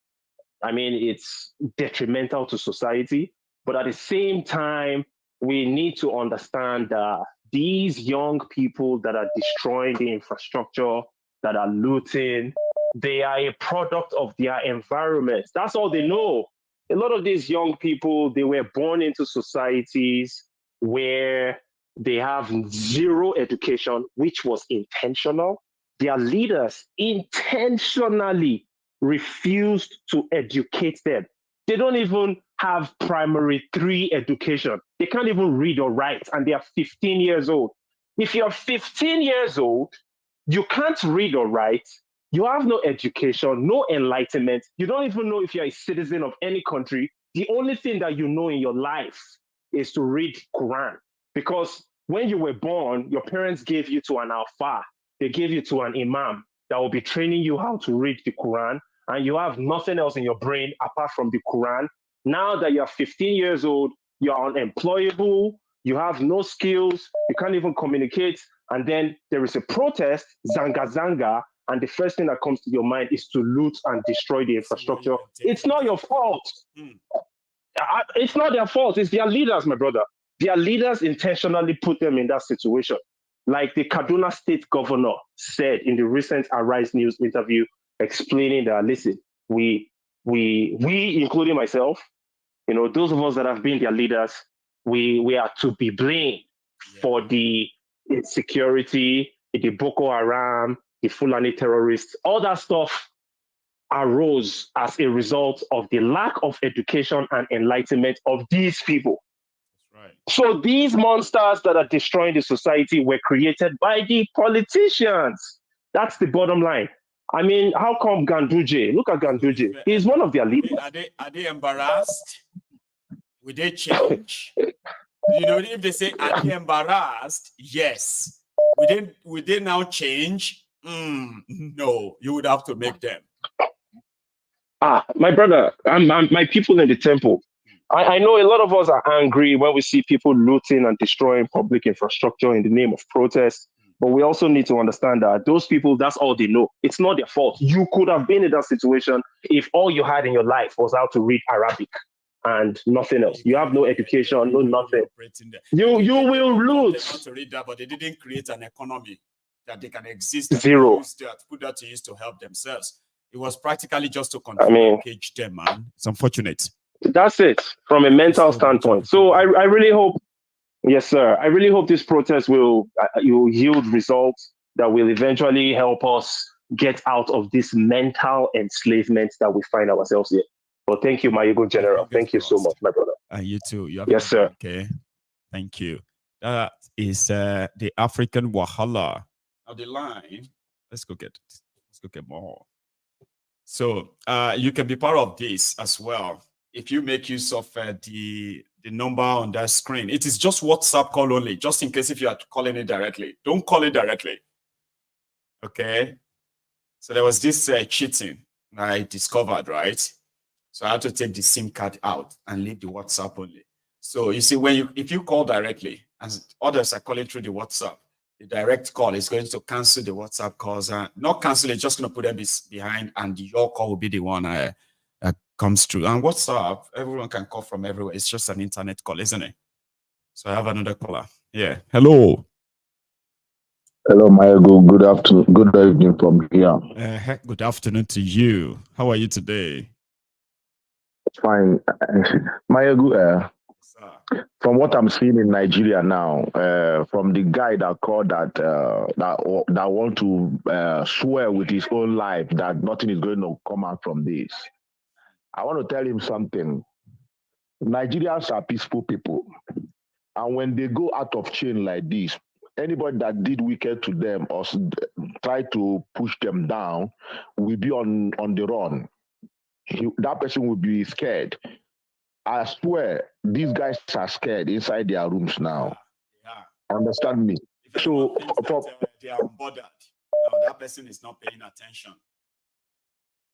it's detrimental to society. But at the same time, we need to understand that these young people that are destroying the infrastructure, that are looting, they are a product of their environment. That's all they know. A lot of these young people, they were born into societies where they have zero education, which was intentional. Their leaders intentionally refused to educate them. They don't even have primary 3 education. They can't even read or write, and they are 15 years old. If you're 15 years old, you can't read or write, you have no education, no enlightenment, you don't even know if you're a citizen of any country. The only thing that you know in your life is to read Quran. Because when you were born, your parents gave you to an alfa. They gave you to an imam that will be training you how to read the Quran, and you have nothing else in your brain apart from the Quran. Now that you're 15 years old, you're unemployable, you have no skills, you can't even communicate, and then there is a protest, zanga, and the first thing that comes to your mind is to loot and destroy the infrastructure. It's not your fault. It's not their fault. It's their leaders, my brother. Their leaders intentionally put them in that situation. Like the Kaduna State governor said in the recent Arise News interview, explaining that, listen, we, including myself, those of us that have been their leaders, we are to be blamed for the insecurity, the Boko Haram, the Fulani terrorists, all that stuff arose as a result of the lack of education and enlightenment of these people. That's right. So these monsters that are destroying the society were created by the politicians. That's the bottom line. I mean, how come Ganduje? Look at Ganduje. He's one of their leaders. Are they embarrassed? Will they change? You know, if they say, are they embarrassed? Yes. Will they now change? No, you would have to make them. My brother, my people in the temple. I know a lot of us are angry when we see people looting and destroying public infrastructure in the name of protest. But we also need to understand that those people, that's all they know. It's not their fault. You could have been in that situation if all you had in your life was how to read Arabic and nothing else. You have no education, no nothing. You will loot. To read that, but they didn't create an economy that they can exist. Zero. Put that to use to help themselves. It was practically just to control, cage them, man. It's unfortunate. That's it from a mental standpoint. So I really hope, yes, sir. I really hope this protest will yield results that will eventually help us get out of this mental enslavement that we find ourselves in. But thank you, my ego general. Thank you so much, my brother. And you too. Yes, sir. Okay. Thank you. That is the African Wahala. Now the line. Let's go get it. Let's go get more. So you can be part of this as well. If you make use of the number on that screen, it is just WhatsApp call only, just in case if you are calling it directly. Don't call it directly. Okay. So there was this cheating I discovered, right? So I had to take the SIM card out and leave the WhatsApp only. So you see, if you call directly, as others are calling through the WhatsApp, the direct call is going to cancel the WhatsApp calls. Not cancel it, just going to put them behind, and your call will be the one that comes through. And WhatsApp, everyone can call from everywhere. It's just an internet call, isn't it? So I have another caller. Yeah. Hello. Hello, Mayago. Good afternoon. Good evening from here. Good afternoon to you. How are you today? Fine. Mayago, from what I'm seeing in Nigeria now, from the guy that called that want to swear with his own life that nothing is going to come out from this, I want to tell him something. Nigerians are peaceful people, and when they go out of chain like this, anybody that did wicked to them or try to push them down will be on the run. That person will be scared. I swear, these guys are scared inside their rooms now. Yeah. Understand me? So they are unbothered. Now that person is not paying attention.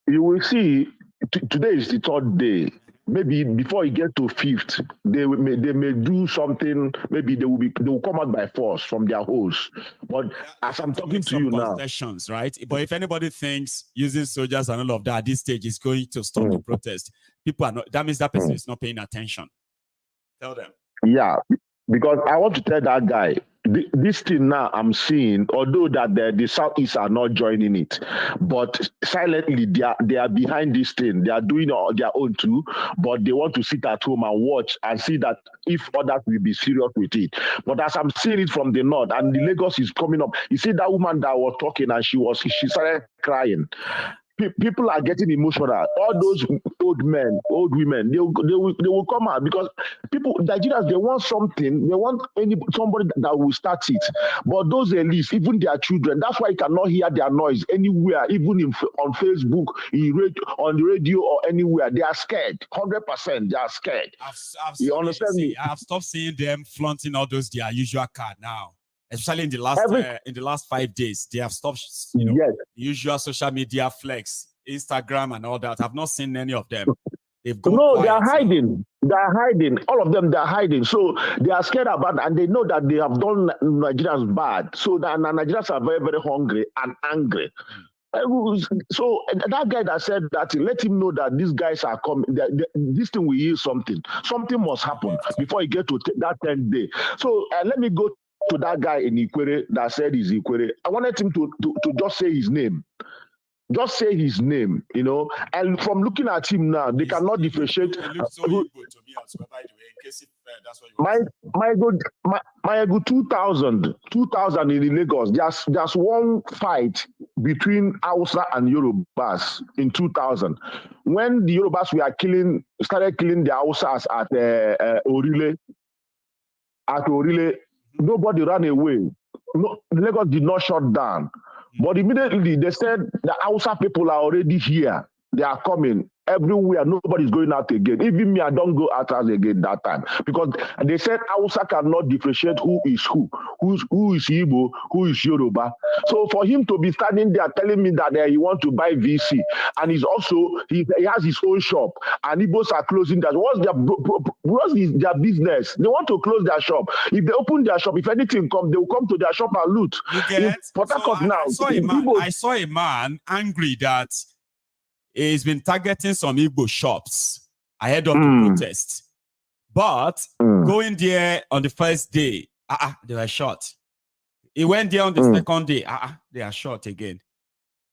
You will see. Today is the third day. Maybe before you get to fifth, they may do something. Maybe they will come out by force from their holes. But as I'm talking to you now, concessions, right? But if anybody thinks using soldiers and all of that at this stage is going to stop the protest, people are not. That means that person is not paying attention. Tell them. Yeah, because I want to tell that guy. This thing now I'm seeing, although that the Southeast are not joining it, but silently they are behind this thing. They are doing their own too, but they want to sit at home and watch and see that if others will be serious with it. But as I'm seeing it from the north, and the Lagos is coming up, you see that woman that was talking and she started crying. People are getting emotional. All those old men, old women, they will come out because Nigerians, they want something. They want somebody that will start it. But those elites, even their children, that's why you cannot hear their noise anywhere, even on Facebook, on the radio or anywhere. They are scared. 100%, they are scared. You understand me? I have stopped seeing them flaunting all those their usual card now. Especially in the last 5 days, they have stopped, the usual social media flex, Instagram and all that. I've not seen any of them. They've gone quiet. They are hiding. They are hiding. All of them, they are hiding. So they are scared about, and they know that they have done Nigerians bad. So that Nigerians are very, very hungry and angry. So that guy that said that, let him know that these guys are coming. This thing will yield something. Something must happen before you get to that 10th day. So let me go to that guy in Ikwere that said he's Ikwere. I wanted him to just say his name. Just say his name, and from looking at him now, they cannot differentiate. It looks so Igbo to me as well, by the way, in case if that's what you want my good 2000 in Lagos. There's one fight between Hausa and Yorubas in 2000 when the Yorubas started killing the Hausas at Orile. At Orile, nobody ran away. No, Lagos did not shut down. But immediately they said the Hausa people are already here. They are coming everywhere. Nobody's going out again. Even me, I don't go out again that time because they said Hausa cannot differentiate who is who is Igbo, who is Yoruba. So for him to be standing there telling me that he wants to buy VC and he has his own shop and Igbos are closing that. What's their business? They want to close their shop. If they open their shop, if anything comes, they will come to their shop and loot. I saw a man angry that he's been targeting some Igbo shops ahead of the protest. But going there on the first day, they were shot. He went there on the second day, they are shot again.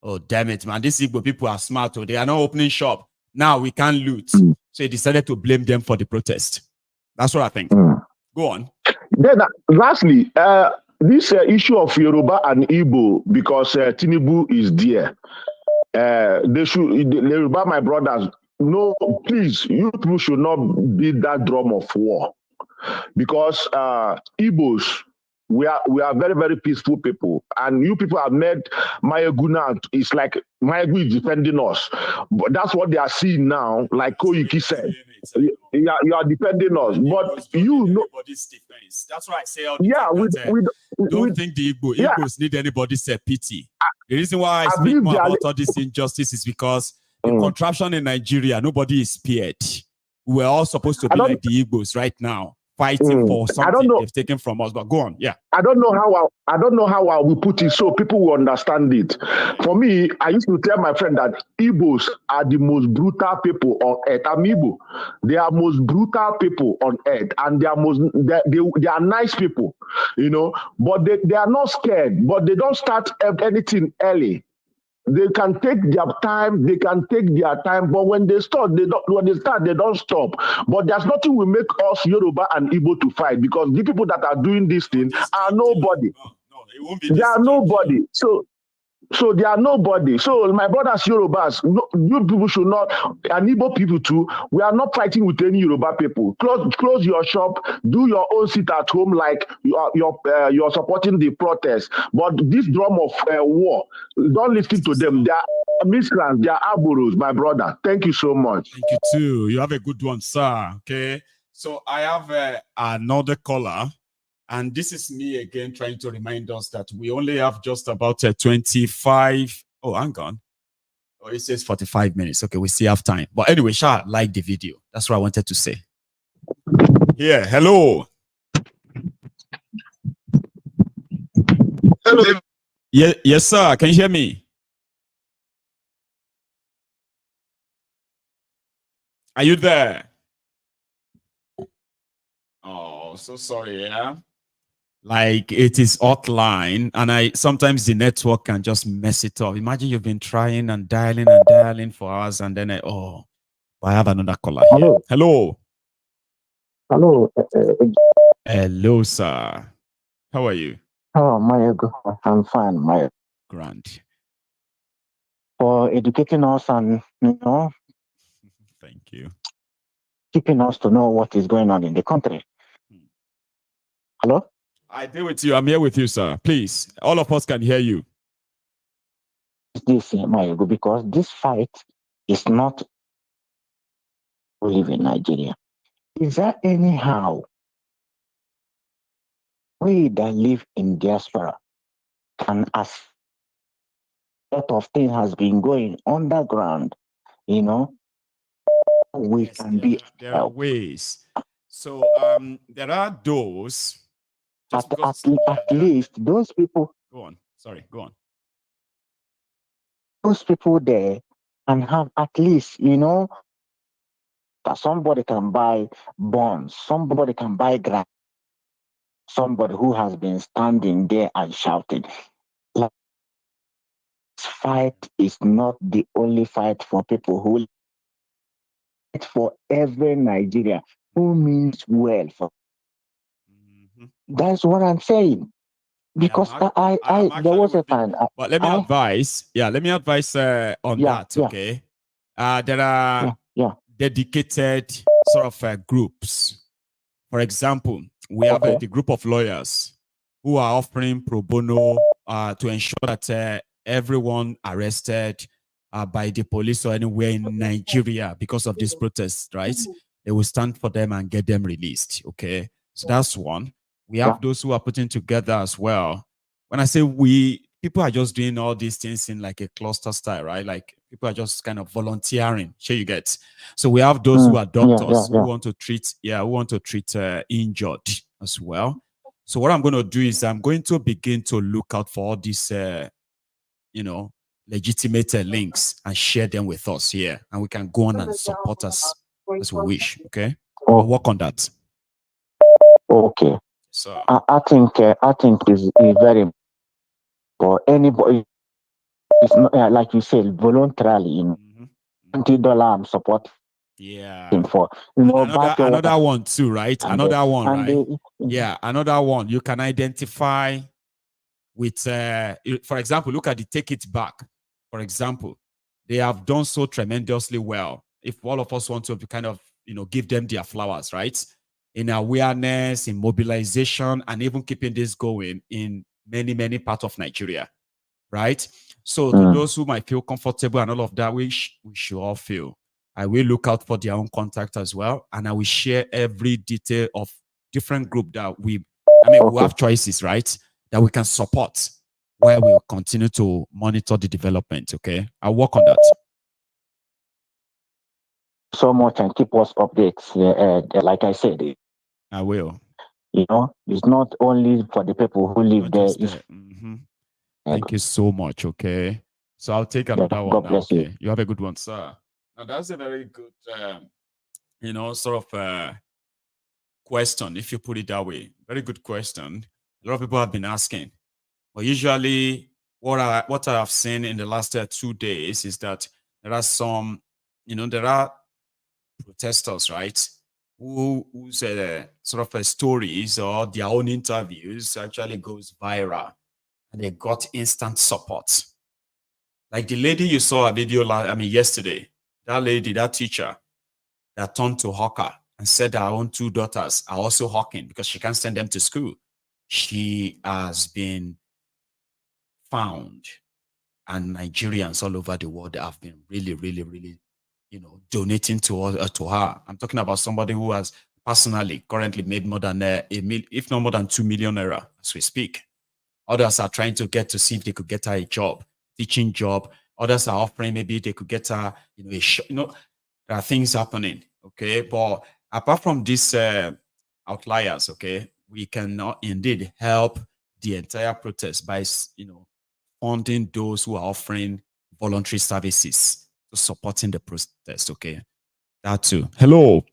Oh, damn it, man. These Igbo people are smart. They are not opening shop. Now we can't loot. So he decided to blame them for the protest. That's what I think. Go on. Then, lastly, this issue of Yoruba and Igbo, because Tinubu is there. Yoruba, my brothers, no, please, you people should not beat that drum of war. Because Igbos, we are very, very peaceful people. And you people have made Mayaguna, it's like Mayagu is defending us. But that's what they are seeing now, like Koiki said. You are defending us. But you know. That's why I say all the time don't think the Igbos need anybody's pity. The reason why I speak more about all this injustice is because the contraption in Nigeria, nobody is spared. We're all supposed to be like the Igbos right now, fighting for something they've taken from us. But go on, yeah. I don't know how I will put it so people will understand it. For me, I used to tell my friend that Igbos are the most brutal people on earth. I'm Igbo. They are most brutal people on earth, and they are nice people, But they are not scared. But they don't start anything early. They can take their time. But when they start, they don't stop. But there's nothing will make us Yoruba and Igbo to fight because the people that are doing this thing are nobody. They are nobody. So they are nobody. So my brothers, Yorubas, you people should not, and Igbo people too, we are not fighting with any Yoruba people. Close your shop, do your own sit at home like you're supporting the protest. But this drum of war, don't listen to them. They are miscreants, they are arboros, my brother. Thank you so much. Thank you too. You have a good one, sir. Okay. So I have another caller. And this is me again trying to remind us that we only have just about 25. Oh, hang on. Oh, it says 45 minutes. Okay, we still have time. But anyway, like the video. That's what I wanted to say. Yeah, hello. Hello. Yeah, yes, sir. Can you hear me? Are you there? Oh, so sorry, yeah. Like it is hotline, and sometimes the network can just mess it up. Imagine you've been trying and dialing for hours, and then I have another caller here. Hello. Hello, sir. How are you? Oh, my God, I'm fine, my grand. For educating us and thank you. Keeping us to know what is going on in the country. Hello? I deal with you. I'm here with you, sir. Please, all of us can hear you. This, because this fight is not live in Nigeria. Is there anyhow we that live in diaspora can ask a lot of things has been going underground, we can be there are ways. So there are those. At least those people. Go on. Sorry, go on. Those people there can have at least, that somebody can buy bonds, somebody can buy grant, somebody who has been standing there and shouting. Like fight is not the only fight for people who fight for every Nigerian who means well for. That's what I'm saying. Because there was a time. But let me advise. Yeah, let me advise on that. Okay. There are dedicated sort of groups. For example, we have the group of lawyers who are offering pro bono to ensure that everyone arrested by the police or anywhere in Nigeria because of this protest, right? They will stand for them and get them released. Okay. So that's one. We have those who are putting together as well. When I say we, people are just doing all these things in like a cluster style, right? Like people are just kind of volunteering. Sure, you get. So we have those who are doctors who want to treat, injured as well. So what I'm going to do is I'm going to begin to look out for all these, legitimate links and share them with us here, and we can go on and support us as we wish. Okay, I'll work on that. Okay. So I think is very for anybody. It's not like you said voluntarily. $20 I'm supporting. Yeah. For another one too, right? Another one, right? Yeah, another one. You can identify with, for example, look at the Take It Back. For example, they have done so tremendously well. If all of us want to kind of, give them their flowers, right? In awareness, in mobilization, and even keeping this going in many, many parts of Nigeria, right? So to those who might feel comfortable and all of that, we should all feel. I will look out for their own contact as well, and I will share every detail of different group that we have choices, right? That we can support, where we'll continue to monitor the development. Okay, I'll work on that. So much and keep us updates. Like I said, I will. It's not only for the people who live there. Thank you so much. Okay, so I'll take another one. God bless you. You have a good one, sir. Now that's a very good, sort of question, if you put it that way. Very good question. A lot of people have been asking. But usually, what I have seen in the last 2 days is that there are some, there are protesters, right, who say sort of stories or their own interviews actually goes viral, and they got instant support. Like the lady you saw a video yesterday, that lady, that teacher that turned to hawker and said her own 2 daughters are also hawking because she can't send them to school. She has been found, and Nigerians all over the world have been really, really, really, donating to her. I'm talking about somebody who has personally currently made more than if not more than 2 million naira as we speak. Others are trying to get to see if they could get her a job, teaching job. Others are offering maybe they could get her, a shop. There are things happening. Okay, but apart from these outliers, okay, we cannot indeed help the entire protest by, funding those who are offering voluntary services to supporting the protest. Okay, that too. Hello,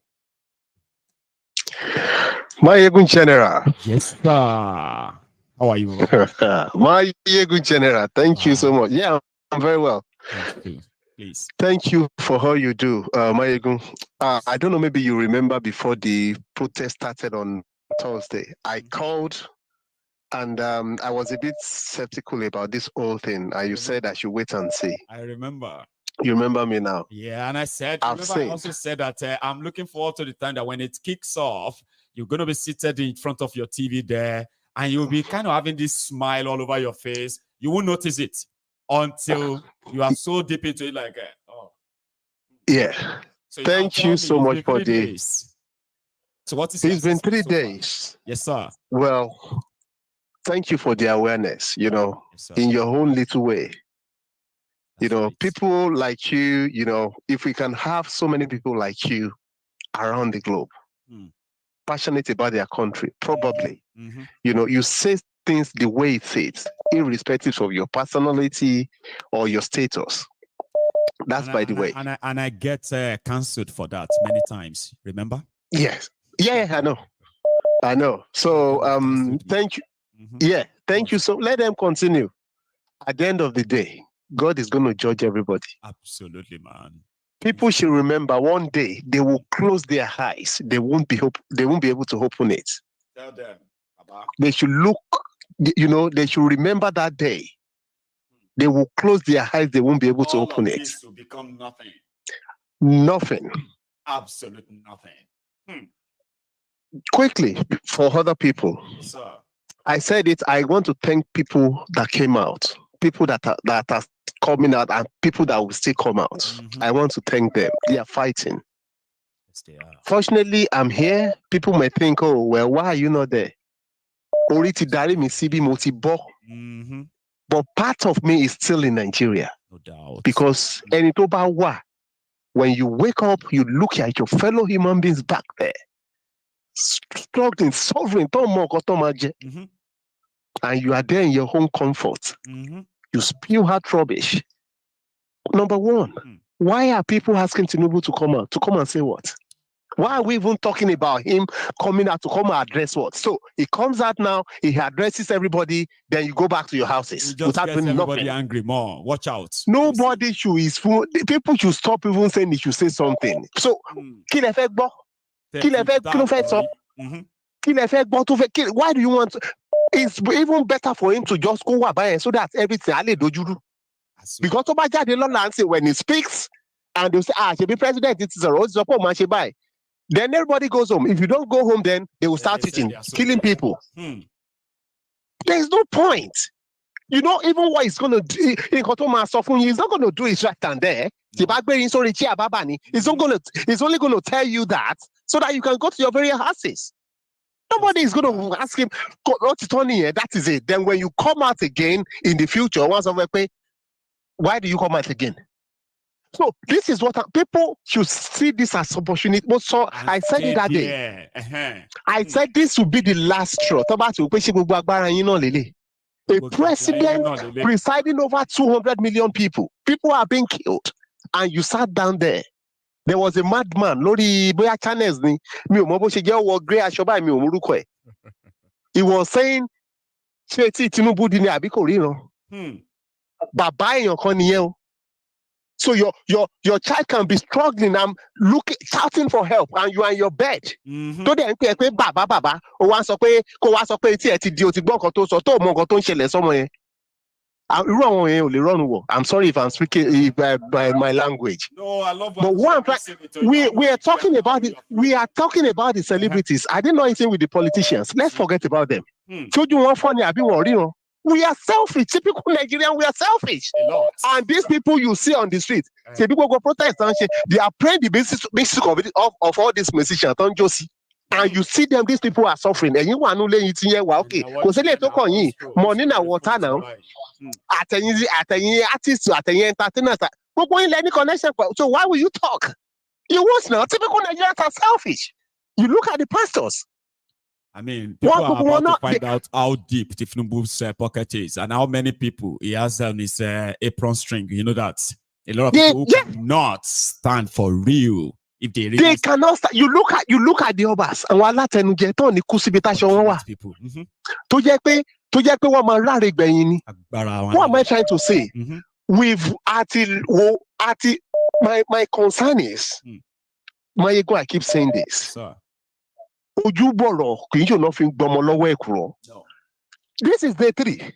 my good general. Yes, sir. How are you? My good general. Thank you so much. Yeah, I'm very well. Thank you. Please. Thank you for all you do, Mayegun. I don't know, maybe you remember before the protest started on Thursday, I called and I was a bit skeptical about this whole thing. You said I should wait and see. I remember. You remember me now? Yeah, and I said, I also said that I'm looking forward to the time that when it kicks off, you're going to be seated in front of your TV there, and you'll be kind of having this smile all over your face. You won't notice it until you are so deep into it, like, oh. Yeah. So thank you so much for this. So what is it's been 3 days. Yes, sir. Well, thank you for the awareness, yes, in your own little way. People like you, if we can have so many people like you around the globe, passionate about their country, probably, you say things the way it is, irrespective of your personality or your status. That's by the way. And I get cancelled for that many times. Remember? Yes. Yeah, I know. So thank you. Yeah, thank you. So let them continue. At the end of the day, God is going to judge everybody. Absolutely, man. People should remember one day they will close their eyes. They won't be able to open it. Tell them, Baba. They should look, they should remember that day. They will close their eyes, they won't be able to open it. This will become nothing. Nothing. Absolutely nothing. Quickly, for other people. Sir. I said it, I want to thank people that came out, people that are coming out, and people that will still come out. I want to thank them. They are fighting. Yes, they are. Fortunately, I'm here. People may think, oh, well, why are you not there? But part of me is still in Nigeria. No doubt. Because when you wake up, you look at your fellow human beings back there, struggling, suffering, and you are there in your own comfort. You spew out rubbish. Number one, why are people asking Tinubu to come out? To come and say what? Why are we even talking about him coming out to come and address what? So he comes out now, he addresses everybody, then you go back to your houses. It just gets everybody angry more. Watch out. Nobody should people should stop even saying they should say something. So why do you want to? It's even better for him to just go by so that everything because when he speaks and they say, she'll be president, it is a road support, then everybody goes home. If you don't go home, then they will start teaching, killing people. There's no point. You know, even what he's going to do, he's not going to do it right and there. He's only going to tell you that so that you can go to your various houses. Nobody is going to ask him, that is it. Then when you come out again in the future, why do you come out again? So this is what people should see this as opportunity. So I said it that day. I said this will be the last straw. A president presiding over 200 million people. People are being killed. And you sat down there. There was a madman. He was saying, so your child can be struggling and shouting for help, and you are in your bed. I'm sorry if I'm speaking by my language. No, I love but we are talking about it. We are talking about the celebrities. I didn't know anything with the politicians. Let's forget about them. We are selfish. Typical Nigerian, we are selfish. And these people you see on the street, people go protest and they are praying the basis of all these musicians. And you see them, these people are suffering. And you want to let it okay. Because they talk on you. Money now, water now. Artists, entertainers. But when any connection, so why will you talk? You won't now. Typical Nigerians are selfish. You look at the pastors. I mean, people are about to find out how deep Tinubu's pocket is and how many people he has on his apron string. You know that a lot of people cannot stand for real. If they cannot stand. You look at the Obas and what am I trying to say? My concern is my ego. I keep saying this. Sir. No. This is day 3.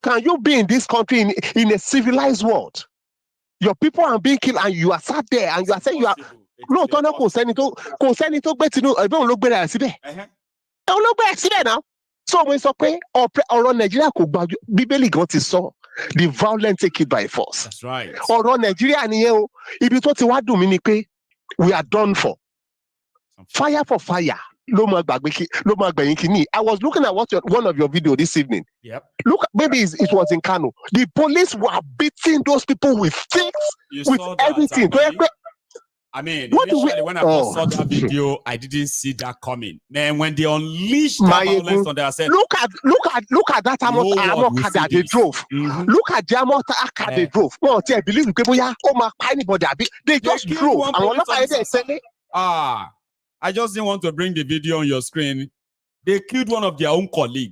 Can you be in this country in a civilized world? Your people are being killed and you are sat there and you are saying you are no now. So when or Nigeria Bibeli got is so the violent take it by force. That's right. Or Nigeria we are done for. Fire for fire. I was looking at one of your videos this evening. Yep. Look, maybe it was in Kano. The police were beating those people with sticks, with everything. I mean, initially when I first saw that video, I didn't see that coming. Man, when they unleashed that violence on there, I said, look at that armor car that they drove. Look at the armor car they drove. Oh, I believe anybody. They just drove. I just didn't want to bring the video on your screen. They killed one of their own colleagues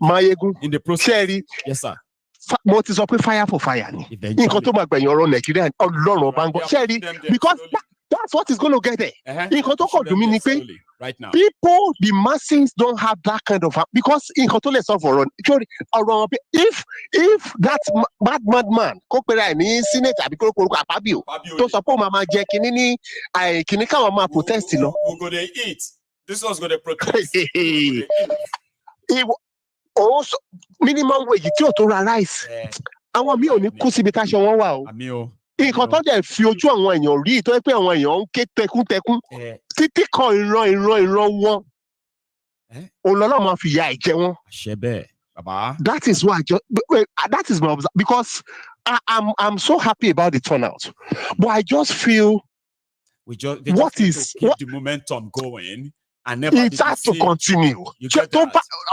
in the process. Sherry, yes, sir. fire for fire. Because that's what is going to get there. Right now. People, the masses don't have that kind of, because in control of if that madman senator to support Mama Jackie Kinika protest, we'll go there eat. This one's gonna protest. Also minimum wage to rise. Àwọn mi ò ní kú síbi táṣọ wọn wà o. Nǹkan tó dẹ̀ fi ojú àwọn èèyàn rí tó pé àwọn èèyàn ń ké tẹkúntẹkún títí kan ìran wọn. Olọ́lọ́ máa fi ya ẹ̀jẹ̀ wọn. Àṣẹ bẹ́ẹ̀, bàbá. That is why that is my observation, because I'm so happy about the turnout, but I just feel keep the momentum going. And never it has to continue.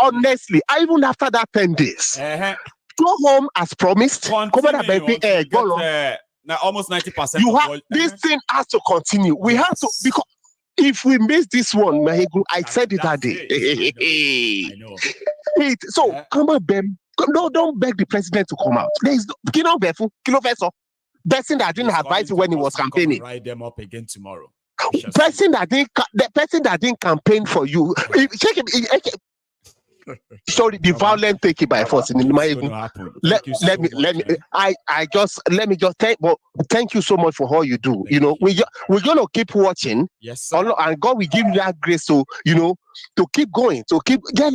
Honestly, even after that 10 days, go home as promised. Now almost 90%. You have this thing has to continue. We have to, because if we miss this one, I said it that day. I know. So come on, Ben. No, don't beg the president to come out. There is person that didn't advise you when he was campaigning. Write them up again tomorrow. The person that didn't campaign for you. Sorry, the violent take it by force. Let me just thank you so much for all you do. We're gonna keep watching. Yes, sir. And God will give you that grace to keep going,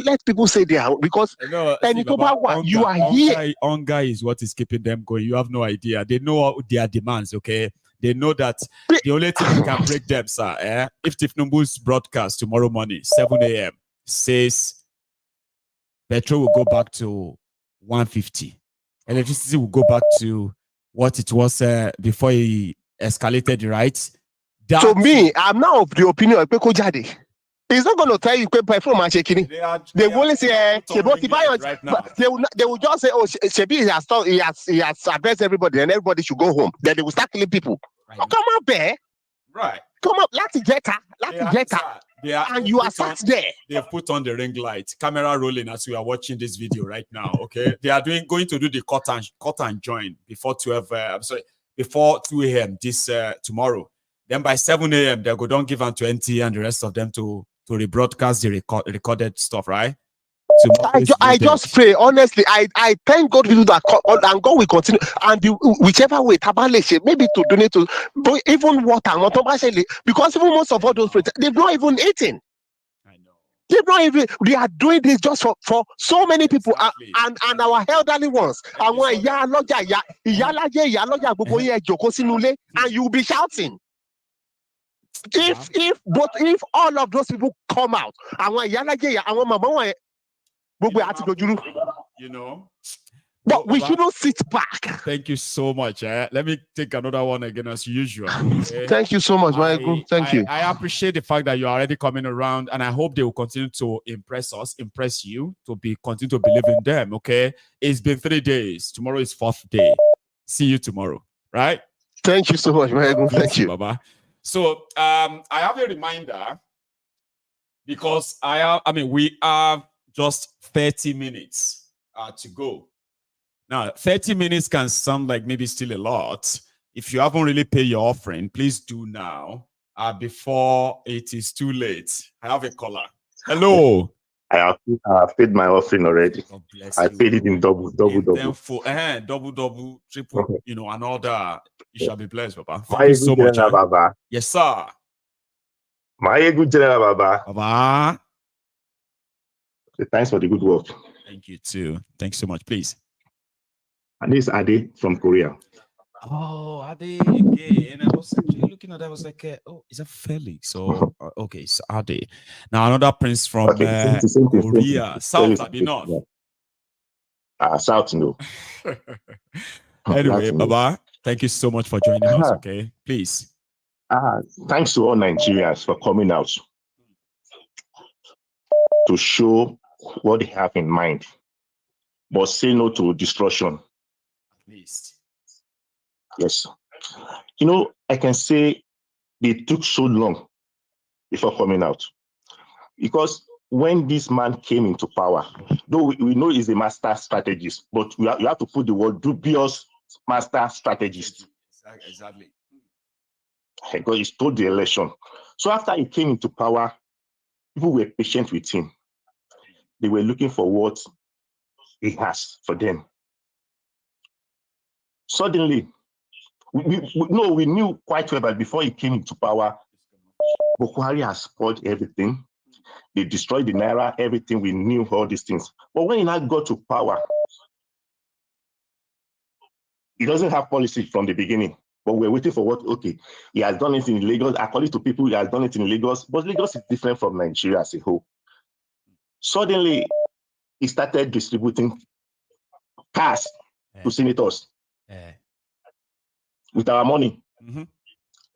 let people say they are, because you are here. Hunger is what is keeping them going. You have no idea. They know their demands. Okay. They know that the only thing that can break them, sir, if Tinubu's broadcast tomorrow morning, 7 a.m., says petrol will go back to 150, electricity will go back to what it was before he escalated, right? To me, I'm now of the opinion of Peko Jade. He's not going to tell you petrol man shaking. They will only say right now. They will just say, oh, Shebi he has addressed everybody and everybody should go home. Then they will start killing people. Right. Oh, come up there. Right. Come up, let's get her. And you are sat there. They have put on the ring light, camera rolling as we are watching this video right now. Okay. They are going to do the cut and join before 2 a.m. this tomorrow. Then by 7 a.m. they go down give on 20 and the rest of them to rebroadcast the recorded stuff, right? I just pray, honestly, I thank God to do that, and God will continue, and whichever way, maybe to donate to even water, because even most of all those they've not even eaten. I know. They've not even, they are doing this just for so many people, and our elderly ones. And you will be shouting. If all of those people come out, but we shouldn't sit back. Thank you so much. Let me take another one again as usual. Okay? Thank you so much, Michael. Thank you. I appreciate the fact that you are already coming around, and I hope they will continue to impress you, continue to believe in them. Okay, it's been 3 days. Tomorrow is 4th day. See you tomorrow. Right? Thank you so much, Michael. Thank you, Baba. So I have a reminder, because we have just 30 minutes to go. Now, 30 minutes can sound like maybe still a lot. If you haven't really paid your offering, please do now before it is too late. I have a caller. Hello. I have paid my offering already. I paid it in double. Double, triple, and all that. You shall be blessed, Baba. Thank you so much. Baba. Yes, sir. My good general, Baba. Baba. Thanks for the good work. Thank you too. Thanks so much, please. And this is Ade from Korea. Oh, Ade again. I was actually looking at that. I was like, is that Felix? So, okay, it's Ade. Now, another prince from Korea. South, I mean, not. South, no. Anyway, Baba, thank you so much for joining us, okay? Please. Thanks to all Nigerians for coming out to show what they have in mind, but say no to destruction. At least. Yes. I can say they took so long before coming out, because when this man came into power, though we know he's a master strategist, but you have to put the word dubious master strategist. Exactly. Because he stole the election. So after he came into power, people were patient with him. They were looking for what he has for them. Suddenly, we knew quite well that before he came into power, Boko Haram has spoiled everything. They destroyed the Naira, everything. We knew all these things. But when he now got to power, he doesn't have policy from the beginning. But we're waiting for what? Okay, he has done it in Lagos. According to people, he has done it in Lagos. But Lagos is different from Nigeria as a whole. Suddenly, he started distributing cars to senators with our money.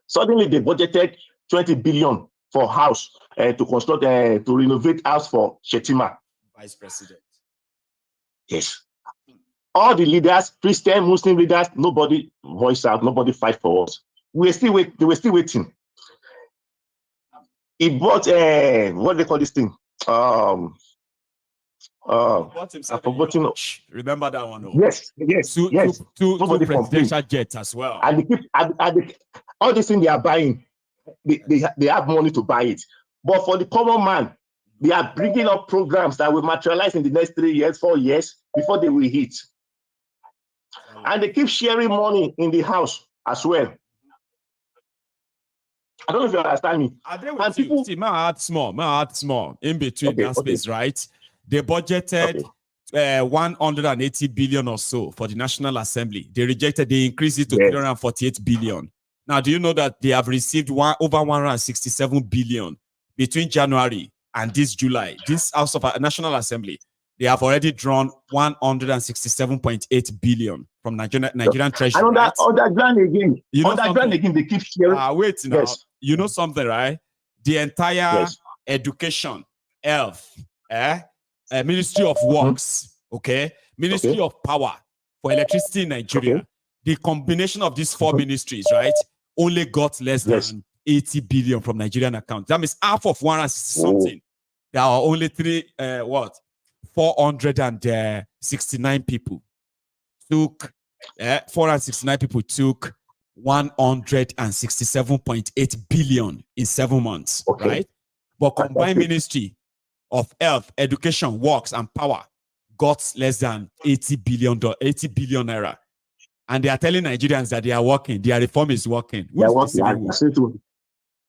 Suddenly, they budgeted 20 billion for house to construct, to renovate house for Shetima. Vice President. Yes. All the leaders, Christian, Muslim leaders, nobody voice out, nobody fight for us. They were still waiting. He bought what do they call this thing? I've forgotten. Remember that one? Yes. Two presidential jets as well. And all these things they are buying, they have money to buy it. But for the common man, they are bringing up programs that will materialize in the next 3 years, 4 years before they will hit. And they keep sharing money in the house as well. I don't know if you understand me. And people see, may I add small in between that space, right? They budgeted 180 billion or so for the National Assembly. They rejected, they increased it to 348 billion. Now, do you know that they have received over 167 billion between January and this July? This House of National Assembly, they have already drawn 167.8 billion from Nigerian Treasury. And on that ground again, they keep sharing. Wait now. Yes. You know something, right? The entire education, health, Ministry of Works, Ministry of Power for electricity in Nigeria. The combination of these four ministries, right, only got less than 80 billion from Nigerian accounts. That means half of 160 something. There are only 469 people took 167.8 billion in 7 months, right? But combined ministry of health, education, works, and power got less than 80 billion naira. And they are telling Nigerians that they are working, their reform is working.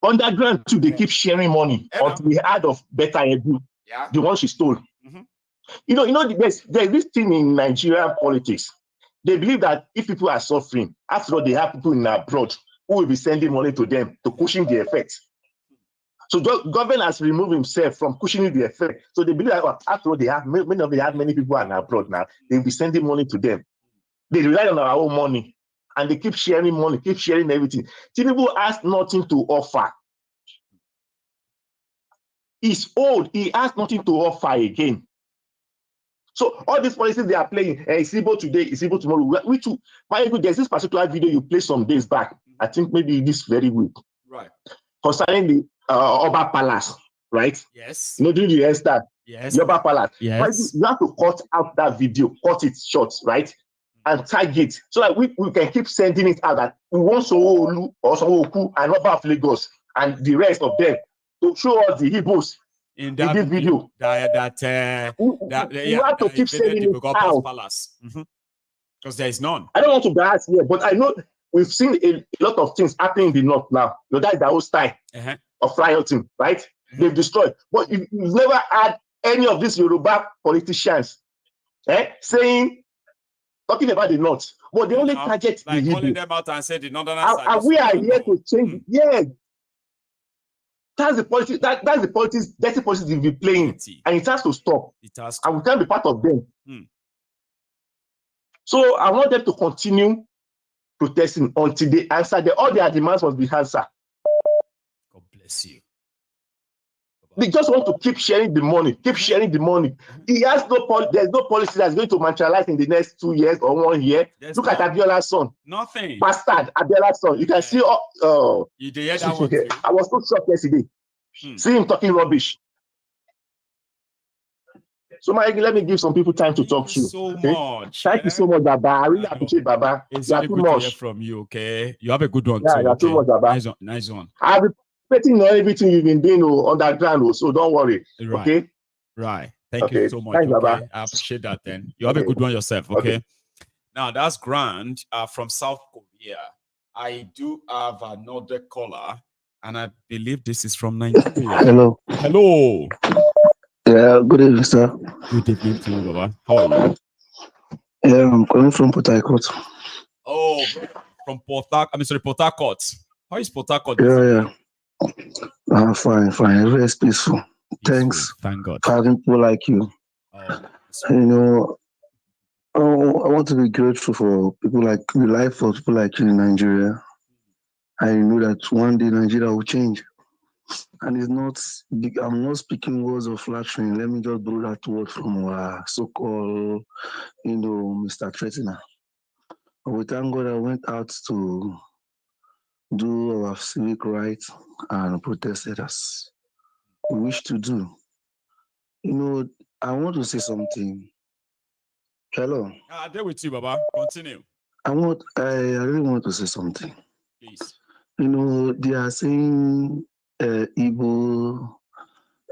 Underground too, they keep sharing money until we heard of better edu, the one she stole. You know, there's this thing in Nigerian politics. They believe that if people are suffering, after all, they have people in abroad who will be sending money to them to cushion the effect. So government has removed himself from cushioning the effect. So they believe that after all, they have many people are abroad now. They will be sending money to them. They rely on our own money, and they keep sharing money, keep sharing everything. Tinubu has nothing to offer. He's old. He has nothing to offer again. So all these policies they are playing, it's Igbo today, it's Igbo tomorrow. There's this particular video you played some days back. I think maybe this very week. Right. Concerning the Oba Palace, right? Yes. You know, during the hairstyle. Yes. The Oba Palace. Yes. You have to cut out that video, cut it short, right? And tag it so that we can keep sending it out that we want Sowore or Sowore and Oba of Lagos and the rest of them to show us the Igbos in this video. You have to keep sending it out. Because there is none. I don't want to bias here, but I know we've seen a lot of things happening in the north now. You know, that is the whole style of rioting, right? They've destroyed. But you've never had any of these Yoruba politicians talking about the north. But they only target like the calling them out and say the northern side. And we are here to change. Yeah. That's the politics. That's the politics. That's the politics they'll be playing, and it has to stop. And we can't be part of them. So I want them to continue protesting until they answer. All their demands must be answered. God bless you. They just want to keep sharing the money. Keep sharing the money. He has there's no policy that's going to materialize in the next 2 years or 1 year. Look at Abiola's son. Nothing. Bastard, Abiola's son. You can see. You did hear that one too? I was so shocked yesterday. See him talking rubbish. So, Mike, let me give some people time to talk to you. So Okay? much. Thank you so much, Baba. I really appreciate Baba. It's You are really too good to hear much. from you, okay? You have a good one Yeah, too, you are too okay? much, Baba. Nice one, nice one. I've been participating on everything you've been doing underground, so don't worry. Right. Okay? Right. Thank you Okay. so much. Thanks, Okay. Baba. I appreciate that then. You have a good one yourself, okay? Now that's grand. From South Korea. I do have another caller, and I believe this is from Nigeria. Hello. Hello. Yeah, good evening, sir. Good evening to you, Baba. How are you? Yeah, I'm calling from Port Harcourt. Oh, from Port Harcourt. How is Port Harcourt? Yeah. Fine. Very peaceful. Thanks. Thank God. For having people like you. You know, I want to be grateful for people like the life of people like you in Nigeria. I know that one day Nigeria will change. And it's not, I'm not speaking words of flattering. Let me just borrow that word from our so-called, Mr. Threatener. But we thank God I went out to do our civic rights and protested as we wish to do. I want to say something. Hello. I'm there with you, Baba. Continue. I really want to say something. Please. They are saying Igbo,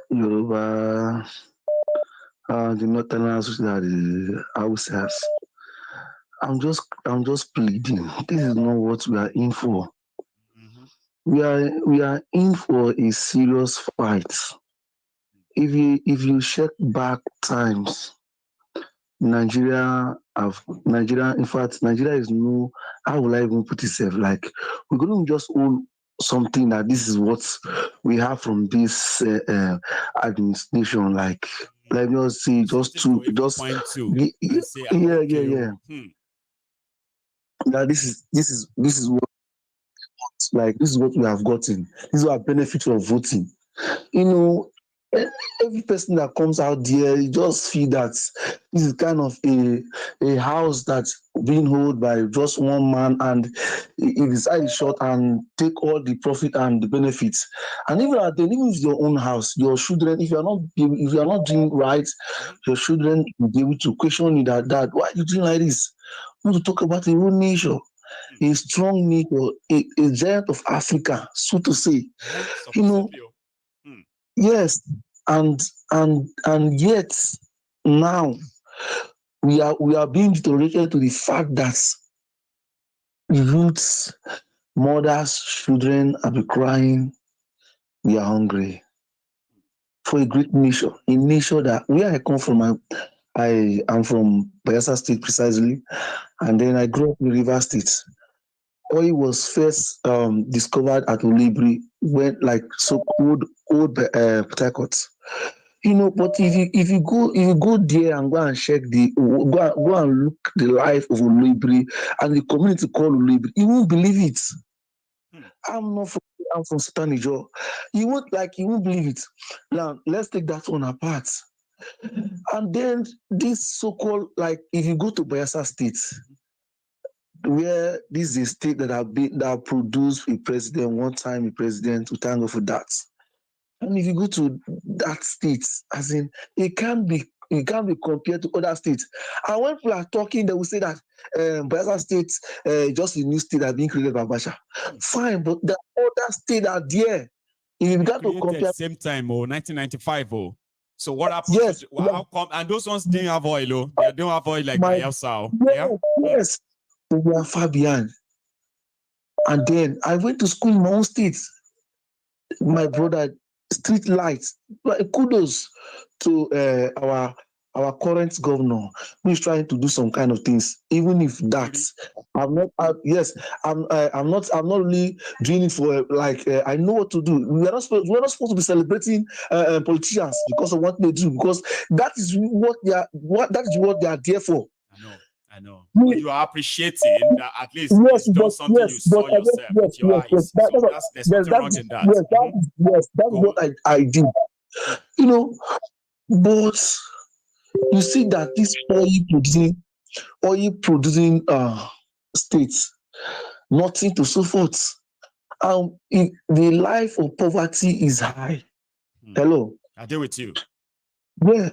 Yoruba, the Northerners, the Hausas. I'm just pleading. This is not what we are in for. We are in for a serious fight. If you check back times, Nigeria, in fact, Nigeria is no, how will I even put it? Like, we're going to just own something that this is what we have from this administration. Like, let me just say, yeah. That this is what, like, this is what we have gotten. This is our benefit of voting. Every person that comes out there, you just feel that this is kind of a house that's being held by just one man, and he decides short and take all the profit and the benefits. And even if it's your own house, your children, if you are not doing right, your children will be able to question you that why are you doing like this? We want to talk about a whole nation, a strong nation, a giant of Africa, so to say. Yes, and yet now we are being deteriorated to the fact that youths, mothers, children are be crying. We are hungry for a great nation, a nation that where I come from. I am from Bayelsa State precisely, and then I grew up in Rivers State. Oil was first discovered at Olibri, when old Port Harcourt. But if you go there and go and check go and look the life of Olibri and the community called Olibri, you won't believe it. I'm from Stanijo. You won't believe it. Now let's take that one apart. And then this so-called, like, if you go to Bayelsa State, where this is a state that produced a president, one time a president, we thank God for that. And if you go to that state, as in, it can't be compared to other states. And when people are talking, they will say that Bayelsa State, just a new state that being created by Abacha. Fine, but the other states are there. If you got to compare, same time, 1995, So what happened? Yes. How come? And those ones didn't have oil, They don't have oil like Bayelsa. Yes. We are far behind. And then I went to school in my own state. My brother, street lights. Kudos to our current governor, who is trying to do some kind of things. Even if that, I'm not really doing it for I know what to do. We're not supposed to be celebrating politicians because of what they do, because that is what they are there for. I know. But you are appreciating that at least it's done something you saw yourself with your eyes. So there's nothing wrong in that. Yes, that's what I did. But you see that this oil producing states, nothing to show forth. The life of poverty is high. Hello. I deal with you. Yeah.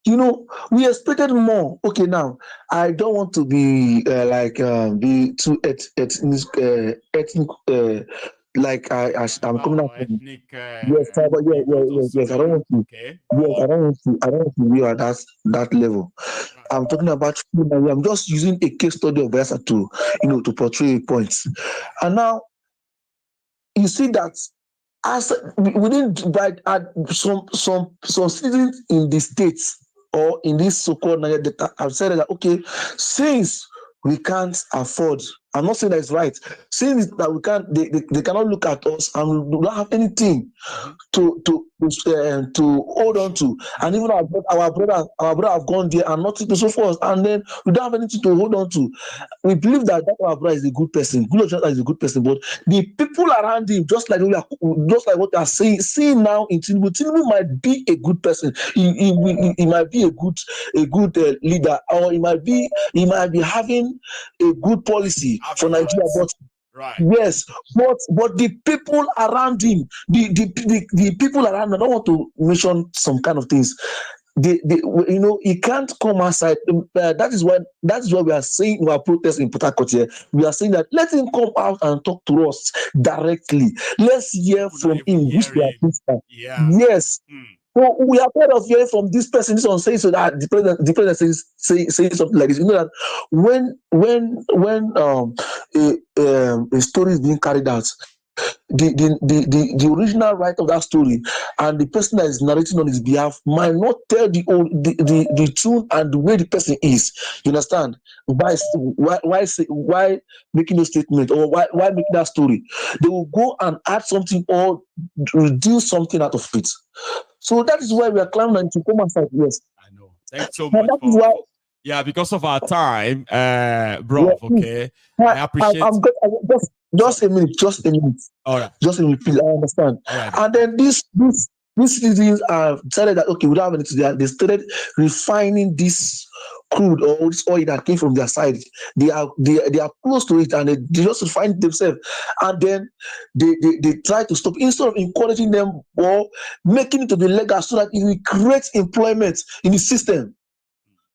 You know, we expected more. Okay, now I don't want to be be too ethnic. Like I'm coming out from Ethnic yes, but yes. I don't want to. Okay. Yes, I don't want to. I don't want to be at that level. I'm talking about. I'm just using a case study of Bayelsa to to portray points. And now you see that as within by some citizens in the states or in this so-called Nigeria data have said that okay, since we can't afford, I'm not saying that it's right, since that we can't, they cannot look at us and we don't have anything to hold on to, and even our brother have gone there and nothing to show for us, and then we don't have anything to hold on to. We believe that our brother is a good person, is a good person, but the people around him, just like what they are seeing now in Tinubu might be a good person. He might be a good leader, or he might be having a good policy for Nigeria, but yes, but the people around him, the people around him, I don't want to mention some kind of things. He can't come outside. That is why we are saying in our protest in Port Harcourt here. We are saying that let him come out and talk to us directly. Let's hear from him. Yes. So we are tired of hearing from this person, this one saying so that the president saying something like this. You know that when a story is being carried out, the original writer of that story and the person that is narrating on his behalf might not tell the truth and the way the person is. You understand? Why making a statement, or why making that story? They will go and add something or reduce something out of it. So that is why we are clamoring to come outside. Yes. I know. Thanks so much. Because of our time, bro. Yeah, okay. I appreciate. Just a minute. All right. Just a minute, please. I understand. All right. And then these citizens have decided that okay, we don't have anything. They started refining this crude or this oil that came from their side. They are close to it, and they just refine themselves. And then they try to stop instead of encouraging them or making it to be legal so that it will create employment in the system.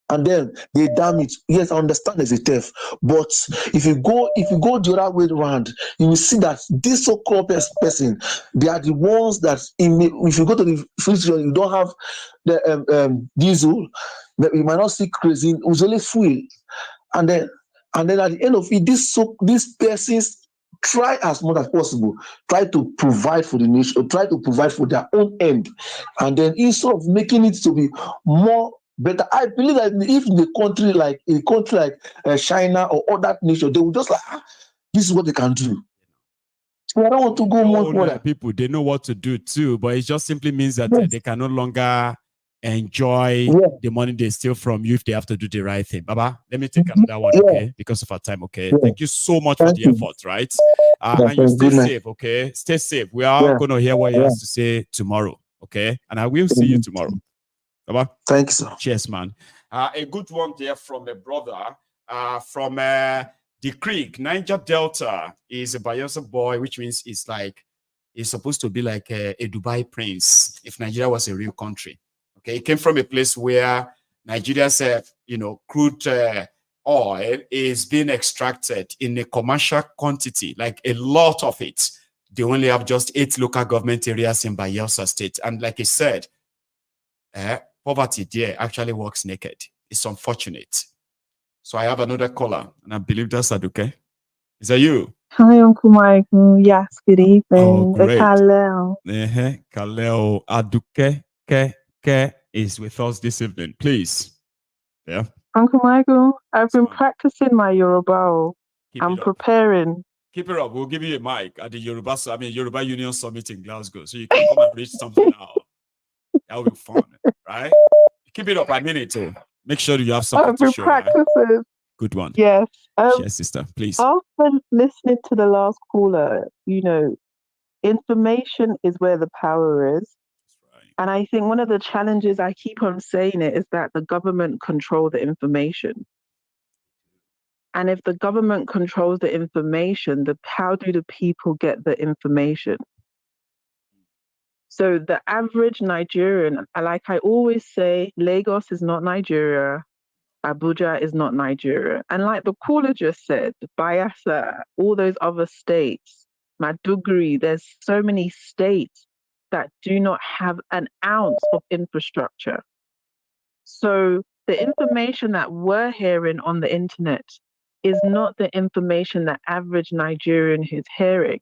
And then they damn it. Yes, I understand there's a theft, but if you go the other way around, you will see that this so-called person, they are the ones that if you go to the fuel station, you don't have the diesel, you might not see kerosene. It was only fuel, and then at the end of it, these persons try as much as possible, try to provide for the nation, or try to provide for their own end, and then instead of making it to be more better, I believe that if a country like China or other nations, they will just like, this is what they can do. So I don't want to go more further. People, they know what to do too, but it just simply means that they can no longer enjoy the money they steal from you if they have to do the right thing. Baba, let me take another one, okay? Because of our time, okay? Thank you so much for the effort, right? And you stay safe, okay? Stay safe. We are going to hear what he has to say tomorrow, okay? And I will see you tomorrow. Baba? Thanks. Cheers, man. A good one there from a brother from the Creek, Niger Delta. Is a Bayelsa boy, which means he's supposed to be like a Dubai prince if Nigeria was a real country. Okay, he came from a place where Nigeria's crude oil is being extracted in a commercial quantity, like a lot of it. They only have just 8 local government areas in Bayelsa State, and like I said, poverty there actually walks naked. It's unfortunate. So I have another caller, and I believe that's Aduke. Is that you? Hi, Uncle Michael. Yes, good evening. Oh, great. Kaleo. Kaleo Aduke Ke is with us this evening. Please. Yeah. Uncle Michael, I've been practicing my Yoruba. I'm preparing. Keep it up. We'll give you a mic at the Yoruba Union Summit in Glasgow, so you can come and reach something out. That will be fun, right? Keep it up. I mean it too. Make sure you have something to show. Practicing. Right? Good one. Yes. Yes, sister, please. After listening to the last caller, information is where the power is. Right. And I think one of the challenges, I keep on saying it, is that the government control the information. And if the government controls the information, how do the people get the information? So the average Nigerian, like I always say, Lagos is not Nigeria. Abuja is not Nigeria. And like the caller just said, Bayelsa, all those other states, Maduguri, there's so many states that do not have an ounce of infrastructure. So the information that we're hearing on the internet is not the information that average Nigerian is hearing.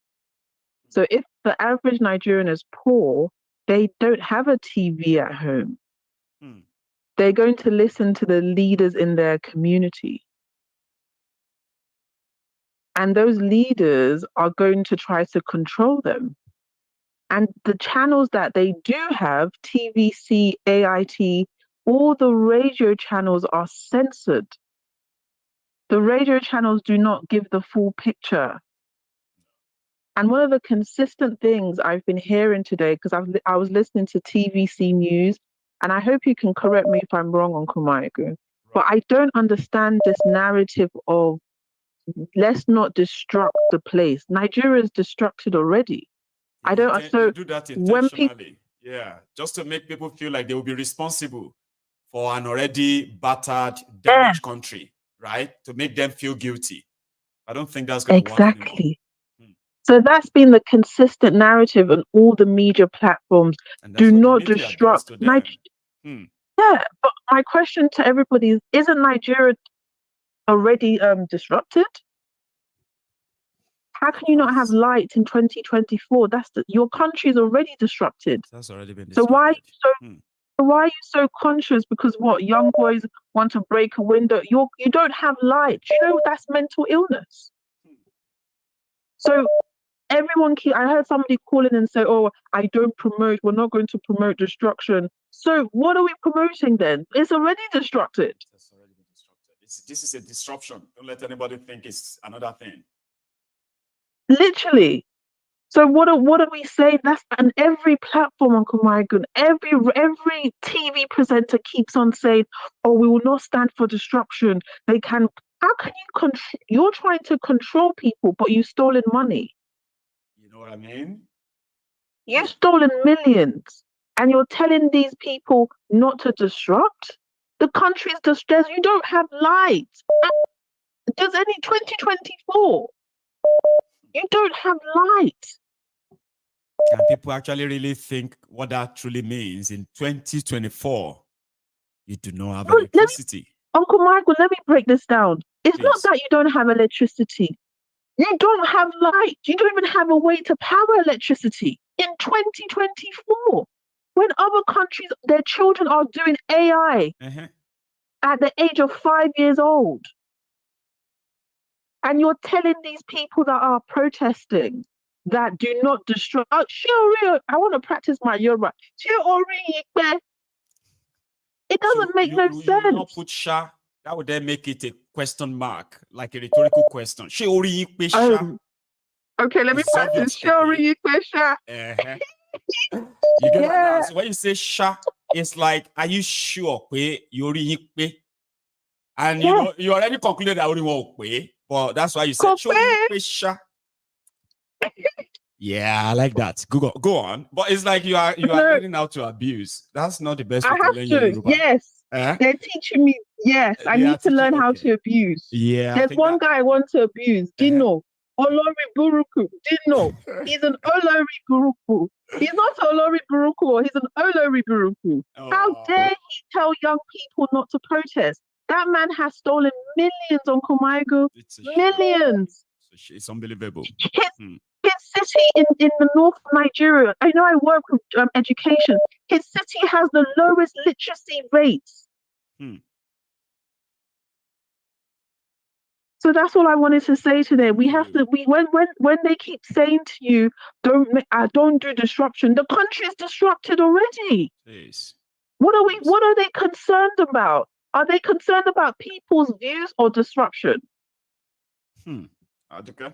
So if the average Nigerian is poor, they don't have a TV at home. They're going to listen to the leaders in their community. And those leaders are going to try to control them. And the channels that they do have, TVC, AIT, all the radio channels are censored. The radio channels do not give the full picture. And one of the consistent things I've been hearing today, because I was listening to TVC News, and I hope you can correct me if I'm wrong, Uncle Michael, but I don't understand this narrative of let's not destruct the place. Nigeria is destructed already. I don't. So do that when intentionally, yeah, just to make people feel like they will be responsible for an already battered, damaged country, right? To make them feel guilty. I don't think that's going to work anymore. Exactly. So that's been the consistent narrative on all the media platforms. Do not destruct Nigeria. Yeah, but my question to everybody is: isn't Nigeria already disrupted? How can you not have light in 2024? Your country is already disrupted. That's already been disrupted. So why are you so conscious? Because what, young boys want to break a window? You don't have light. You know that's mental illness. So everyone I heard somebody call in and say, "Oh, we're not going to promote destruction." So what are we promoting then? It's already destructed. It's already been disrupted. This is a disruption. Don't let anybody think it's another thing. Literally. So what are we saying? That's on every platform, Uncle Michael. Every TV presenter keeps on saying, "Oh, we will not stand for disruption." They can. How can you You're trying to control people, but you've stolen money. You know what I mean? You've stolen millions, and you're telling these people not to disrupt. The country's distressed. You don't have light. Does any 2024? You don't have light. Can people actually really think what that truly means in 2024? You do not have electricity. Uncle Michael, let me break this down. It's not that you don't have electricity. You don't have light. You don't even have a way to power electricity in 2024. When other countries, their children are doing AI at the age of 5 years old. And you're telling these people that are protesting that do not destroy. I want to practice my Yoruba. It doesn't make no sense. You not put sha. That would then make it a question mark, like a rhetorical question. Okay, let me practice. You get that? So when you say sha, it's like, are you sure? And you know, you already concluded that only one way, but that's why you said sha. Yeah, I like that. Go on. But it's like you are learning how to abuse. That's not the best way to learn Yoruba. Yes. They're teaching me. Yes, I need to learn how to abuse. Yeah. There's one guy I want to abuse. Dino. Olori Buruku. Dino. He's an Olori Buruku. He's not Olori Buruku. He's an Olori Buruku. How dare he tell young people not to protest? That man has stolen millions, Uncle Michael. Millions. It's unbelievable. His city in the north of Nigeria, I know I work with education. His city has the lowest literacy rates. So that's all I wanted to say today. We have to. When they keep saying to you, don't do disruption. The country is disrupted already. Please. What are they concerned about? Are they concerned about people's views or disruption? Aduka.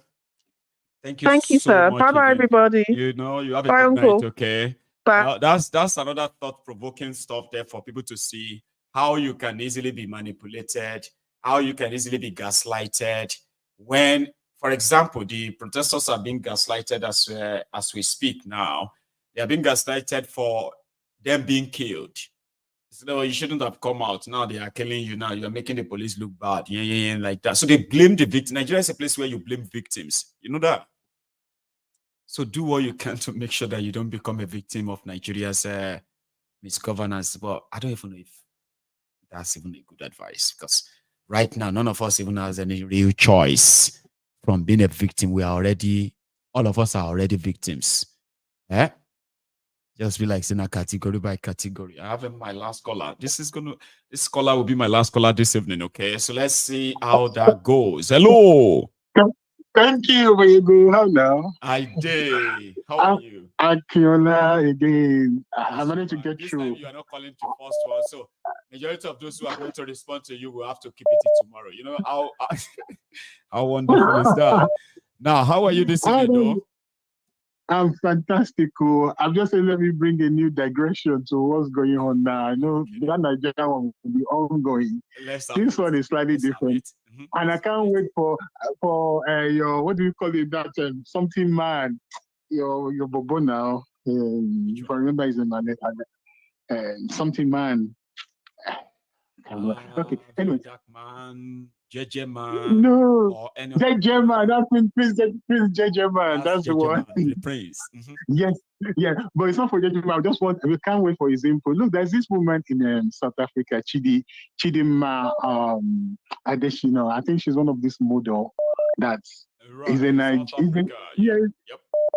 Thank you, sir. much Bye, again. everybody. You have a Bye, good Uncle. night, okay? Bye. That's another thought-provoking stuff there for people to see how you can easily be manipulated, how you can easily be gaslighted. When, for example, the protesters are being gaslighted as we speak now, They are being gaslighted for them being killed. So you shouldn't have come out. Now they are killing you. Now you are making the police look bad. Yeah, like that. So they blame the victim. Nigeria is a place where you blame victims. You know that? So do what you can to make sure that you don't become a victim of Nigeria's misgovernance. But I don't even know if that's even a good advice, because right now, none of us even has any real choice from being a victim. All of us are already victims. Just be like saying a category by category. I have my last caller. This caller will be my last caller this evening. Okay, so let's see how that goes. Hello. Thank you, baby. How now? I did. How are you? Akiola again. I managed to get this through. Time you are not calling to first one, so majority of those who are going to respond to you will have to keep it tomorrow. You know how wonderful is that? Now, how are you this evening, though? I'm fantastic. I'm just saying, let me bring a new digression to what's going on now. I know that Nigerian one will be ongoing. This one is slightly different. And I can't wait for your, what do you call it, that something man, your bobo now. If I remember his name, something man. Okay, anyway. Dark man, JJ man. No, JJ man. That's Prince JJ man. That's the one. The prince. Yes, yeah. But it's not for JJ man. We can't wait for his input. Look, there's this woman in South Africa, Chidima Adeshina. I think she's one of this model that is a Nigerian. Yes,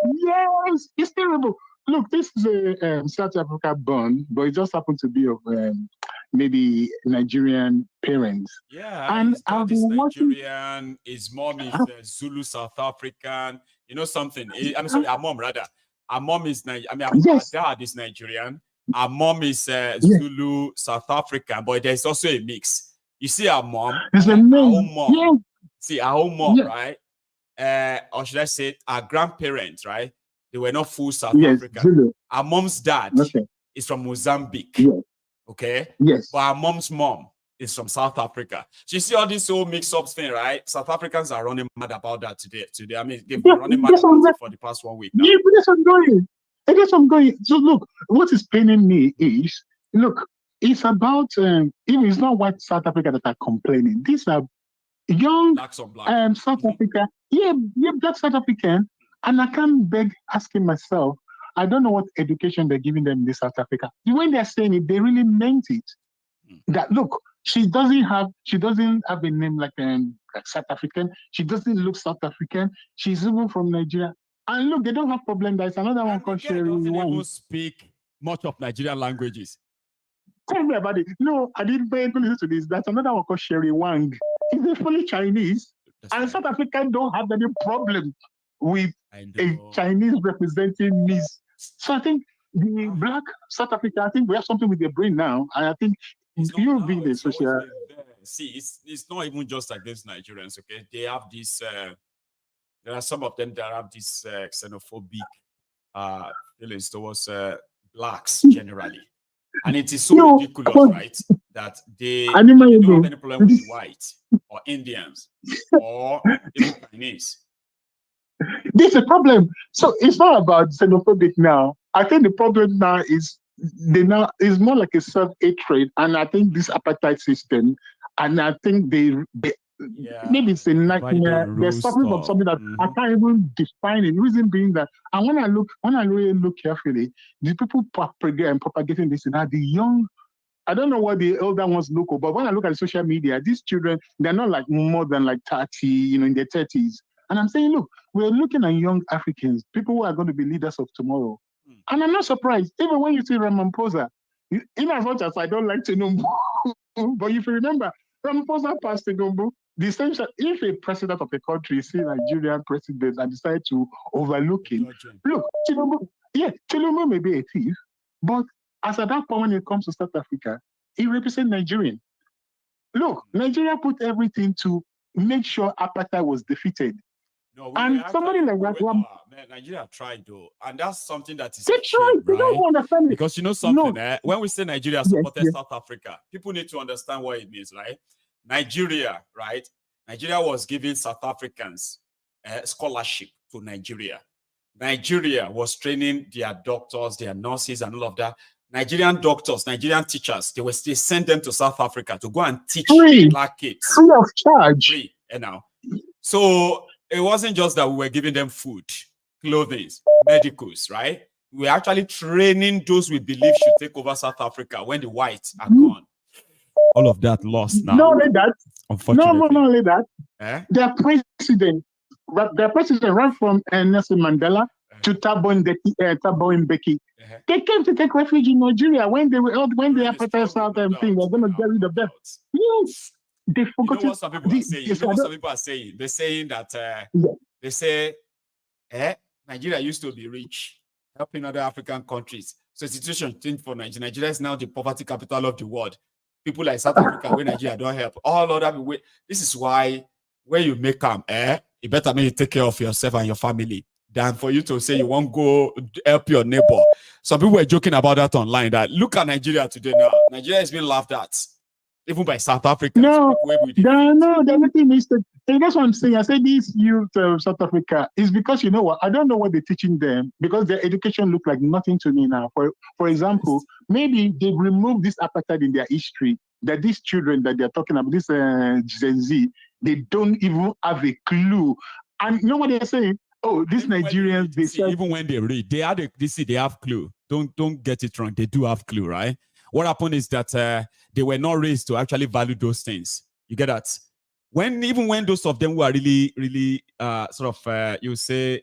yes, it's terrible. Look, this is a South Africa born, but it just happened to be of maybe Nigerian parents. Yeah, and his dad is Nigerian, his mom is Zulu South African. You know something? I'm sorry, our mom rather. Our mom is our dad is Nigerian. Our mom is Zulu South African, but there's also a mix. You see our mom, our own mom. Yeah. See our own mom, right? Or should I say our grandparents, right? They were not full South African. Zulu. Our mom's dad is from Mozambique. Yeah. Okay. Yes. But our mom's mom is from South Africa. So you see all this whole mix-up thing, right? South Africans are running mad about that today. I mean, they've been running mad about it for the past 1 week now. Yeah, but that's what I'm going. So look, what is paining me is, look, it's about even it's not white South Africa that are complaining. These are young South Africa. Yeah, black South African. And I can't beg asking myself, I don't know what education they're giving them in South Africa. When they're saying it, they really meant it. That look, she doesn't have a name like South African. She doesn't look South African. She's even from Nigeria. And look, they don't have problem. There's another one called Sherry Wang. They don't speak much of Nigerian languages. Tell me about it. No, I didn't pay attention to this. That's another one called Sherry Wang. Is fully Chinese? And South Africans don't have any problem with a Chinese representing Miss. So I think the black South Africa, I think we have something with their brain now. And I think you being the social. See, it's not even just against Nigerians, okay? They have this, there are some of them that have this xenophobic feelings towards blacks generally. And it is so ridiculous, right? That they don't have any problem with white or Indians or even Chinese. This is a problem. So it's not about xenophobic now. I think the problem now is it's more like a self-hatred, and I think this apartheid system, and I think maybe it's a nightmare. They're suffering from something that I can't even define it. The reason being that, and when I really look carefully, the people propagating this are the young. I don't know what the older ones look, but when I look at social media, these children, they're not like more than like 30, in their 30s. And I'm saying, look, we're looking at young Africans, people who are going to be leaders of tomorrow. And I'm not surprised, even when you see Ramaphosa, in as much as I don't like Tinubu, but if you remember, Ramaphosa passed Tinubu, the essential, if a president of a country see Nigerian president and decide to overlook him, look, Tinubu may be a thief, but as at that point when it comes to South Africa, he represents Nigerian. Look, Nigeria put everything to make sure apartheid was defeated. No, and somebody like that, Nigeria tried though, and that's something that is they tried. They don't understand it. Because you know something, when we say Nigeria supported South Africa, people need to understand what it means, right? Nigeria was giving South Africans scholarship to Nigeria, Nigeria was training their doctors, their nurses, and all of that. Nigerian doctors, Nigerian teachers, they send them to South Africa to go and teach black kids. Free of charge. Free, you know. So it wasn't just that we were giving them food, clothing, medicals, right? We're actually training those we believe should take over South Africa when the whites are gone. All of that lost now. Not only that. Unfortunately. Not only that. Their president ran from Nelson Mandela to Thabo Mbeki. They came to take refuge in Nigeria when the apartheid South thing was going to get rid of them. Yes. They forgot. You know what some people are saying? You know what some people are saying? They're saying that they say Nigeria used to be rich, helping other African countries. So the situation changed for Nigeria. Nigeria is now the poverty capital of the world. People like South Africa, where Nigeria don't help. All other people. This is why when you make them, you better make you take care of yourself and your family than for you to say you won't go help your neighbor. Some people were joking about that online. That look at Nigeria today now. Nigeria is being laughed at, even by South Africa. No, the thing is that that's what I'm saying. I say these youth of South Africa is because you know what? I don't know what they're teaching them because their education look like nothing to me now. For example, maybe they've removed this apartheid in their history. That these children that they're talking about, this Gen Z, they don't even have a clue. And you know what they're saying? Oh, these Nigerians, even when they read, they have clue. Don't get it wrong. They do have clue, right? What happened is that they were not raised to actually value those things. You get that? Even when those of them who are really, really you say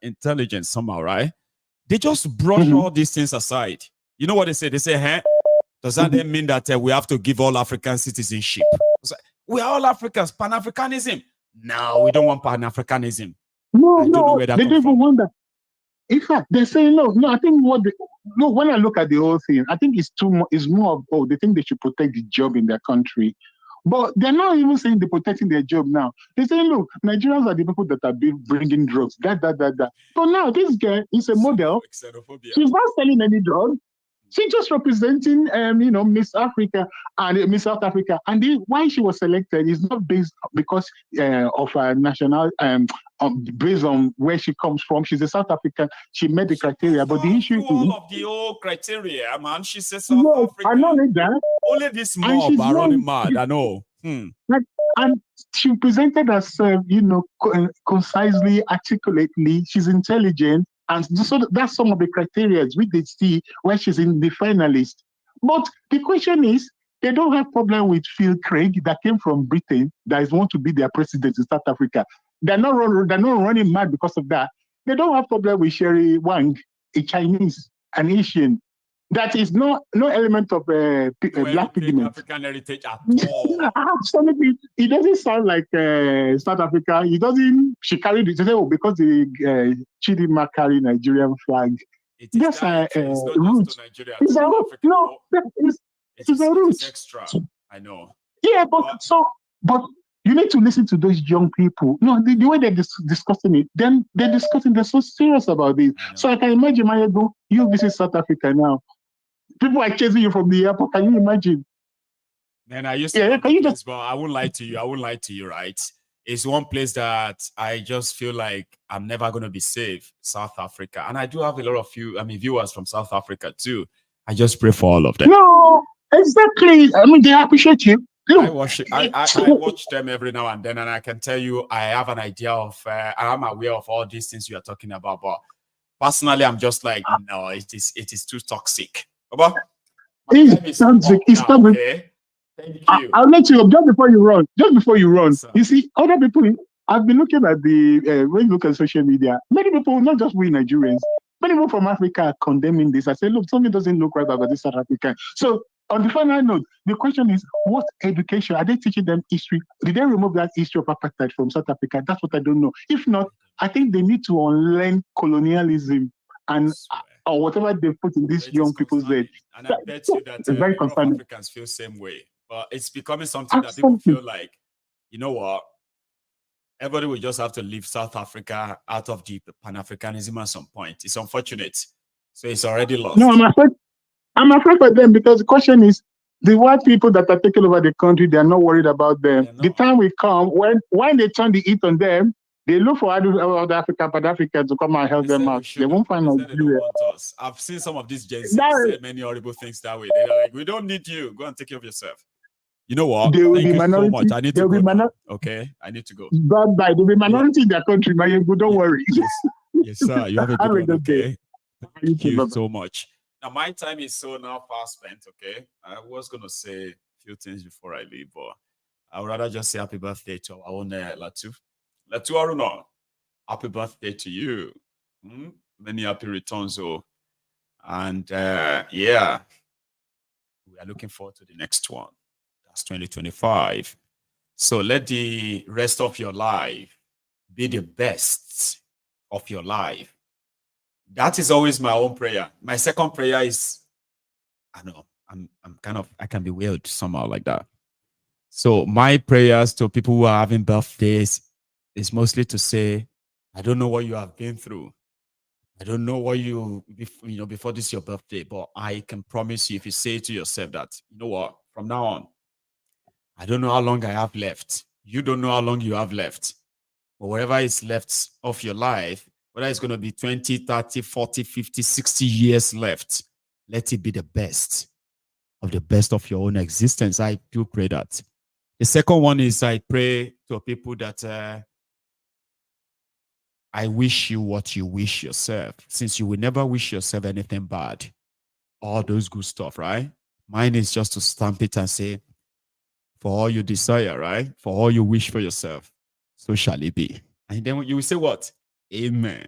intelligent somehow, right? They just brush all these things aside. You know what they say? They say, does that then mean that we have to give all African citizenship? We are all Africans, Pan-Africanism. No, we don't want Pan-Africanism. No, they don't even want that. In fact, they're saying no. I think when I look at the whole thing, I think it's more of they think they should protect the job in their country. But they're not even saying they're protecting their job now. They're saying, look, Nigerians are the people that are bringing drugs, that. But now this girl is a model. She's not selling any drugs. She's just representing, Miss Africa and Miss South Africa. And why she was selected is not based because of her national, based on where she comes from. She's a South African. She met the criteria, but the issue is all of the old criteria, man. She says South Africa. I know that. Only this mob are running mad. I know. And she presented herself, concisely, articulately. She's intelligent. And so that's some of the criteria we did see when she's in the finalist. But the question is, they don't have problem with Phil Craig that came from Britain that is want to be their president in South Africa. They're not running mad because of that. They don't have problem with Sherry Wang, a Chinese, an Asian. That is no element of black pigment. African heritage at all. Absolutely. It doesn't sound like South Africa. She carried it today because the Chidinma carry Nigerian flag. That's a root. It's a root. No, it's a root. It's extra. I know. Yeah, but you need to listen to those young people. No, the way they're discussing it, then they're so serious about this. So I can imagine, Mayego, you visit South Africa now. People are chasing you from the airport. Can you imagine? Man, I used to but I won't lie to you, right? It's one place that I just feel like I'm never going to be safe, South Africa. And I do have a lot of viewers from South Africa too. I just pray for all of them. No, exactly. They appreciate you. I watch them every now and then, and I can tell you I have an idea of, I'm aware of all these things you are talking about. But personally, I'm just like, no, it is too toxic. It's toxic. Okay. Thank you. I'll let you up just before you run. You see, other people, I've been looking at when you look at social media, many people, not just we Nigerians, many people from Africa are condemning this. I say, look, something doesn't look right about this South African. So on the final note, the question is, what education? Are they teaching them history? Did they remove that history of apartheid from South Africa? That's what I don't know. If not, I think they need to unlearn colonialism and or whatever they put in these young people's head. And I bet you that very Africans feel the same way. But it's becoming something that people feel like, you know what? Everybody will just have to leave South Africa out of the Pan-Africanism at some point. It's unfortunate. So it's already lost. No, I'm afraid for them because the question is, the white people that are taking over the country, they are not worried about them. The time will come when they turn the heat on them, They look for other Africans to come and help them out. They won't find Nigeria. I've seen some of these Gen Z say many horrible things that way. They're like, we don't need you. Go and take care of yourself. You know what? Thank you so much. I need to go. Okay, I need to go. Bye. There'll be minority in their country, but don't worry. Yes, sir. You have a good one, okay? Thank you so much. Now, my time is so now fast spent, okay? I was going to say a few things before I leave, but I would rather just say happy birthday to our own Latu. Latu Aruna, happy birthday to you. Many happy returns, and yeah, we are looking forward to the next one. That's 2025. So let the rest of your life be the best of your life. That is always my own prayer. My second prayer is, I know, I can be weird somehow like that. So my prayers to people who are having birthdays is mostly to say, I don't know what you have been through. I don't know what before this is your birthday, but I can promise you, if you say to yourself that, you know what, from now on, I don't know how long I have left. You don't know how long you have left. But whatever is left of your life, whether it's going to be 20, 30, 40, 50, 60 years left, let it be the best of your own existence. I do pray that. The second one is I pray to people that I wish you what you wish yourself, since you will never wish yourself anything bad. All those good stuff, right? Mine is just to stamp it and say, for all you desire, right? For all you wish for yourself, so shall it be. And then you will say what? Amen.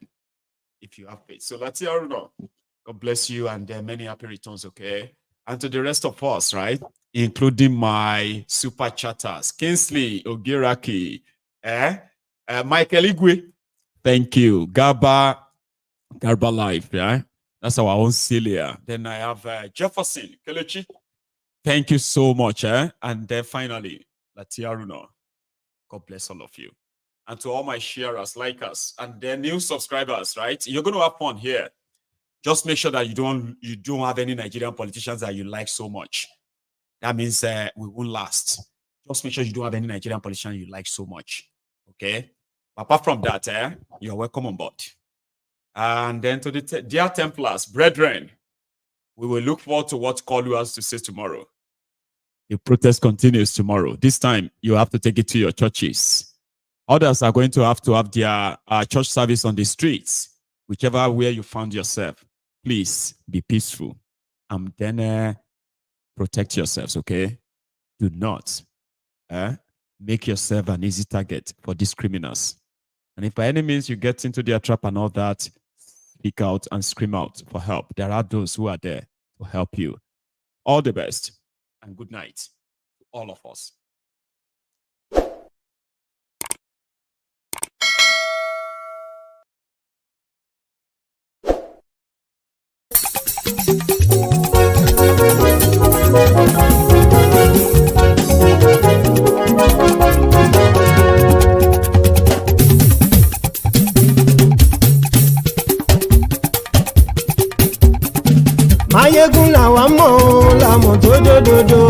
If you have faith. So let's hear it. God bless you and many happy returns, okay? And to the rest of us, right? Including my super chatters, Kinsley Ogiraki, Michael Igwe, thank you. Garba Life, yeah? That's our own Celia. Then I have Jefferson Kelechi. Thank you so much, And then finally, Latia Runo. God bless all of you. And to all my sharers, likers, and then new subscribers, right? You're going to have fun here. Just make sure that you don't have any Nigerian politicians that you like so much. That means we won't last. Just make sure you don't have any Nigerian politician you like so much. Okay? Apart from that, you're welcome on board. And then to the dear Templars, brethren, we will look forward to what Koolu has to say tomorrow. The protest continues tomorrow. This time, you have to take it to your churches. Others are going to have their church service on the streets, whichever way you found yourself. Please be peaceful and then protect yourselves, okay? Do not make yourself an easy target for these criminals. And if by any means you get into their trap and all that, speak out and scream out for help. There are those who are there to help you. All the best and good night to all of us. Mayegun làwa mọ̀ làmọ̀ tó dòdòdò.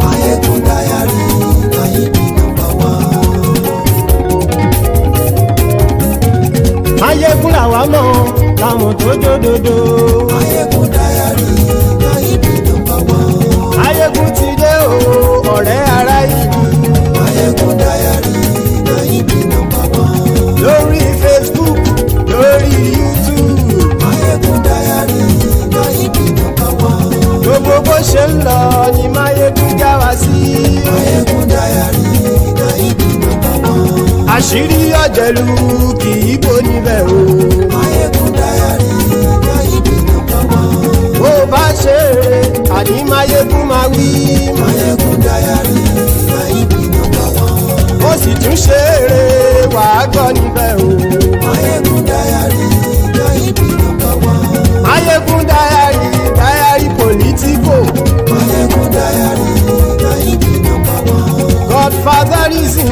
Mayegun dayari Nayibi #1. Mayegun làwa mọ̀ làmọ̀ tó dòdòdò. Mayegun dayari Nayibi #1. Mayegun ti dé o ọ̀rẹ́ ara yìí. Mayegun dayari Nayibi #1. Lórí Facebook, lórí YouTube. Mayegun dayari Nayibi #1. Gbogbo bó ṣe ń lọ ni Mayegun já wa sí. Mayegun dayari Nayibi #1. Àṣírí ọ̀jẹ̀lú kì í bò níbẹ̀ o. Mayegun dayari Nayibi #1. Bó bá ṣe eré àní Mayegun máa wí. Mayegun dayari Nayibi #1. Ó sì tún ṣe eré wàá gbọ́ níbẹ̀ o. Mayegun dayari Nayibi #1. Mayegun dayari politico. Mayegun dayari Nayibi #1. Godfatherism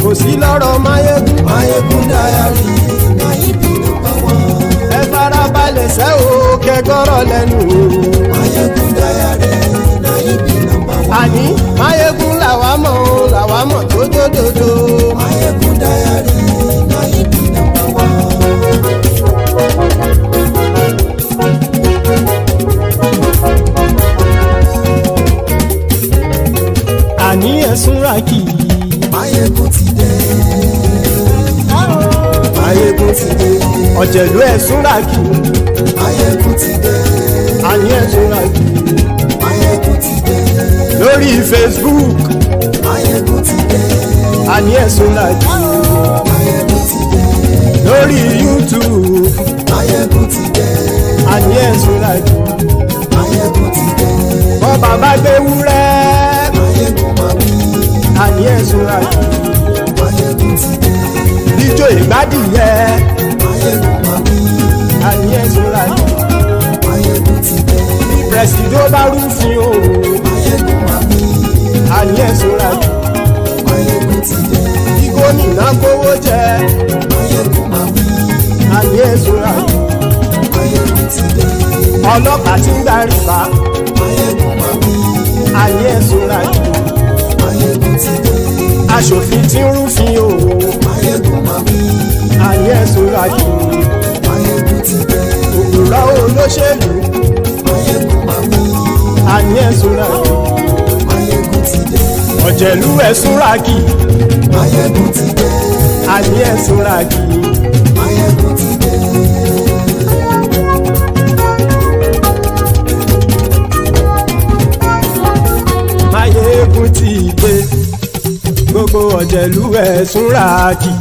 kò sí lọ́rọ̀ Mayegun. Mayegun dayari Nayibi #1. Ẹ farabalẹ̀ sẹ́ o kẹgọ́rọ̀ lẹ́nu o. Mayegun dayari Nayibi #1. Àní Mayegun làwa mọ̀ tó dòdòdò. Mayegun dayari Nayibi #1. súnra kì í. Máyégún ti dé. Máyégún ti dé. Ọ̀jẹ̀lú ẹ̀ súnra kì í. Máyégún ti dé. Àní ẹ̀ súnra kì í. Máyégún ti dé. Lórí Facebook. Máyégún ti dé. Àní ẹ̀ súnra kì í. Máyégún ti dé. Lórí YouTube. Máyégún ti dé. Àní ẹ̀ súnra kì í. Máyégún ti dé. Bọ́ bàbá gbé wúrẹ́. Máyégún máa wí. Àní ẹ̀ súnra kì í. Máyégún ti dé. Ijó ìgbádìyẹ. Máyégún máa wí. Àní ẹ̀ súnra kì í. Máyégún ti dé. Bí pẹ̀sìdó bá rúfin o. Máyégún máa wí. Àní ẹ̀ súnra kì í. Máyégún ti dé. Bí gómìnà kówó jẹ. Máyégún máa wí. Àní ẹ̀ súnra kì í. Máyégún ti dé. Ọlọ́pàá tí ń gba rìbá. Máyégún máa wí. Àní ẹ̀ súnra kì í. Máyégún ti dé. Aṣòfin tí ń rúfin o. Máyégún máa wí. Àní ẹ̀ súnra kì í. Máyégún ti dé. Òpùrọ́ olóṣèlú. Máyégún máa wí. Àní ẹ̀ súnra kì í. Máyégún ti dé. Ọ̀jẹ̀lú ẹ̀ súnra kì í. Máyégún ti dé. Àní ẹ̀ súnra kì í. Máyégún ti dé. Máyégún ti dé. Gbogbo ọ̀jẹ̀lú ẹ̀ súnra kì í.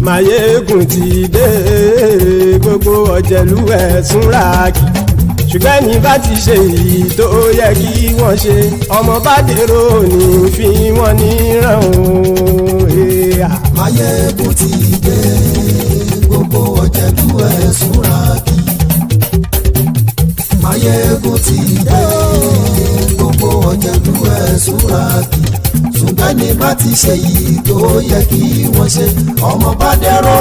Máyégún ti dé. Gbogbo ọ̀jẹ̀lú ẹ̀ súnra kì í. Ṣùgbọ́n ní bá ti ṣe èyí tó yẹ kí wọ́n ṣe, ọmọ bá dèrò ní fi wọ́n níran o. Máyégún ti dé. Gbogbo ọ̀jẹ̀lú ẹ̀ súnra kì í. Máyégún ti dé. Gbogbo ọ̀jẹ̀lú ẹ̀ súnra kì í. Ṣùgbọ́n ní bá ti ṣe èyí tó yẹ kí wọ́n ṣe, ọmọ bá dèrò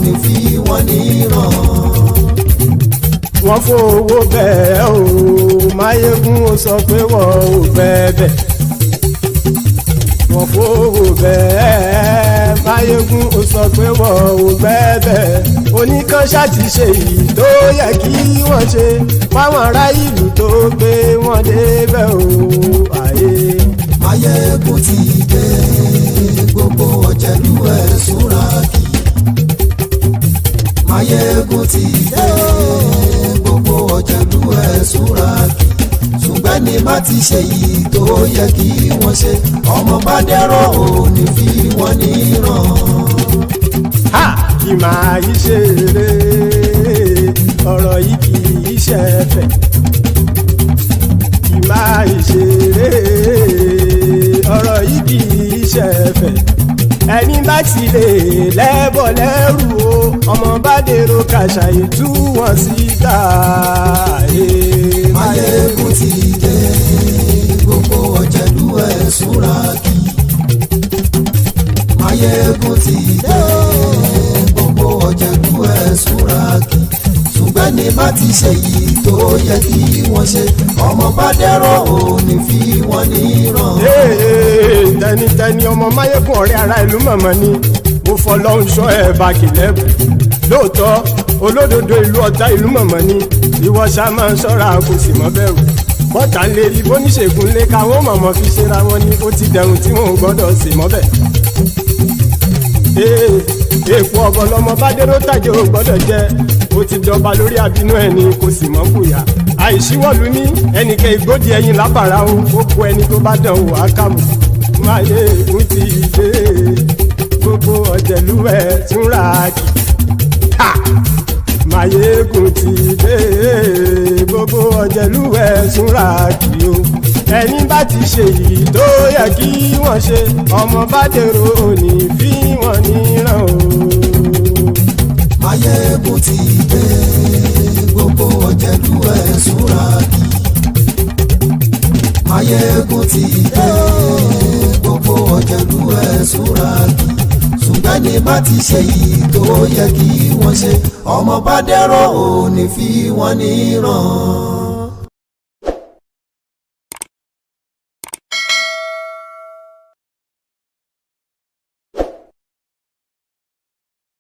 ní fi wọ́n níran. Wọ́n fowó bẹ́ẹ̀ o. Máyégún ó sọ pé wọ́n ò bẹ́ẹ̀. Wọ́n fowó bẹ́ẹ̀. Máyégún ó sọ pé wọ́n ò bẹ́ẹ̀. Oníkan ṣáàtì ṣe èyí tó yẹ kí wọ́n ṣe fáwọn ará ìlú tó gbé wọn débẹ̀ o. Máyégún ti dé. Gbogbo ọ̀jẹ̀lú ẹ̀ súnra kì í. Máyégún ti dé. Gbogbo ọ̀jẹ̀lú ẹ̀ súnra kì í. Ṣùgbọ́n ní má ti ṣe yìí tó yẹ kí wọ́n ṣe, ọmọ bá dẹ́rọ̀ ò ní fi wọ́n níran. Kì máa yí ṣeré, ọ̀rọ̀ yìí kì í ṣẹ̀fẹ̀. Kì máa yí ṣeré, ọ̀rọ̀ yìí kì í ṣẹ̀fẹ̀. Ẹni bá ti lè lẹ́bọ̀ lẹ́rù o, ọmọ bá dèrò kàṣà ìtú wọn síta. Máyégún ti dé. Gbogbo ọ̀jẹ̀lú ẹ̀ súnra kì í. Máyégún ti dé. Gbogbo ọ̀jẹ̀lú ẹ̀ súnra kì í. Ṣùgbọ́n ní bá ti ṣe yìí tó yẹ kí wọ́n ṣe, ọmọ bá dẹ́rọ̀ ò ní fi wọ́n níran. Tẹnitẹni ọmọ Máyégún ọ̀rẹ́ ara ìlú mọ̀mọ́ ni mo fọlọ́hún ṣọ́ ẹ̀ bá kìlẹ́bù. Lóòótọ́ olódodo ìlú ọ̀tá ìlú mọ̀mọ́ ni ìwọ ṣá máa ń ṣọ́ra kò sì mọ́ bẹ̀rù. Bọ́tà ń lè rí bóníṣègùn lé káwọn mọ̀mọ́ fi ṣera wọn ni ó ti dẹrùn tí wọn ò gbọ́dọ̀ sì mọ́ bẹ̀. Èèpo ọ̀gọ̀ lọmọ bá dérò tàjẹ́ ò gbọ́dọ̀ jẹ́. Ó ti jọba lórí àbínú ẹni kò sì mọ́ bùyà. Àìsíwọ́lú ní ẹnìkẹ́ ìgbódì ẹyin lábàrá o, ó kó ẹni tó bá dán o àkàmù. Máyégún ti dé. Gbogbo ọ̀jẹ̀lú ẹ̀ súnra kì í. Máyégún ti dé. Gbogbo ọ̀jẹ̀lú ẹ̀ súnra kì í o. Ẹni bá ti ṣe yìí tó yẹ kí wọ́n ṣe, ọmọ bá dèrò òní fi wọ́n níran o. Máyégún ti dé. Gbogbo ọ̀jẹ̀lú ẹ̀ súnra kì í. Máyégún ti dé. Gbogbo ọ̀jẹ̀lú ẹ̀ súnra kì í. Ṣùgbọ́n ní bá ti ṣe yìí tó yẹ kí wọ́n ṣe, ọmọ bá dẹ́rọ̀ ò ní fi wọ́n níran.